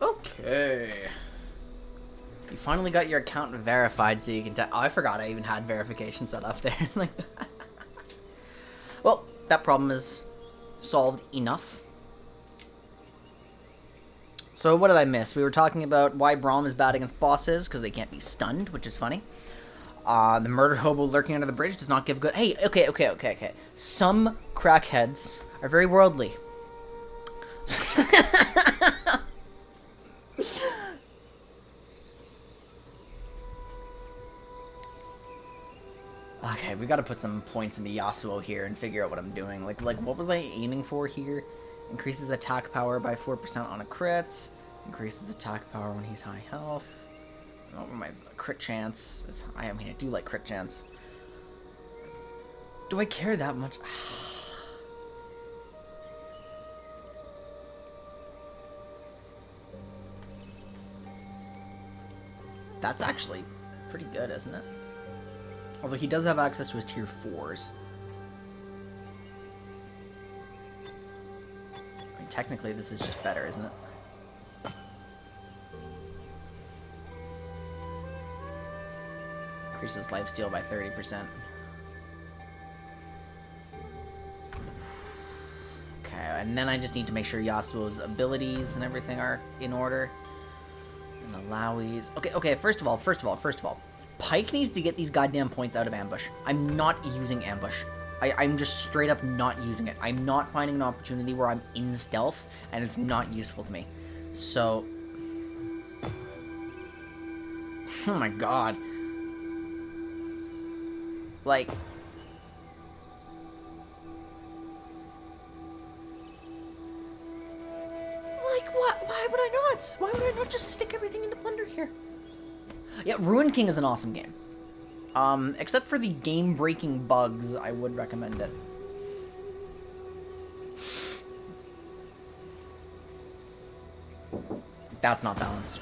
Okay. You finally got your account verified, so you can oh, I forgot I even had verification set up there. Like that. Well, that problem is solved enough. So what did I miss? We were talking about why Braum is bad against bosses, because they can't be stunned, which is funny. The murder hobo lurking under the bridge does not give good... Hey, okay. Some crackheads are very worldly. Okay, we gotta put some points into Yasuo here and figure out what I'm doing. Like what was I aiming for here? Increases attack power by 4% on a crit. Increases attack power when he's high health. Oh, my crit chance is high. I mean, I do like crit chance. Do I care that much? That's actually pretty good, isn't it? Although he does have access to his tier 4s. I mean, technically this is just better, isn't it? Increases lifesteal by 30%. Okay, and then I just need to make sure Yasuo's abilities and everything are in order. And the Lowies. Okay, first of all. Pike needs to get these goddamn points out of ambush. I'm not using ambush. I'm just straight up not using it. I'm not finding an opportunity where I'm in stealth, and it's not useful to me. So... Oh my god. Like... what? Why would I not? Why would I not just stick everything into Plunder here? Yeah, Ruin King is an awesome game. Except for the game-breaking bugs, I would recommend it. That's not balanced.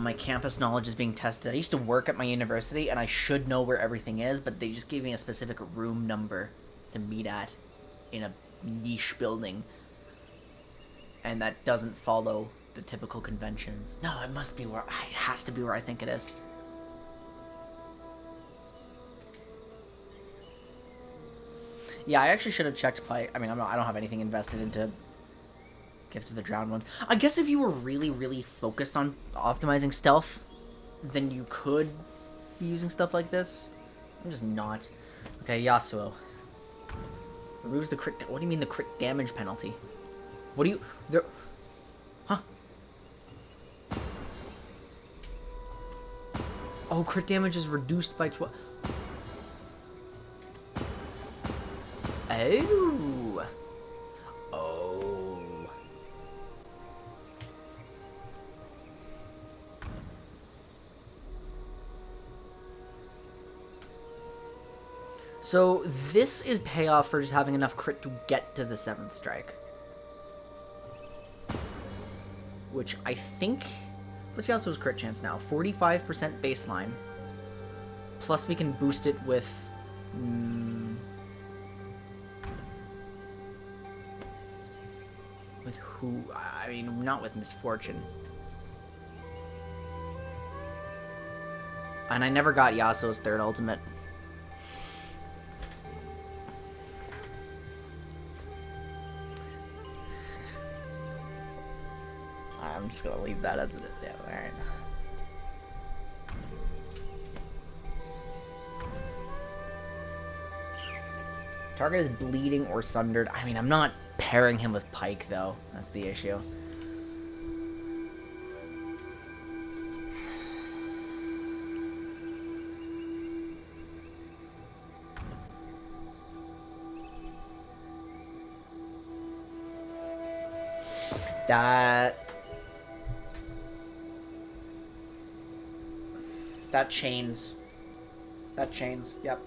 my campus knowledge is being tested. I used to work at my university, and I should know where everything is, but they just gave me a specific room number to meet at in a niche building. And that doesn't follow the typical conventions. No, it must be where... It has to be where I think it is. Yeah, I actually should have checked Pike. I mean, I don't have anything invested into Gift of the Drowned ones. I guess if you were really, really focused on optimizing stealth, then you could be using stuff like this. I'm just not. Okay, Yasuo. Removes the crit... What do you mean the crit damage penalty? What do you... There... Huh? Oh, crit damage is reduced by 12... Oh. Oh. So this is payoff for just having enough crit to get to the 7th strike. Which I think... What's Yasuo's crit chance now? 45% baseline. Plus we can boost it with... With who? I mean, not with Misfortune. And I never got Yasuo's 3rd ultimate. I'm just gonna leave that as it is. Yeah, alright. Target is bleeding or sundered. I mean, I'm not pairing him with Pike, though. That's the issue. That chains. That chains, yep.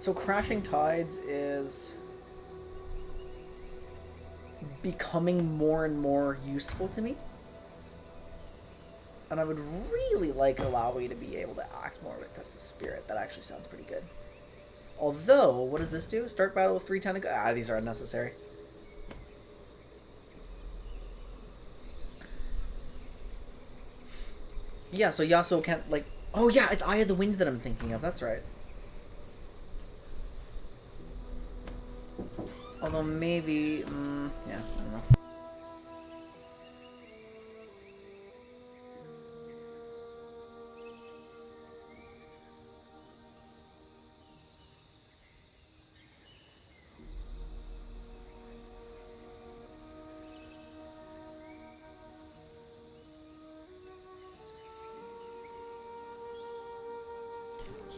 So Crashing Tides is becoming more and more useful to me. And I would really like Alawi to be able to act more with Test of Spirit. That actually sounds pretty good. Although, what does this do? Start battle with 3 tentacles? Ah, these are unnecessary. Yeah, so Yasuo can't, like... Oh, yeah, it's Eye of the Wind that I'm thinking of. That's right. Although maybe... yeah, I don't know.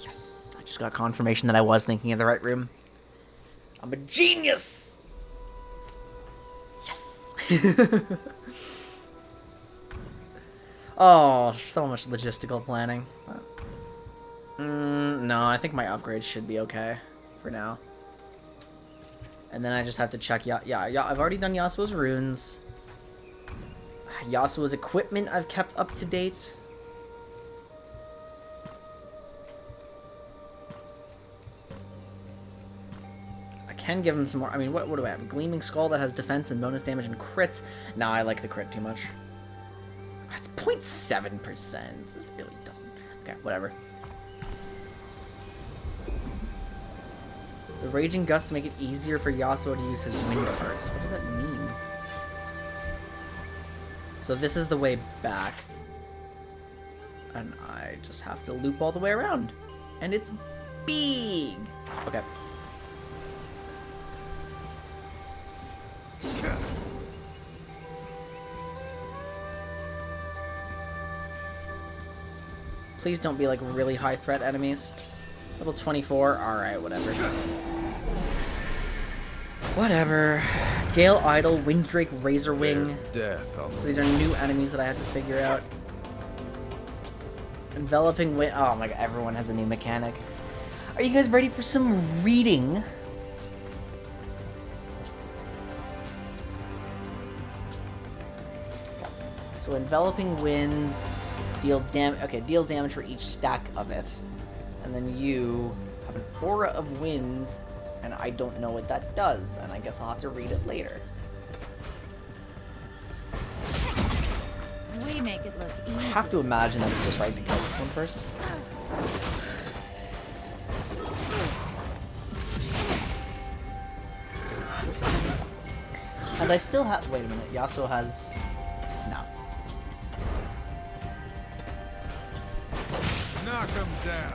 Yes! I just got confirmation that I was thinking of the right room. I'm a genius! Yes! Oh, so much logistical planning. No, I think my upgrades should be okay for now. And then I just have to check... Yeah, I've already done Yasuo's runes. Yasuo's equipment I've kept up to date. Can give him some more. I mean, what do I have? A Gleaming Skull that has defense and bonus damage and crit. Nah, I like the crit too much. It's 0.7%. It really doesn't. Okay, whatever. The Raging Gust to make it easier for Yasuo to use his wind arts. What does that mean? So this is the way back. And I just have to loop all the way around. And it's big. Okay. Please don't be like really high threat enemies. Level 24. Alright, whatever. Whatever. Gale Idol, Winddrake, Razorwing. So these are new enemies that I have to figure out. Enveloping Wind. Oh my god, everyone has a new mechanic. Are you guys ready for some reading? So So enveloping winds deals deals damage for each stack of it. And then you have an aura of wind, and I don't know what that does, and I guess I'll have to read it later. We make it look easy. I have to imagine that it's just right to kill this one first. And I still have... Wait a minute. Yasuo has... No. Knock him down.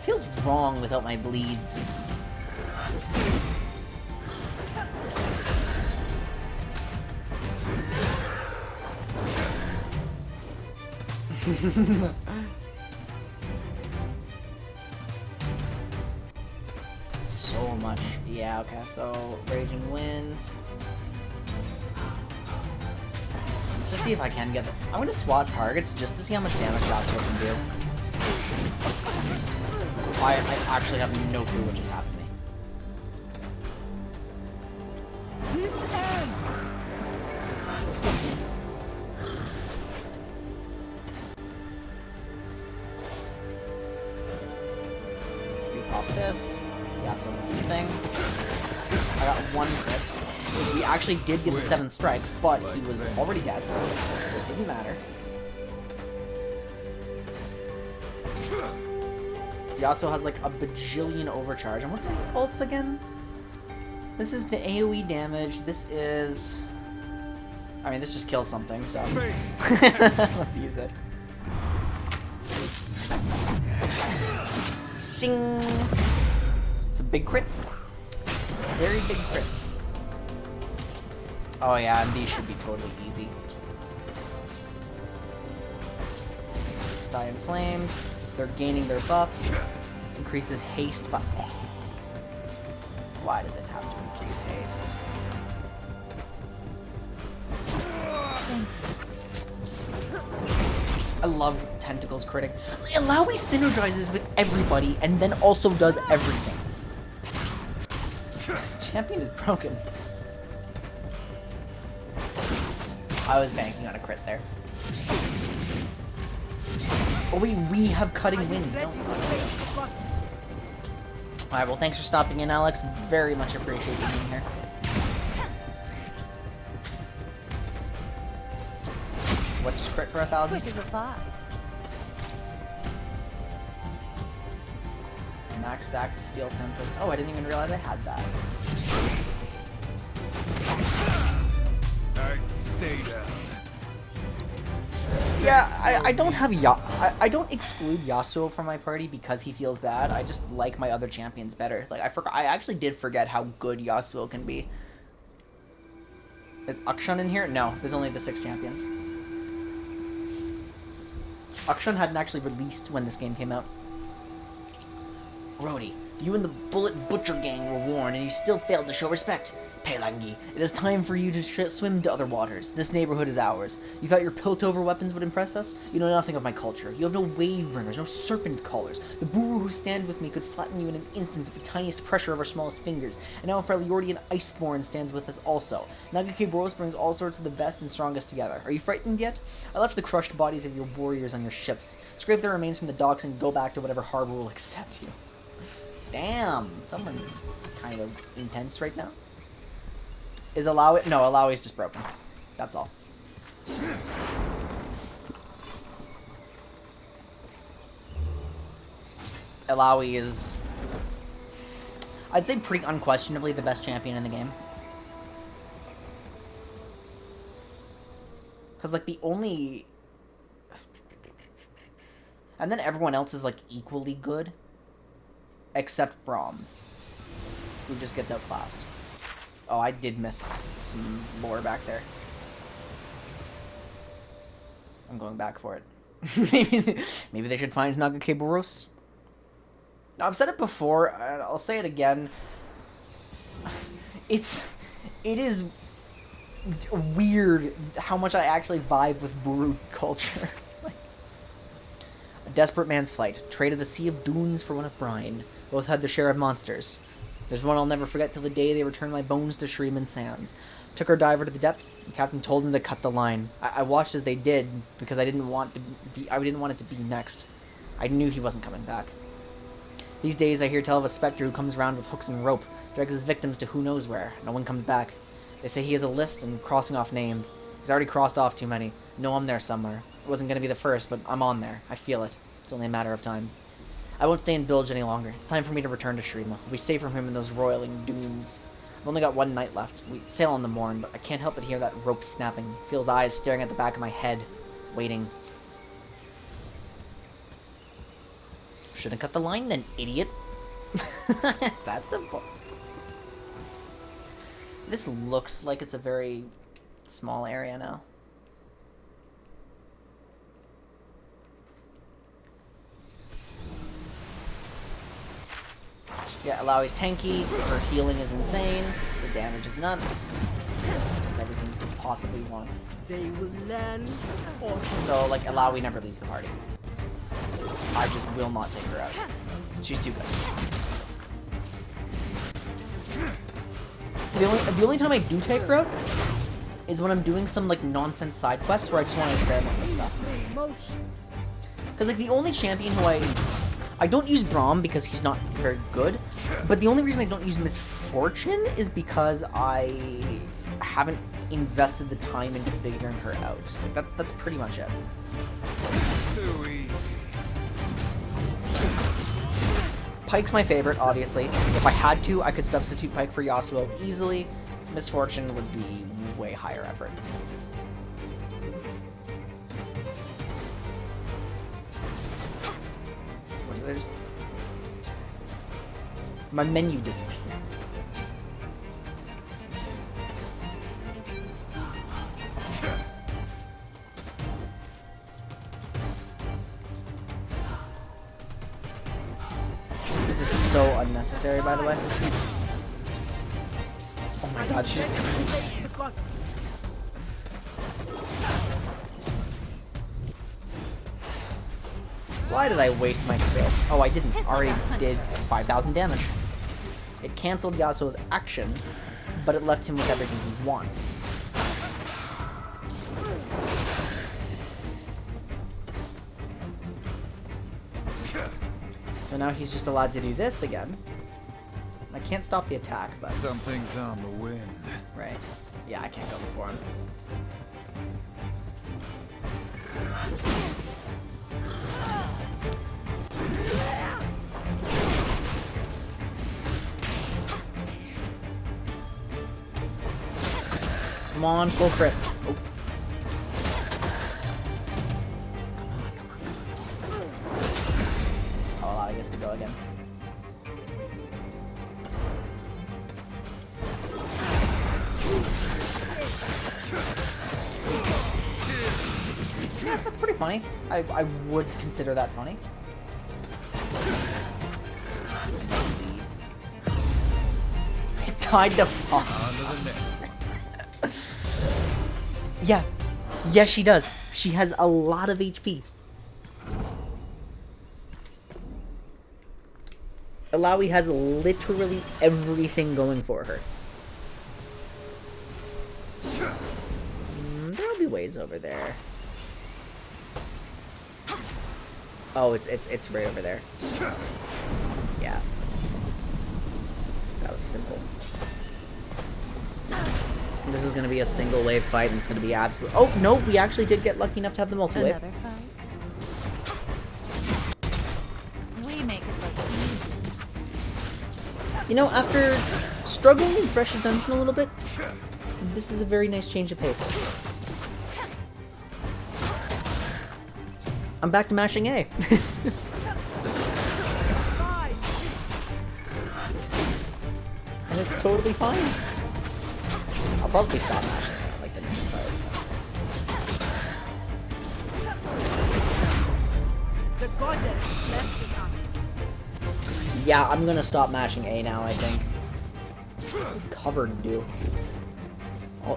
Feels wrong without my bleeds. So much. Yeah, okay, so Raging Wind. Let's just see if I can get it. I'm gonna swap targets just to see how much damage Yasuo can do. I actually have no clue what just happened to me. This ends. We pop this. Yasuo misses this thing. I got one crit. He actually did get the 7th strike, but he was already dead, so it didn't matter. Yasuo has like a bajillion overcharge. And what are the ults again? This is to AoE damage. This is... I mean, this just kills something, so... Let's use it. Ding! It's a big crit. Very big crit. Oh yeah, and these should be totally easy. Die in flames. They're gaining their buffs. Increases haste by... Why did it have to increase haste? I love Tentacles critting. Alawi synergizes with everybody and then also does everything. This champion is broken. I was banking on a crit there. Oh wait, we have cutting wind. Alright, well thanks for stopping in, Alex. Very much appreciate you being here. What, just crit for 1,000? Quick as a fox. It's max stacks of Steel Tempest. Oh, I didn't even realize I had that. Alright, stay down. Yeah, I don't have I don't exclude Yasuo from my party because he feels bad. I just like my other champions better. Like I actually did forget how good Yasuo can be. Is Akshan in here? No, there's only the 6 champions. Akshan hadn't actually released when this game came out. Rhodey, you and the Bullet Butcher gang were warned and you still failed to show respect. Pelangi, it is time for you to swim to other waters. This neighborhood is ours. You thought your pilt-over weapons would impress us? You know nothing of my culture. You have no wave bringers, no serpent callers. The Buru who stand with me could flatten you in an instant with the tiniest pressure of our smallest fingers. And now Freljordian Iceborn stands with us also. Nagake Boros brings all sorts of the best and strongest together. Are you frightened yet? I left the crushed bodies of your warriors on your ships. Scrape their remains from the docks and go back to whatever harbor will accept you. Damn, someone's kind of intense right now. Is Alawi? No, Alawi's just broken. That's all. Alawi is, I'd say, pretty unquestionably the best champion in the game. Because, like, the only... And then everyone else is, like, equally good. Except Braum, who just gets outclassed. Oh, I did miss some lore back there. I'm going back for it. maybe they should find Nagake Boros. I've said it before, and I'll say it again. It is weird how much I actually vibe with Buru culture. A desperate man's flight traded a sea of dunes for one of brine. Both had their share of monsters. There's one I'll never forget till the day they returned my bones to Shreeman Sands. Took our diver to the depths. The captain told him to cut the line. I watched as they did because I didn't want it to be next. I knew he wasn't coming back. These days I hear tell of a specter who comes around with hooks and rope, drags his victims to who knows where. No one comes back. They say he has a list and crossing off names. He's already crossed off too many. No, I'm there somewhere. It wasn't going to be the first, but I'm on there. I feel it. It's only a matter of time. I won't stay in Bilge any longer. It's time for me to return to Shreema. We'll be safe from him in those roiling dunes. I've only got one night left. We sail in the morn, but I can't help but hear that rope snapping. Feel his eyes staring at the back of my head, waiting. Shouldn't cut the line then, idiot. It's that simple. This looks like it's a very small area now. Yeah, Alawi's tanky, her healing is insane, her damage is nuts. It's everything you could possibly want. They will learn. So, like, Alawi never leaves the party. I just will not take her out. She's too good. The only time I do take her out is when I'm doing some, like, nonsense side quest where I just want to experiment with stuff. Because, like, the only champion who I don't use Braum because he's not very good, but the only reason I don't use Misfortune is because I haven't invested the time into figuring her out. Like, that's pretty much it. Too easy. Pyke's my favorite, obviously. If I had to, I could substitute Pyke for Yasuo easily. Misfortune would be way higher effort. What did I just... My menu disappeared. This is so unnecessary, by the way. Oh my god, she just goes in. Why did I waste my crit? Oh, I didn't. Already did 5,000 damage. It cancelled Yasuo's action, but it left him with everything he wants. So now he's just allowed to do this again. I can't stop the attack, but... Something's on the wind. Right. Yeah, I can't go before him. Come on, full crit. Oh. I'll allow you guys to go again. Yeah, that's pretty funny. I would consider that funny. I died to fuck. Yeah. Yes, she does. She has a lot of HP. Alawi has literally everything going for her. There'll be ways over there. Oh, it's right over there. Yeah. That was simple. This is gonna be a single wave fight, and it's gonna be absolute. Oh no, we actually did get lucky enough to have the multi-wave. Another fight. We make it look easy. You know, after struggling in Thresh's dungeon a little bit, this is a very nice change of pace. I'm back to mashing A. And it's totally fine. I'll probably stop mashing it like the next fight. The goddess blesses us. Yeah, I'm gonna stop mashing A now, I think. What does covered do?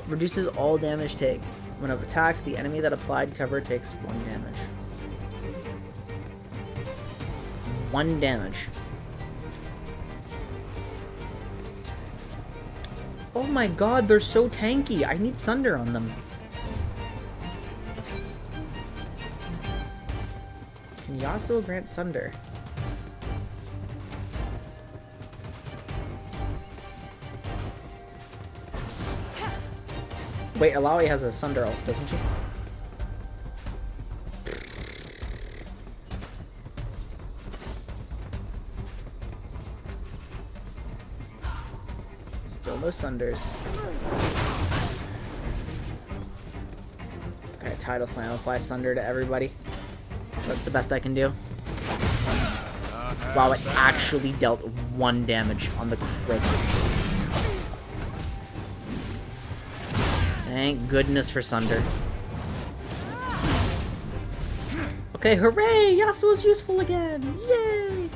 Reduces all damage take. When it attacks, the enemy that applied cover takes 1 damage. 1 damage. Oh my god, they're so tanky. I need Sunder on them. Can Yasuo grant Sunder? Wait, Alawi has a Sunder also, doesn't she? Still no Sunders. Okay, Tidal Slam. Apply Sunder to everybody. That's the best I can do. Wow, it actually dealt 1 damage on the crit. Thank goodness for Sunder. Okay, hooray! Yasuo's useful again! Yay!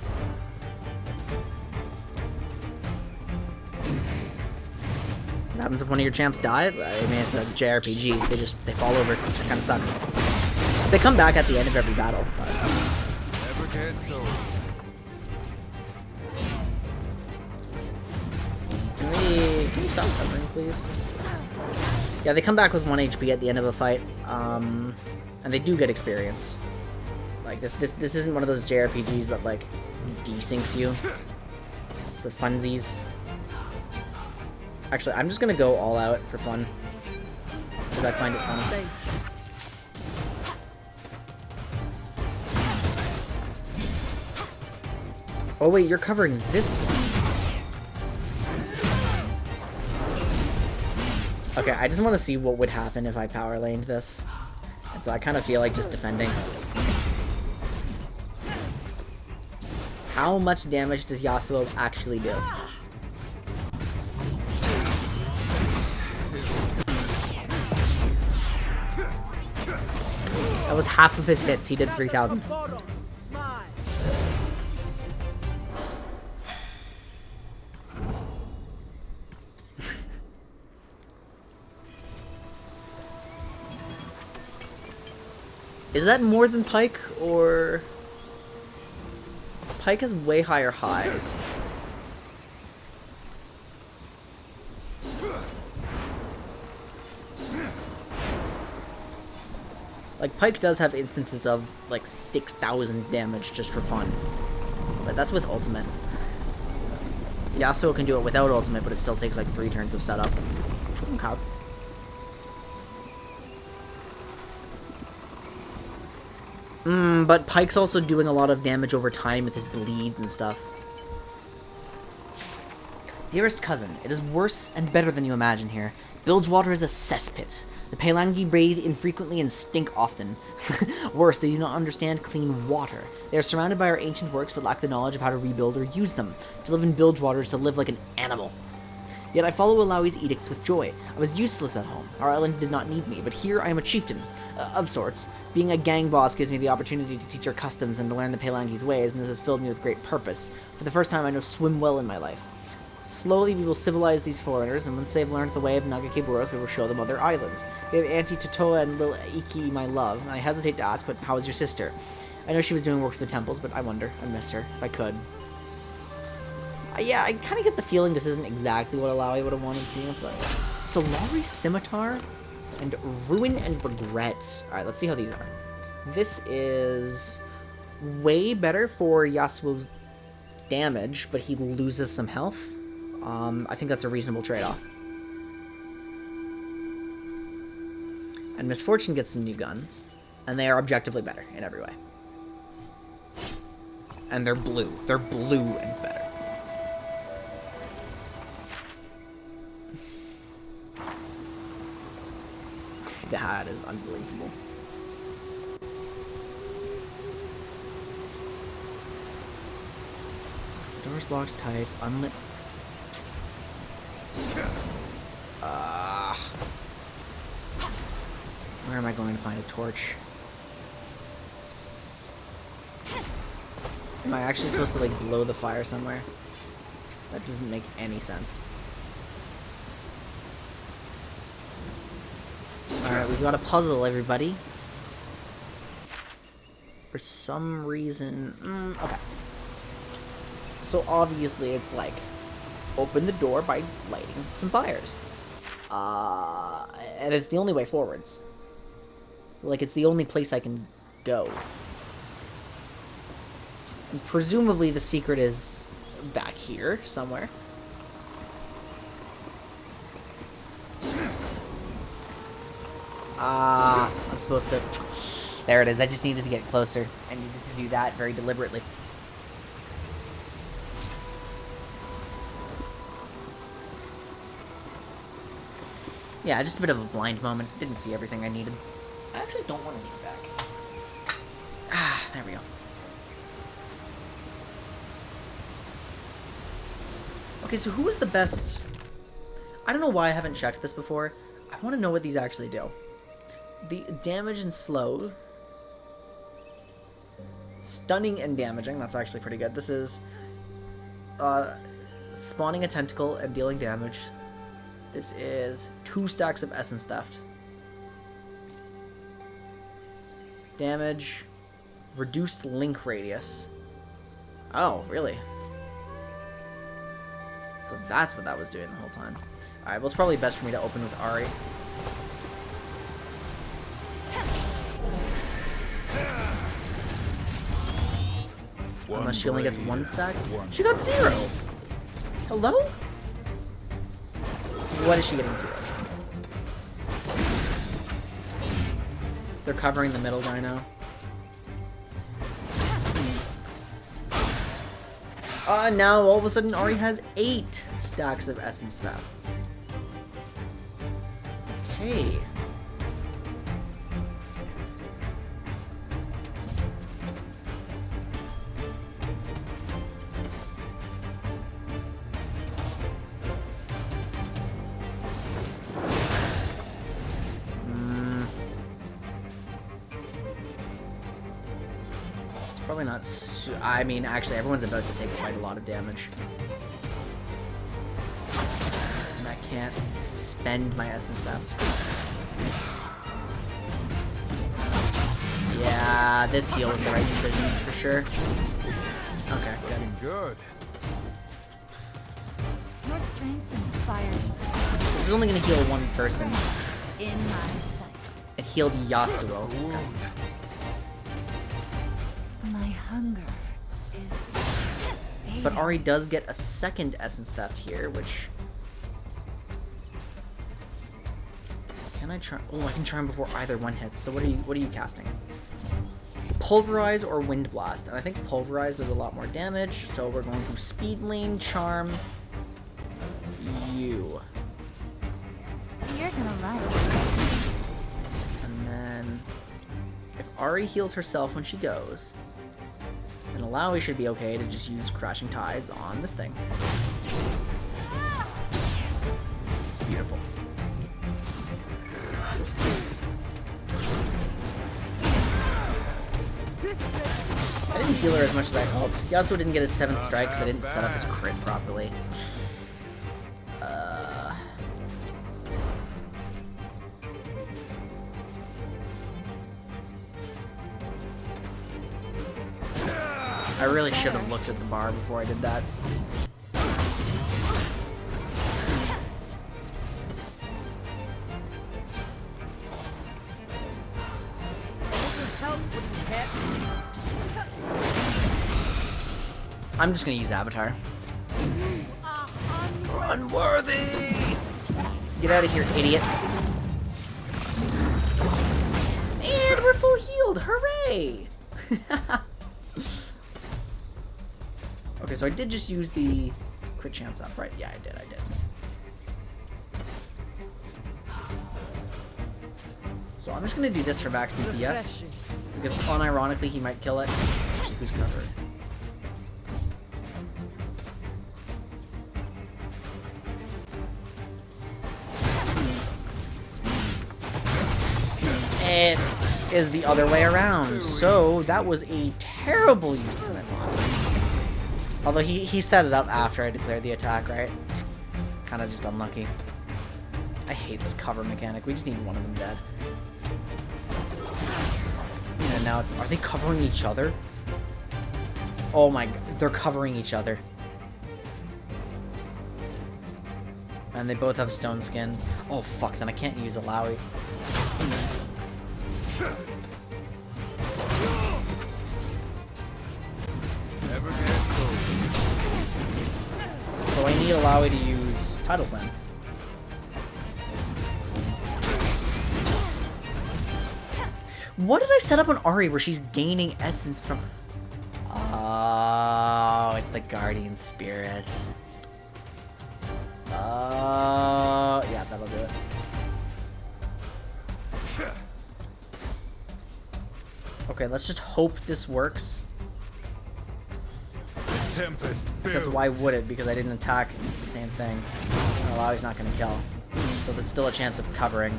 What happens if one of your champs die? I mean, it's a JRPG. They fall over. It kind of sucks. They come back at the end of every battle. But... Never get so. Can we stop covering, please? Yeah, they come back with 1 HP at the end of a fight, and they do get experience. Like this isn't one of those JRPGs that like desyncs you for funsies. Actually, I'm just gonna go all out for fun because I find it funny. Oh wait, you're covering this one. Okay, I just want to see what would happen if I power laned this. And so I kind of feel like just defending. How much damage does Yasuo actually do? That was half of his hits. He did 3,000. Is that more than Pike, or... Pike has way higher highs. Like, Pike does have instances of, like, 6,000 damage just for fun. But that's with ultimate. Yasuo can do it without ultimate, but it still takes, like, 3 turns of setup. Okay. But Pike's also doing a lot of damage over time with his bleeds and stuff. Dearest cousin, it is worse and better than you imagine here. Bilgewater is a cesspit. The Pelangi bathe infrequently and stink often. Worse, they do not understand clean water. They are surrounded by our ancient works but lack the knowledge of how to rebuild or use them. To live in Bilgewater is to live like an animal. Yet I follow Alawi's edicts with joy. I was useless at home. Our island did not need me, but here I am a chieftain. Of sorts. Being a gang boss gives me the opportunity to teach our customs and to learn the Pelangi's ways, and this has filled me with great purpose. For the first time, I know swim well in my life. Slowly, we will civilize these foreigners, and once they've learned the way of Nagakiburos, we will show them other islands. We have Auntie Totoa and Lil Iki, my love. I hesitate to ask, but how is your sister? I know she was doing work for the temples, but I wonder. I miss her, if I could. Yeah, I kind of get the feeling this isn't exactly what Alawi would have wanted to be, but... Solari Scimitar and Ruin and Regret. Alright, let's see how these are. This is way better for Yasuo's damage, but he loses some health. I think that's a reasonable trade-off. And Misfortune gets some new guns, and they are objectively better in every way. And they're blue. They're blue and better. That is unbelievable. Doors locked tight. Unlit. Where am I going to find a torch? Am I actually supposed to, like, blow the fire somewhere? That doesn't make any sense. Alright, we've got a puzzle, everybody. For some reason... okay. So obviously it's like open the door by lighting some fires. And it's the only way forwards. Like, it's the only place I can go. And presumably the secret is back here somewhere. I'm supposed to... There it is. I just needed to get closer. I needed to do that very deliberately. Yeah, just a bit of a blind moment. Didn't see everything I needed. I actually don't want to leave back. There we go. Okay, so who was the best... I don't know why I haven't checked this before. I want to know what these actually do. The damage and slow. Stunning and damaging. That's actually pretty good. This is spawning a tentacle and dealing damage. This is 2 stacks of essence theft. Damage. Reduced link radius. Oh, really? So that's what that was doing the whole time. Alright, well, it's probably best for me to open with Ari. Unless she only gets 1 stack. She got 0! Hello? What is she getting 0? They're covering the middle guy now. Now all of a sudden Ari has 8 stacks of essence theft. Okay. Probably not. I mean, actually, everyone's about to take quite a lot of damage. And I can't spend my essence theft. Yeah, this heal was the right decision for sure. Okay, good. Your strength inspires me. This is only going to heal 1 person. In my sights. It healed Yasuo. Okay. My hunger is... But Ari does get a 2nd essence theft here, which... Can I try? Oh, I can try him before either one hits. So what are you casting? Pulverize or Wind Blast? And I think Pulverize does a lot more damage, so we're going to Speed Lane, Charm, you. You're gonna like it. And then... If Ari heals herself when she goes... And Alawi should be okay to just use Crashing Tides on this thing. Beautiful. I didn't heal her as much as I hoped. Yasuo didn't get his 7th strike because I didn't set up his crit properly. I really should have looked at the bar before I did that. I'm just gonna use Avatar. Unworthy! Get out of here, idiot. And we're full healed! Hooray! Okay, so I did just use the crit chance up, right? Yeah, I did. So I'm just gonna do this for max DPS. Because unironically he might kill it. Actually, who's covered? It is the other way around. So that was a terrible use of my mod. Although he set it up after I declared the attack, right? Kind of just unlucky. I hate this cover mechanic. We just need one of them dead. And now it's... Are they covering each other? Oh my god. They're covering each other. And they both have stone skin. Oh fuck, then I can't use Alawi. Never get cold. So I need Alawi to use Tidal Slam. What did I set up on Ari where she's gaining essence from... Oh, it's the Guardian Spirit. Yeah, that'll do it. Okay, let's just hope this works. Tempest Because why would it? Because I didn't attack the same thing. Alawi's not going to kill. So there's still a chance of covering.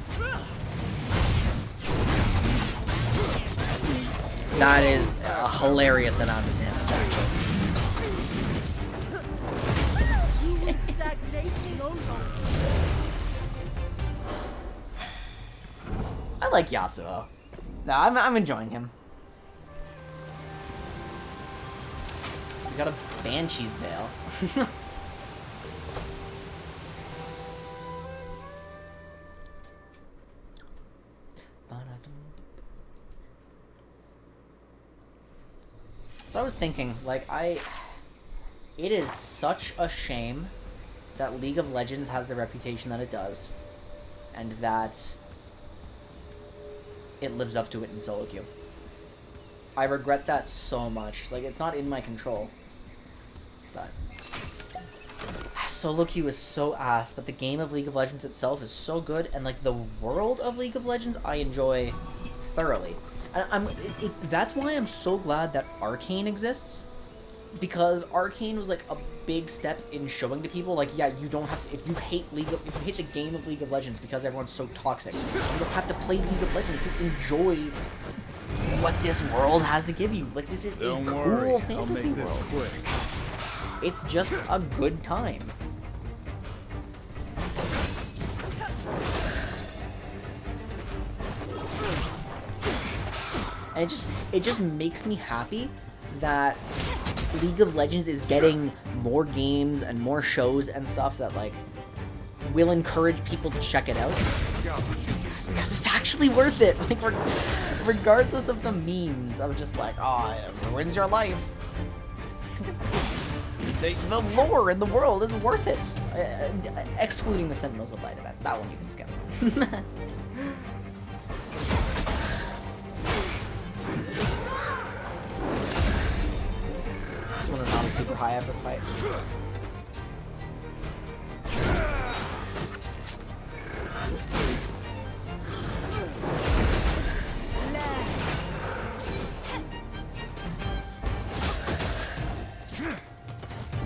That is a hilarious amount of damage, actually. You will stagnate no longer. I like Yasuo. No, I'm enjoying him. We got a Banshee's Veil. So I was thinking, like, it is such a shame that League of Legends has the reputation that it does, and that it lives up to it in solo queue. I regret that so much. Like, it's not in my control. But solo queue is so ass, but the game of League of Legends itself is so good, and like the world of League of Legends I enjoy thoroughly. And that's why I'm so glad that Arcane exists, because Arcane was like a big step in showing to people, like, yeah, you don't have to, if you hate the game of League of Legends because everyone's so toxic, you don't have to play League of Legends to enjoy what this world has to give you. Like, this is a cool fantasy world. It's just a good time. And it just makes me happy that League of Legends is getting more games and more shows and stuff that, like, will encourage people to check it out. Because it's actually worth it. Like, regardless of the memes of just like, oh, it ruins your life. The lore in the world is worth it. Excluding the Sentinels of Light event. That one you can skip. This one is not a super high effort fight.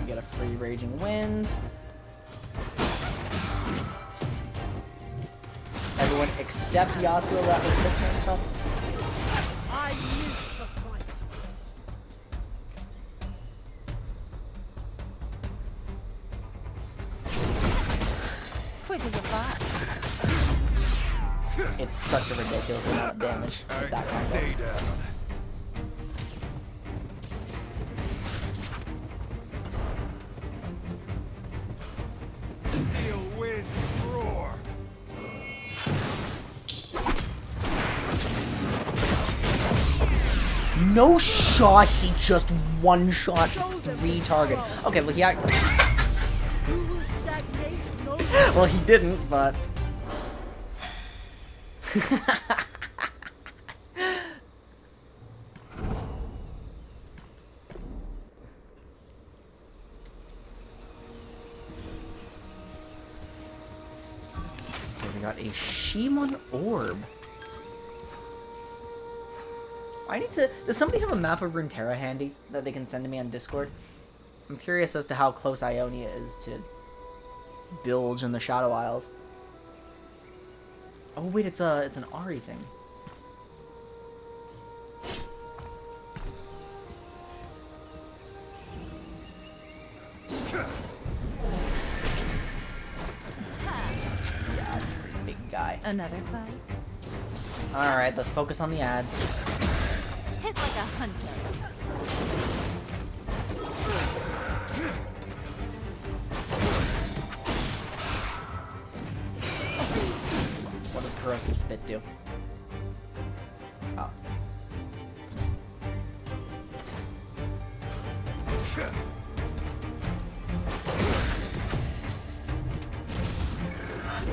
We get a free Raging Wind. Everyone except Yasuo that was picking himself. I live to fight. Quick as a fox. It's such a ridiculous amount of damage with that combo. Stay down. Steel wind roar. No shot, he just one-shot 3 targets. Okay, well, You will stagnate no longer. well, he didn't, but... Okay, we got a Shimon Orb. I need to... Does somebody have a map of Runeterra handy that they can send to me on Discord? I'm curious as to how close Ionia is to Bilge in the Shadow Isles. Oh wait, it's an Ahri thing. Yeah, it's a pretty big guy. Another fight? Alright, let's focus on the ads. Hit like a hunter. does his spit do? Oh.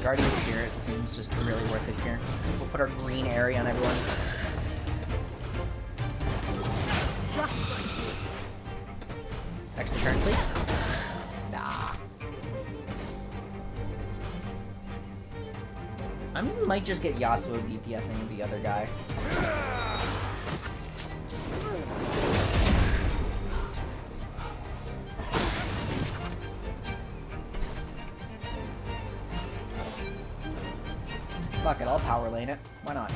Guardian Spirit seems just really worth it here. We'll put our green area on everyone. Extra turn, please. Nah. I might just get Yasuo DPSing the other guy. Fuck it, I'll power lane it. Why not?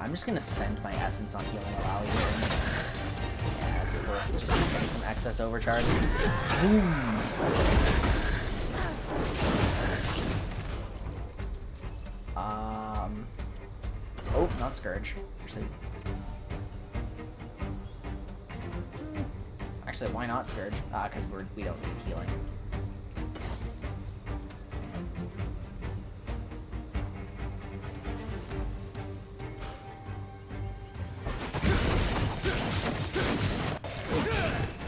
I'm just gonna spend my essence on healing Alawi here. Yeah, it's worth just getting some excess overcharge. Boom! Oh, not Scourge. Actually, why not Scourge? Because we don't need healing.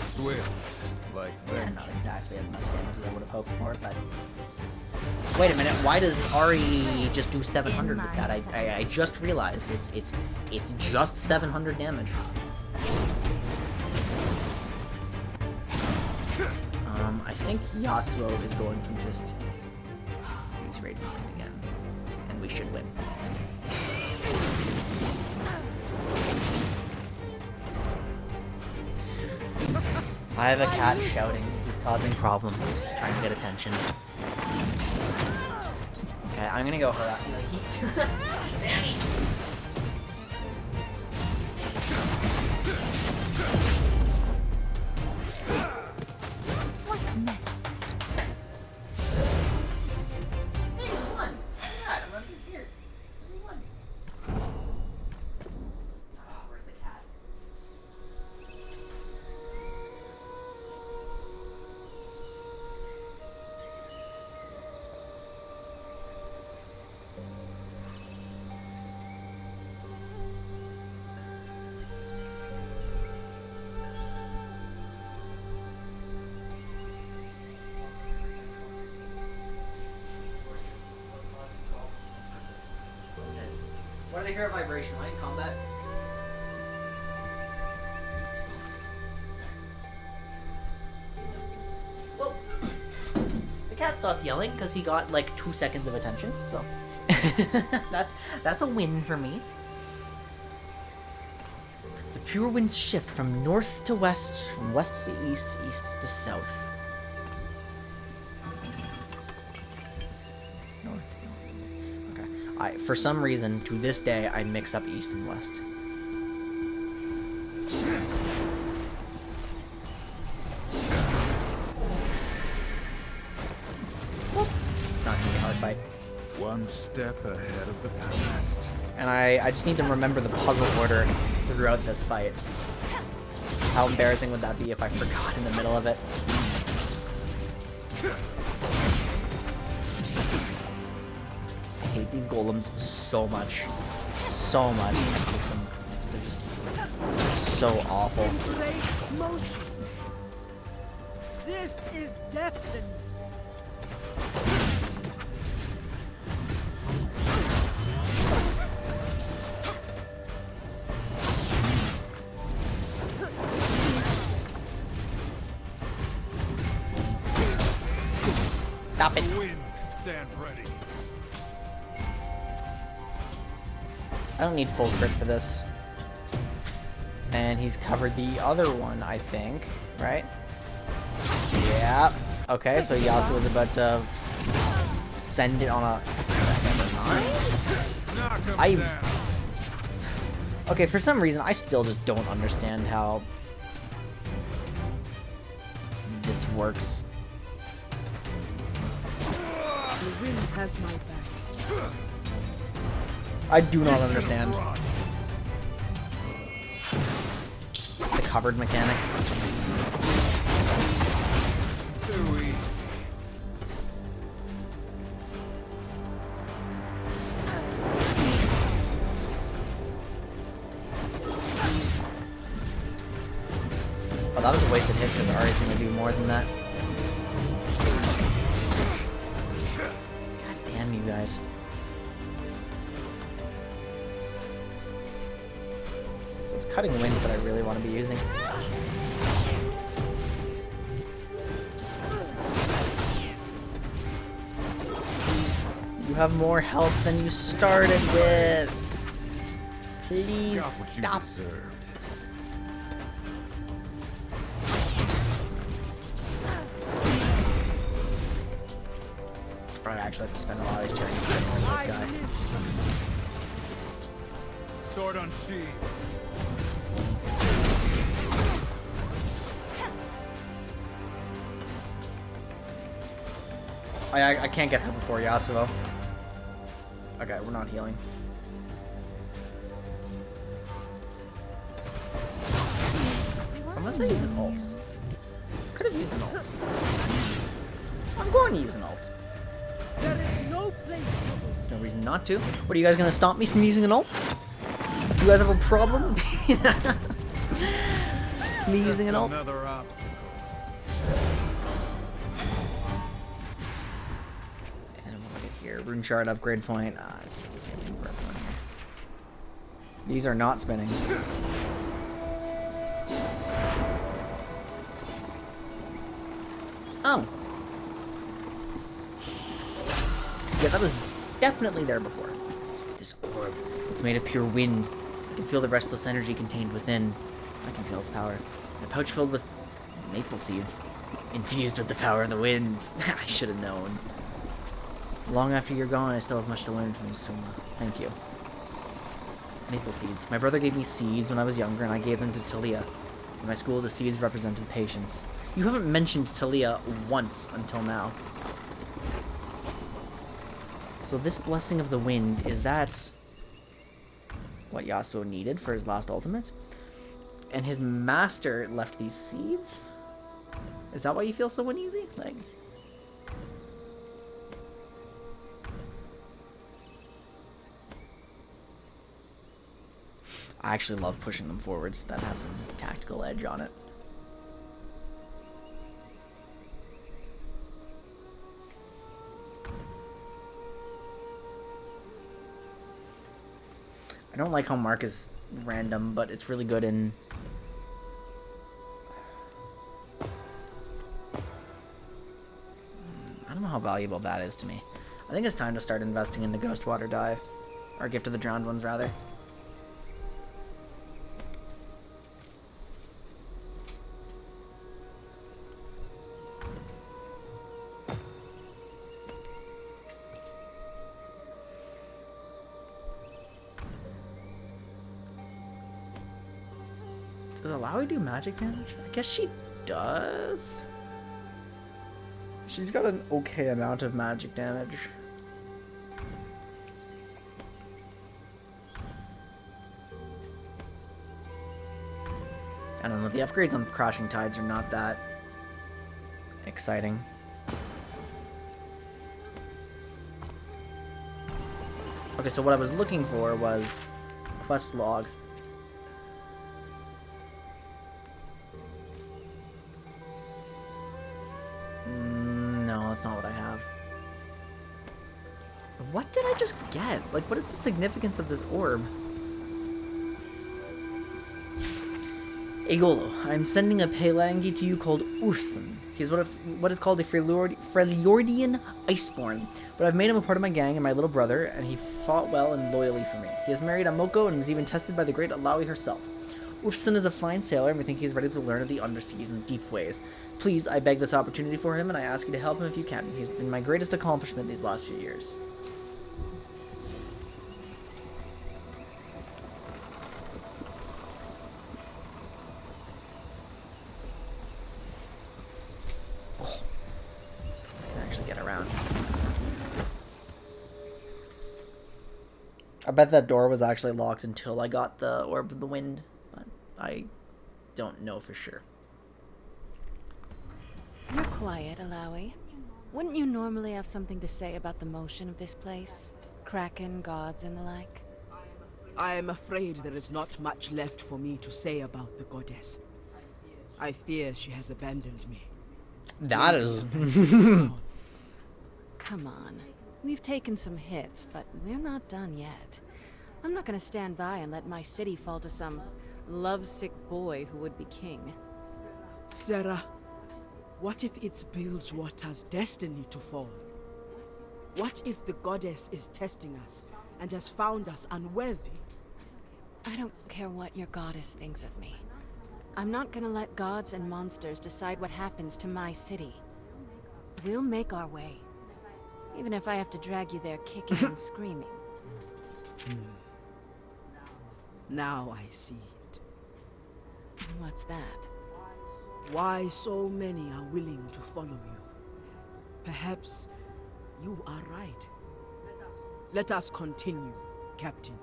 Swift, like that. And not exactly as much damage as I would have hoped for, but... Wait a minute, why does Ari just do 700 with that? I just realized it's just 700 damage. I think Yasuo is going to just use Radiant again, and we should win. I have a cat shouting. He's causing problems. He's trying to get attention. Okay, I'm gonna go for that. Sammy! What's next? Hey, we won! God, I'm running here. We won. Oh, where's the cat? What did I hear? A vibration, right? In combat? Well, the cat stopped yelling because he got like 2 seconds of attention, so that's a win for me. The pure winds shift from north to west, from west to east, east to south. For some reason, to this day, I mix up east and west. It's not gonna be a hard fight. One step ahead of the past. And I just need to remember the puzzle order throughout this fight. How embarrassing would that be if I forgot in the middle of it? I hate these golems so much. So much. I hate them. They're just so awful. Great motion. This is destiny. Stop it. Winds stand ready. I don't need full crit for this. And he's covered the other one, I think, right? Yeah. Okay, so Yasuo was about to send it on a... Never mind. Okay, for some reason, I still just don't understand how this works. The wind has my back. I do not understand the covered mechanic. Too easy. Oh, that was a wasted hit because Ari's gonna do more than that. God damn you guys. So it's cutting winds that I really want to be using. You have more health than you started with. Please Got what you stop. deserved. I actually have to spend a lot of these turns to get this guy. Sword on sheath. I can't get her before Yasuo. Okay, we're not healing. Unless I use an ult. Could have used an ult. I'm going to use an ult. There is no place for There's no reason not to. What, are you guys going to stop me from using an ult? You guys have a problem? Me using an ult? Another obstacle. And I'm gonna get here. Rune shard upgrade point. It's just the same thing for everyone here. These are not spinning. Oh. Yeah, that was definitely there before. This orb. It's made of pure wind. I can feel the restless energy contained within. I can feel its power. A pouch filled with maple seeds. Infused with the power of the winds. I should have known. Long after you're gone, I still have much to learn from you, Soma. Thank you. Maple seeds. My brother gave me seeds when I was younger, and I gave them to Talia. In my school, the seeds represented patience. You haven't mentioned Talia once until now. So this blessing of the wind, is that what Yasuo needed for his last ultimate? And his master left these seeds? Is that why you feel so uneasy? Like, I actually love pushing them forwards. That has some tactical edge on it. I don't like how Mark is random, but it's really good in... I don't know how valuable that is to me. I think it's time to start investing into Ghost Water Dive. Or Gift of the Drowned Ones, rather. Does Alawi do magic damage? I guess she does. She's got an okay amount of magic damage. I don't know, the upgrades on Crashing Tides are not that exciting. Okay, so what I was looking for was quest log. No, that's not what I have. What did I just get? Like, what is the significance of this orb? Egolo, I'm sending a Pelangi to you called Urson. He's what is called a Freljordian Iceborn, but I've made him a part of my gang and my little brother, and he fought well and loyally for me. He is married to Moko and is even tested by the great Alawi herself. Urson is a fine sailor, and we think he's ready to learn of the underseas and deep ways. Please, I beg this opportunity for him, and I ask you to help him if you can. He's been my greatest accomplishment these last few years. Oh. I can actually get around. I bet that door was actually locked until I got the Orb of the Wind. I don't know for sure. You're quiet, Alawi. Wouldn't you normally have something to say about the motion of this place? Kraken, gods, and the like? I am afraid there is not much left for me to say about the goddess. I fear she has abandoned me. That is... Come on. We've taken some hits, but we're not done yet. I'm not gonna stand by and let my city fall to some lovesick boy who would be king. Sarah, what if it's Bilgewater's destiny to fall? What if the goddess is testing us and has found us unworthy? I don't care what your goddess thinks of me. I'm not gonna let gods and monsters decide what happens to my city. We'll make our way. Even if I have to drag you there kicking and screaming. Now I see it. What's that? Why so many are willing to follow you. Perhaps you are right. Let us continue, Captain.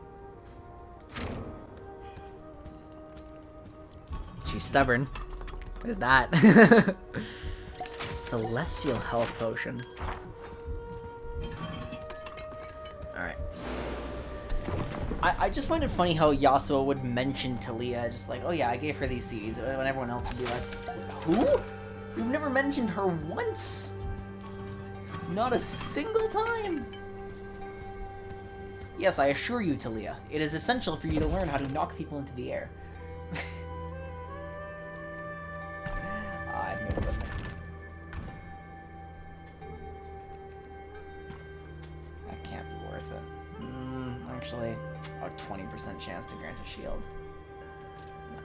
She's stubborn. What is that? Celestial health potion. Alright. I just find it funny how Yasuo would mention Talia, just like, oh yeah, I gave her these seeds, when everyone else would be like, who? You've never mentioned her once? Not a single time? Yes, I assure you, Talia, it is essential for you to learn how to knock people into the air. I've never done that. That can't be worth it. Actually, a 20% chance to grant a shield. No.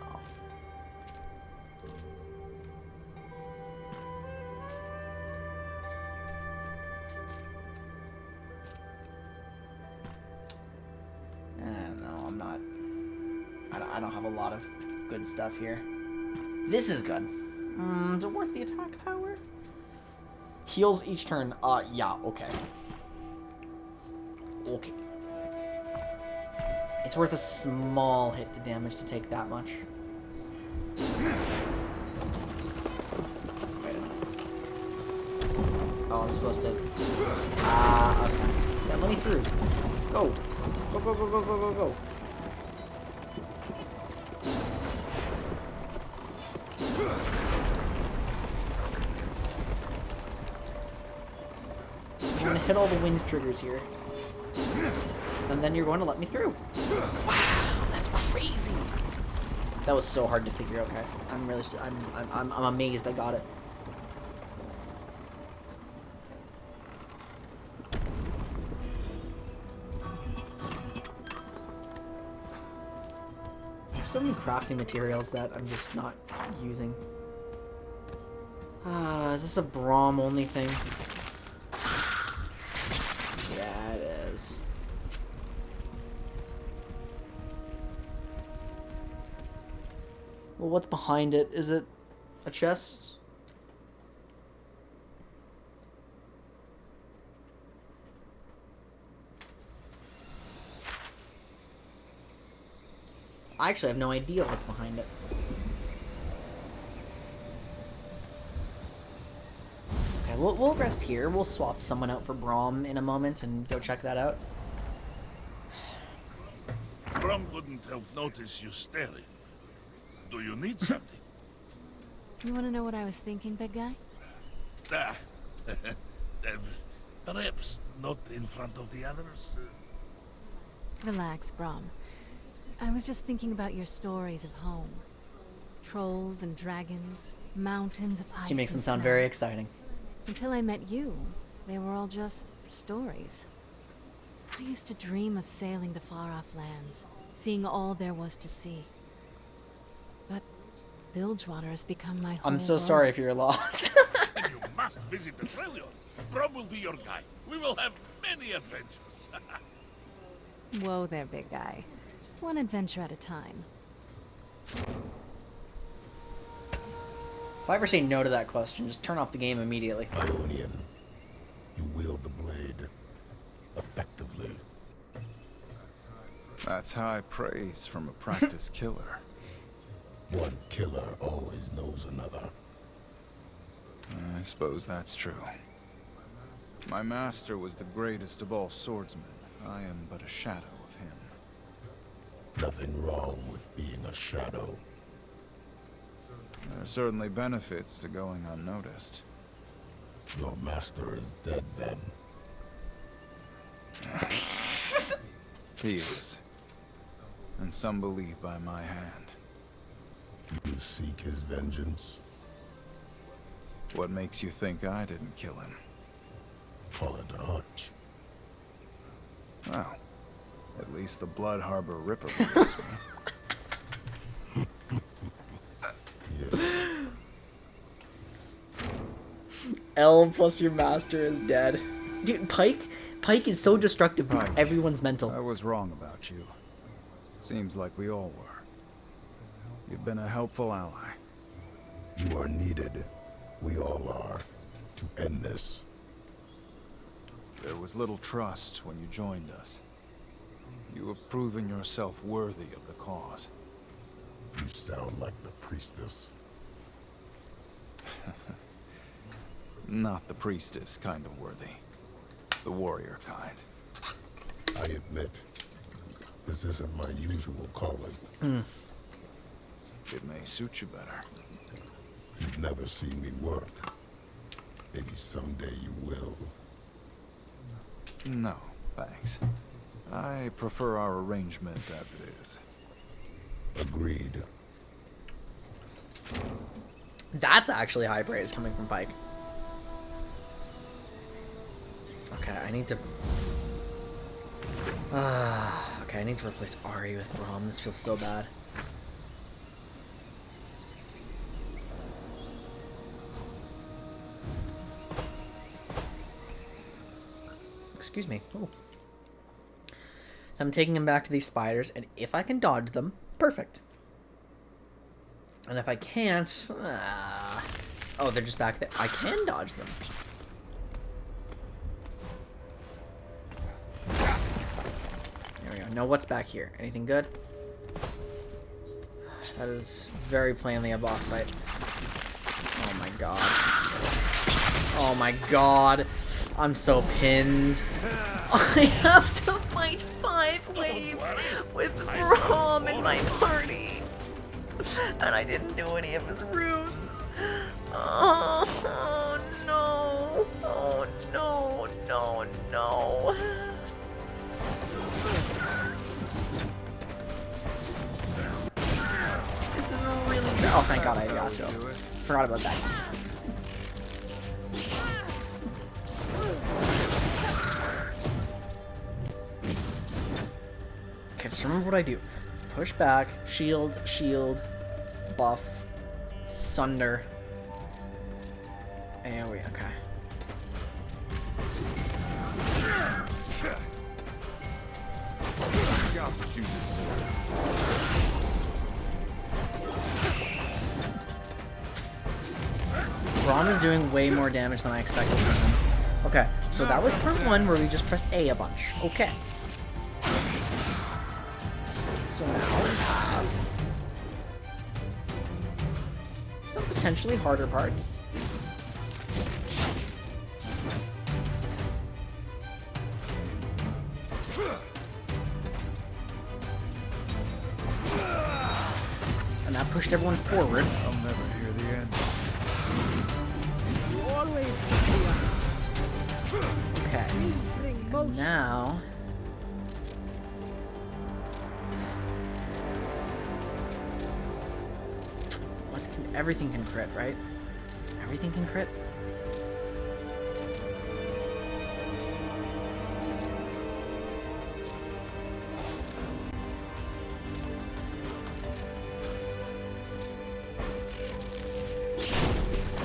No, I'm not. I don't have a lot of good stuff here. This is good. Is it worth the attack power? Heals each turn. Yeah, okay. Okay. It's worth a small hit to damage to take that much. Wait a minute. Oh, I'm supposed to... okay. Yeah, let me through. Go. Go, go, go, go, go, go, go. I'm gonna hit all the wind triggers here. And then you're going to let me through. Wow, that's crazy. That was so hard to figure out, guys. I'm really, I'm amazed I got it. There's so many crafting materials that I'm just not using. Is this a Braum only thing? Yeah, it is. Well, what's behind it? Is it a chest? I actually have no idea what's behind it. Okay, we'll rest here. We'll swap someone out for Braum in a moment and go check that out. Brom wouldn't have noticed you staring. Do you need something? You want to know what I was thinking, big guy? Perhaps not in front of the others. Relax, Braum. I was just thinking about your stories of home. Trolls and dragons, mountains of ice. He makes them and sound snow. very exciting. Until I met you, they were all just stories. I used to dream of sailing to far-off lands, seeing all there was to see. But Bilgewater has become my whole I'm so world. sorry if you're lost. Then you must visit the Freljord. Brom will be your guide. We will have many adventures. Whoa there, big guy. One adventure at a time. If I ever say no to that question, just turn off the game immediately. Ionian, you wield the blade effectively. That's high praise from a practiced killer. One killer always knows another. suppose that's true. My master was the greatest of all swordsmen. I am but a shadow of him. Nothing wrong with being a shadow. There are certainly benefits to going unnoticed. Your master is dead then. He is. And some believe by my hand. You seek his vengeance? What makes you think I didn't kill him? Call it a hunch. Well, at least the Blood Harbor Ripper believes me. Yeah. L plus your master is dead. Dude, Pike is so destructive to everyone's mental. I was wrong about you. Seems like we all were. You've been a helpful ally. You are needed. We all are. To end this. There was little trust when you joined us. You have proven yourself worthy of the cause. You sound like the priestess. Not the priestess kind of worthy. The warrior kind. I admit, this isn't my usual calling. It may suit you better. You've never seen me work. Maybe someday you will. No, thanks. I prefer our arrangement as it is. Agreed. That's actually high praise coming from Pike. Okay, I need to... okay, I need to replace Ari with Braum. This feels so bad. Excuse me. Ooh. I'm taking him back to these spiders, and if I can dodge them, perfect. And if I can't... oh, they're just back there. I can dodge them. There we go. Now what's back here? Anything good? That is very plainly a boss fight. Oh my god. Oh my god. I'm so pinned. I have to fight 5 waves with Braum in my party. And I didn't do any of his runes. Oh no. Oh no, no, no. This is really bad. Oh, thank god I have Yasuo. Forgot about that. Okay, just remember what I do. Push back, shield, shield, buff, sunder. And we, okay. Braum is doing way more damage than I expected from him. Okay, so that was part 1 where we just pressed A a bunch. Okay. So now we have some potentially harder parts. And that pushed everyone forwards. I'll never hear the end. You always Okay. bring And motion. now... Everything can crit, right? Everything can crit?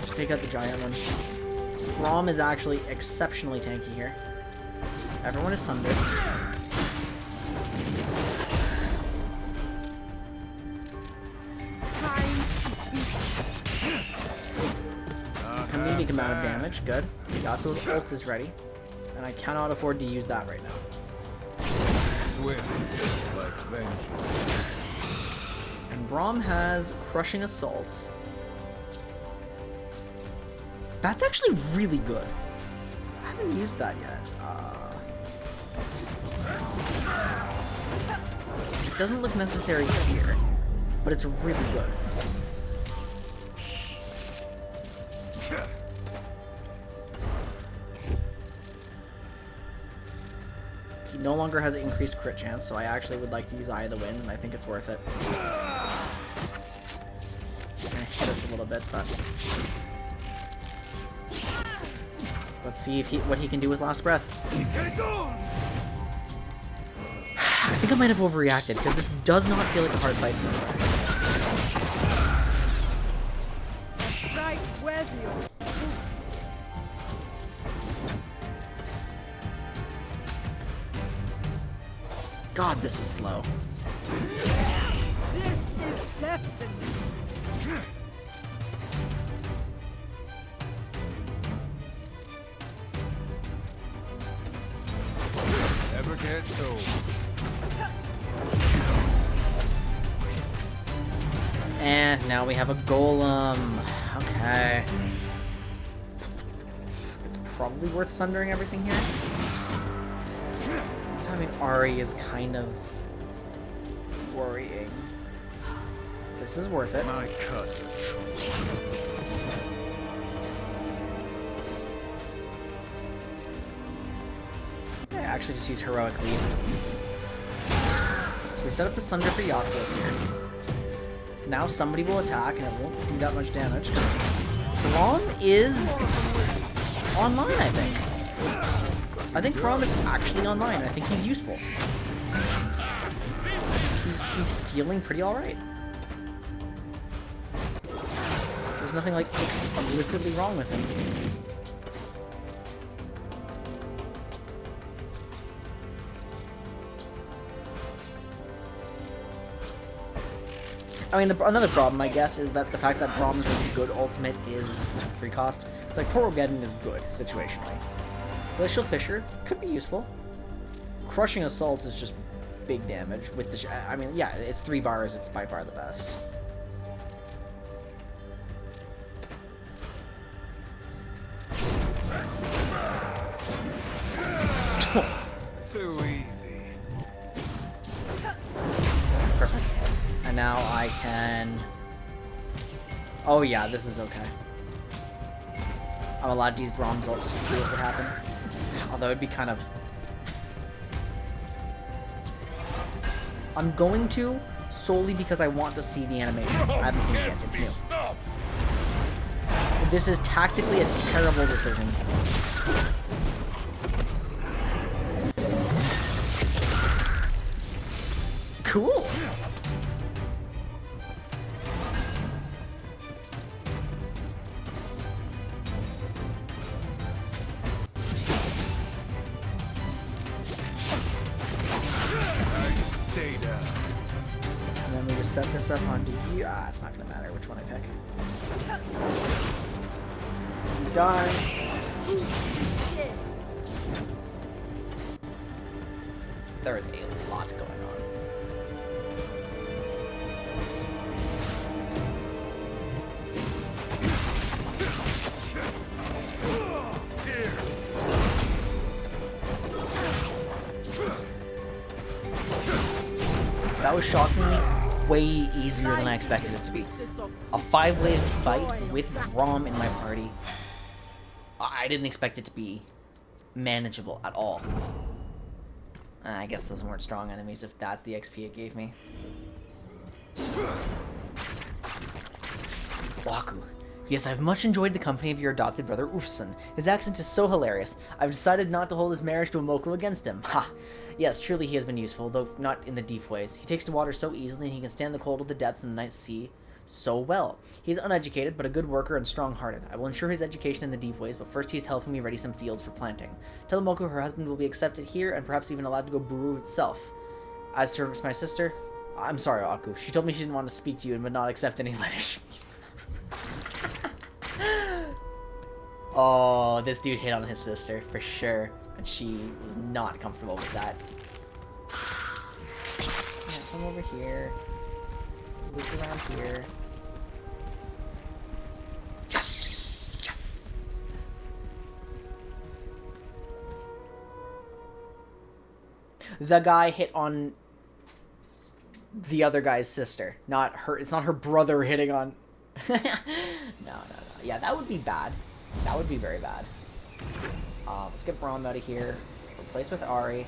Just take out the giant one. Braum is actually exceptionally tanky here. Everyone is sundered. Comedic amount of damage, good. Yasuo's ult is ready, and I cannot afford to use that right now. Swift, like vengeance. And Braum has Crushing Assault. That's actually really good. I haven't used that yet. It doesn't look necessary here, but it's really good. He no longer has an increased crit chance, so I actually would like to use Eye of the Wind, and I think it's worth it. Gonna hit us a little bit, but let's see if what he can do with Last Breath. I think I might have overreacted, because this does not feel like a hard fight so far. Right with you. God, this is slow. This is destiny. Never get old. And now we have a golem. Okay. It's probably worth sundering everything here. Having Ari is kind of worrying. This is worth it. My cuts are true. I actually just use Heroic Leap. So we set up the Sunder for Yasuo here. Now somebody will attack and it won't do that much damage because Braum is online, I think. I think Braum is actually online. I think he's useful. He's feeling pretty alright. There's nothing like explicitly wrong with him. I mean, another problem, I guess, is that the fact that Braum's really good ultimate is 3 cost. Like, Porogeddon is good, situationally. Glacial Fissure could be useful. Crushing Assault is just big damage with the... I mean, yeah, it's 3 bars, it's by far the best. Too easy. Perfect. And now I can... Oh yeah, this is okay. I'm allowed to use Braum's ult just to see what would happen. Although it'd be kind of... I'm going to, solely because I want to see the animation. I haven't seen it yet, it's new. This is tactically a terrible decision. Cool! Stay down. And then we just set this up onto you. Ah, it's not gonna matter which one I pick. Darn. There is a lot going on. That was shockingly way easier than I expected it to be. A 5-wave fight with Braum in my party. I didn't expect it to be manageable at all. I guess those weren't strong enemies if that's the XP it gave me. Waku. Yes, I've much enjoyed the company of your adopted brother Ufsan. His accent is so hilarious. I've decided not to hold his marriage to Imoku against him. Ha! Yes, truly he has been useful, though not in the deep ways. He takes to water so easily and he can stand the cold of the depths and the night sea so well. He's uneducated, but a good worker and strong-hearted. I will ensure his education in the deep ways, but first he's helping me ready some fields for planting. Tell Imoku her husband will be accepted here and perhaps even allowed to go Buru itself. As for my sister, I'm sorry, Aku. She told me she didn't want to speak to you and would not accept any letters. Oh, this dude hit on his sister, for sure. And she was not comfortable with that. Yeah, come over here. Loop around here. Yes! Yes! the guy hit on the other guy's sister, not her. It's not her brother hitting on. No. Yeah, that would be bad. That would be very bad. Let's get Braum out of here. Replace with Ari.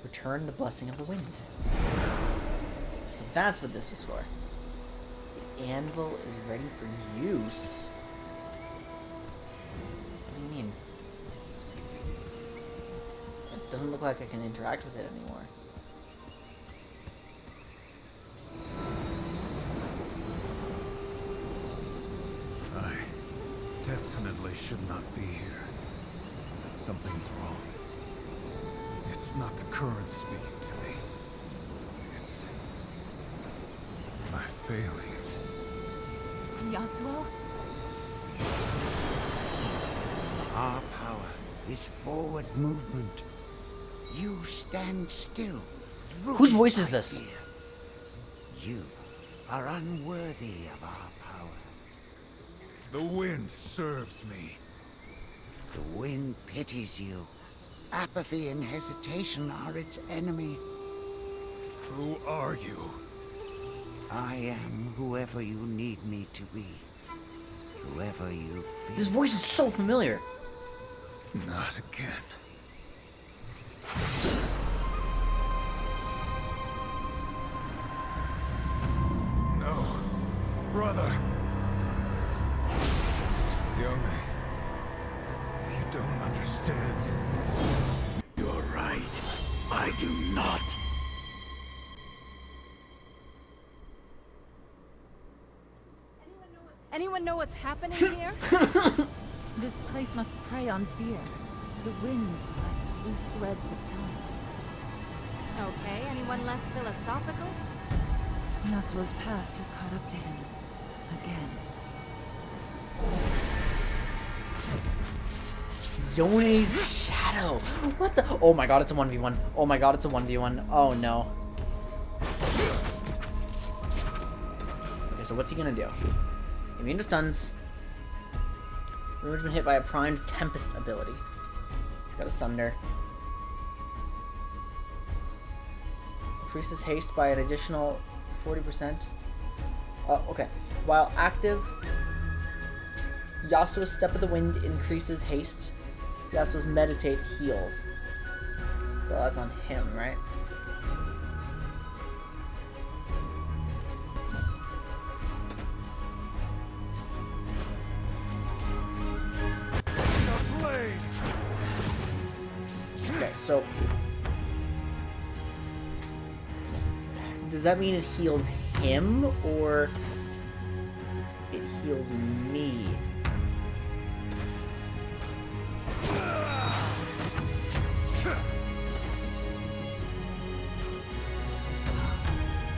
Return the Blessing of the Wind. So that's what this was for. The anvil is ready for use. What do you mean? It doesn't look like I can interact with it anymore. I definitely should not be here. Something is wrong. It's not the current speaking to me. It's my failings. Yasuo? Our power is forward movement. You stand still. Whose voice is this? Fear. You are unworthy of our power. The wind serves me. The wind pities you. Apathy and hesitation are its enemy. Who are you? I am whoever you need me to be. Whoever you feel. This voice is so familiar. Not again. No, brother. Yone, you don't understand. You're right. I do not. Anyone know what's happening here? This place must prey on fear. The winds are like loose threads of time. Okay, anyone less philosophical? Yasuo's past has caught up to him. Again. Yone's shadow. What the? Oh my god, it's a 1v1. Oh my god, it's a 1v1. Oh no. Okay, so what's he gonna do? Immune to stuns. Ruin's been hit by a primed Tempest ability. He's got a Sunder. Increases haste by an additional 40%. Okay. While active, Yasuo's Step of the Wind increases haste. Yasuo's Meditate heals. So that's on him, right? Okay, so does that mean it heals him or it heals me?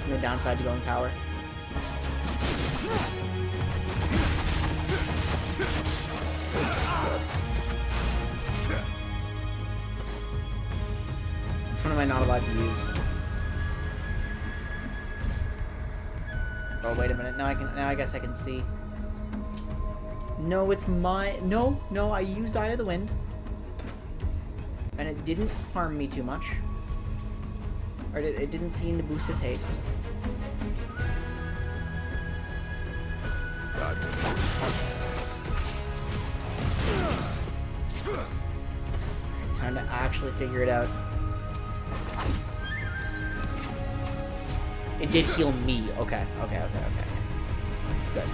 No downside to going power. Which one am I not allowed to use? Oh wait a minute. Now I guess I can see. No, it's my no. I used Eye of the Wind, and it didn't harm me too much. Or it didn't seem to boost his haste. Time to actually figure it out. It did heal me. Okay. Good.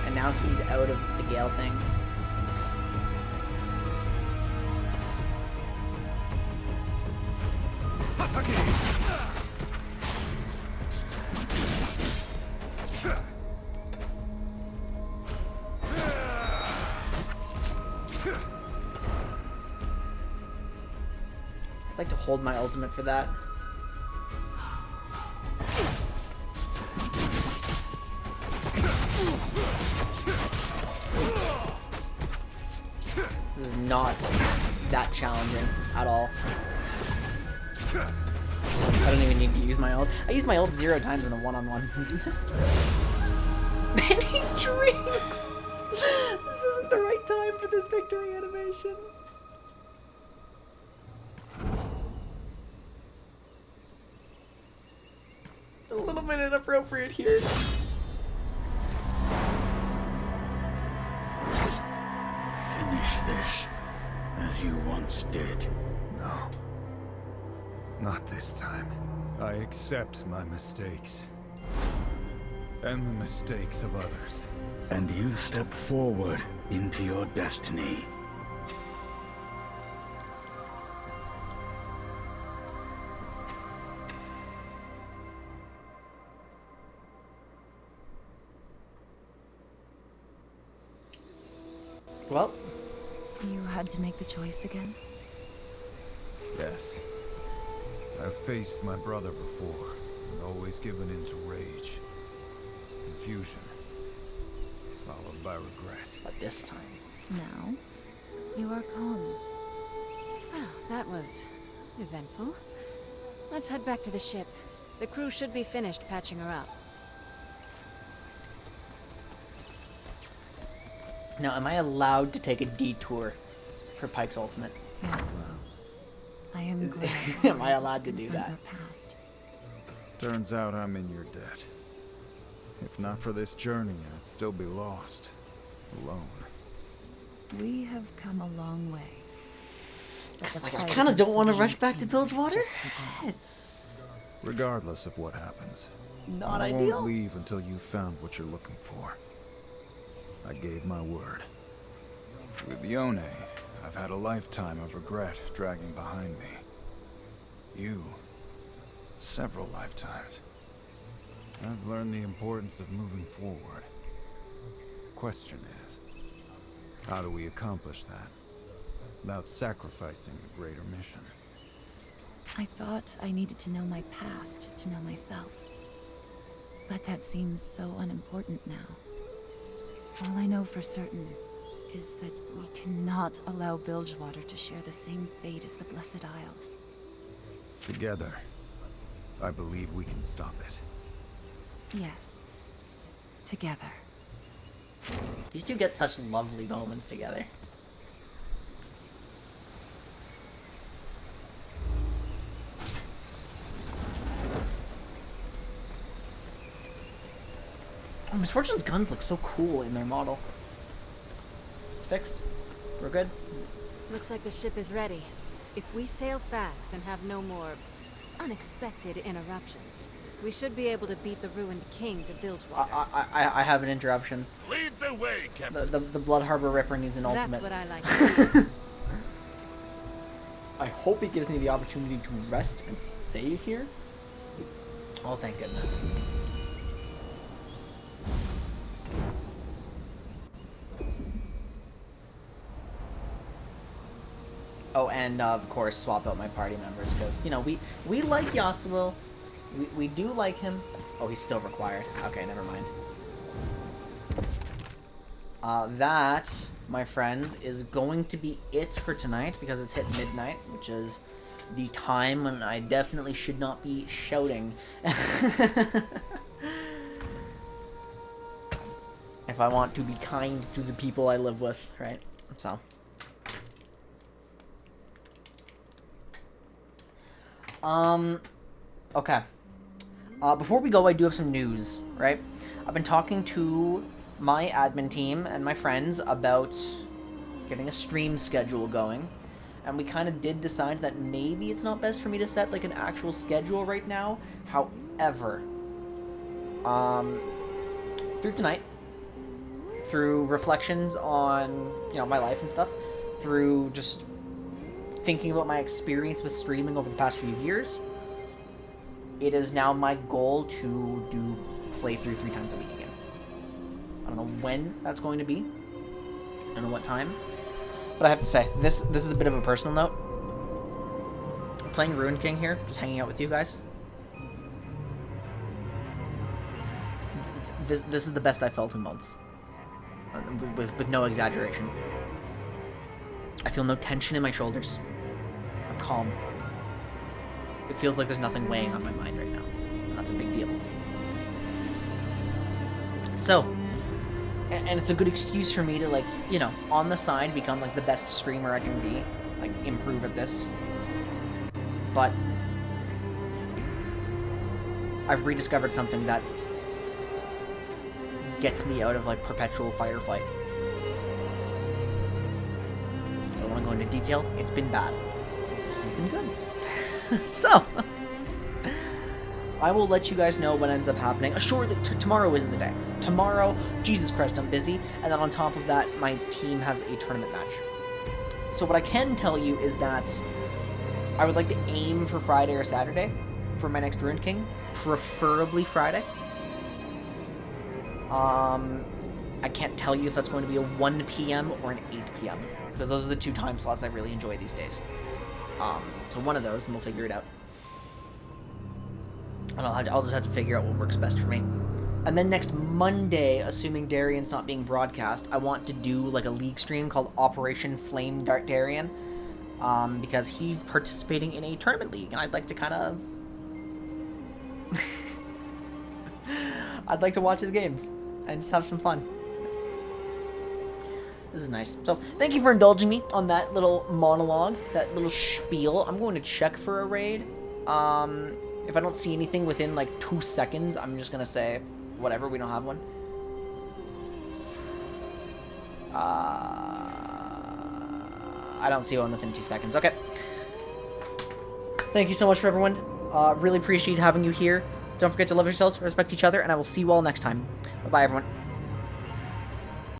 And now he's out of the Gale thing. I'd like to hold my ultimate for that. not that challenging at all. I don't even need to use my ult. I used my ult 0 times in a one-on-one. And he drinks! This isn't the right time for this victory animation. A little bit inappropriate here. Finish this, as you once did. No. Not this time. I accept my mistakes. And the mistakes of others. And you step forward into your destiny. Well, You had to make the choice again? Yes. I've faced my brother before, and always given in to rage. Confusion. Followed by regret. but this time. Now, you are calm. Well, that was eventful. Let's head back to the ship. The crew should be finished patching her up. Now, am I allowed to take a detour for Pike's ultimate? Yes, well, I am glad. Am I allowed to do confront that? your past. Turns out I'm in your debt. If not for this journey, I'd still be lost. Alone. We have come a long way. But Cause the like I fight kind of against don't want to the rush back to King Bilgewater. has just begun. It's Regardless of what happens. not I ideal. won't leave until you've found what you're looking for. I gave my word. With Yone, I've had a lifetime of regret dragging behind me. You, several lifetimes. I've learned the importance of moving forward. Question is, how do we accomplish that without sacrificing the greater mission? I thought I needed to know my past to know myself. But that seems so unimportant now. All I know for certain is that we cannot allow Bilgewater to share the same fate as the Blessed Isles. Together, I believe we can stop it. Yes. Together. These two get such lovely moments together. Oh, Misfortune's guns look so cool in their model. It's fixed. We're good. Looks like the ship is ready. If we sail fast and have no more unexpected interruptions, we should be able to beat the ruined king to Bilgewater. I have an interruption. Lead the way, Captain. The Blood Harbor Ripper needs an ultimate. That's what I like to see. I hope it gives me the opportunity to rest and save here. Oh, thank goodness. Oh, and of course, swap out my party members, because, you know, we like Yasuo. We do like him. Oh, he's still required. Okay, never mind. That, my friends, is going to be it for tonight, because it's hit midnight, which is the time when I definitely should not be shouting. If I want to be kind to the people I live with, right? So. Okay. Before we go, I do have some news, right? I've been talking to my admin team and my friends about getting a stream schedule going. And we kind of did decide that maybe it's not best for me to set, like, an actual schedule right now. However, through tonight, through reflections on, you know, my life and stuff, through just thinking about my experience with streaming over the past few years, it is now my goal to do playthrough 3 times a week again. I don't know when that's going to be. I don't know what time. But I have to say, this is a bit of a personal note. Playing Ruined King here, just hanging out with you guys. This is the best I felt in months. With no exaggeration. I feel no tension in my shoulders. I'm calm. It feels like there's nothing weighing on my mind right now. And that's a big deal. So, and it's a good excuse for me to, like, you know, on the side, become, like, the best streamer I can be. Like, improve at this. But I've rediscovered something that gets me out of, like, perpetual fight or flight. I don't want to go into detail. It's been bad. This has been good. So, I will let you guys know what ends up happening. Sure, tomorrow isn't the day. Tomorrow, Jesus Christ, I'm busy. And then on top of that, my team has a tournament match. So what I can tell you is that I would like to aim for Friday or Saturday for my next Ruined King. Preferably Friday. I can't tell you if that's going to be a 1 p.m. or an 8 p.m. because those are the two time slots I really enjoy these days. So one of those, and we'll figure it out. And I'll just have to figure out what works best for me. And then next Monday, assuming Darian's not being broadcast, I want to do like a league stream called Operation Flame Dart Darian, because he's participating in a tournament league, and I'd like to kind of... I'd like to watch his games and just have some fun. This is nice. So, thank you for indulging me on that little monologue, that little spiel. I'm going to check for a raid. If I don't see anything within, like, 2 seconds, I'm just going to say, whatever, we don't have one. I don't see one within 2 seconds. Okay. Thank you so much for everyone. Really appreciate having you here. Don't forget to love yourselves, respect each other, and I will see you all next time. Bye-bye, everyone.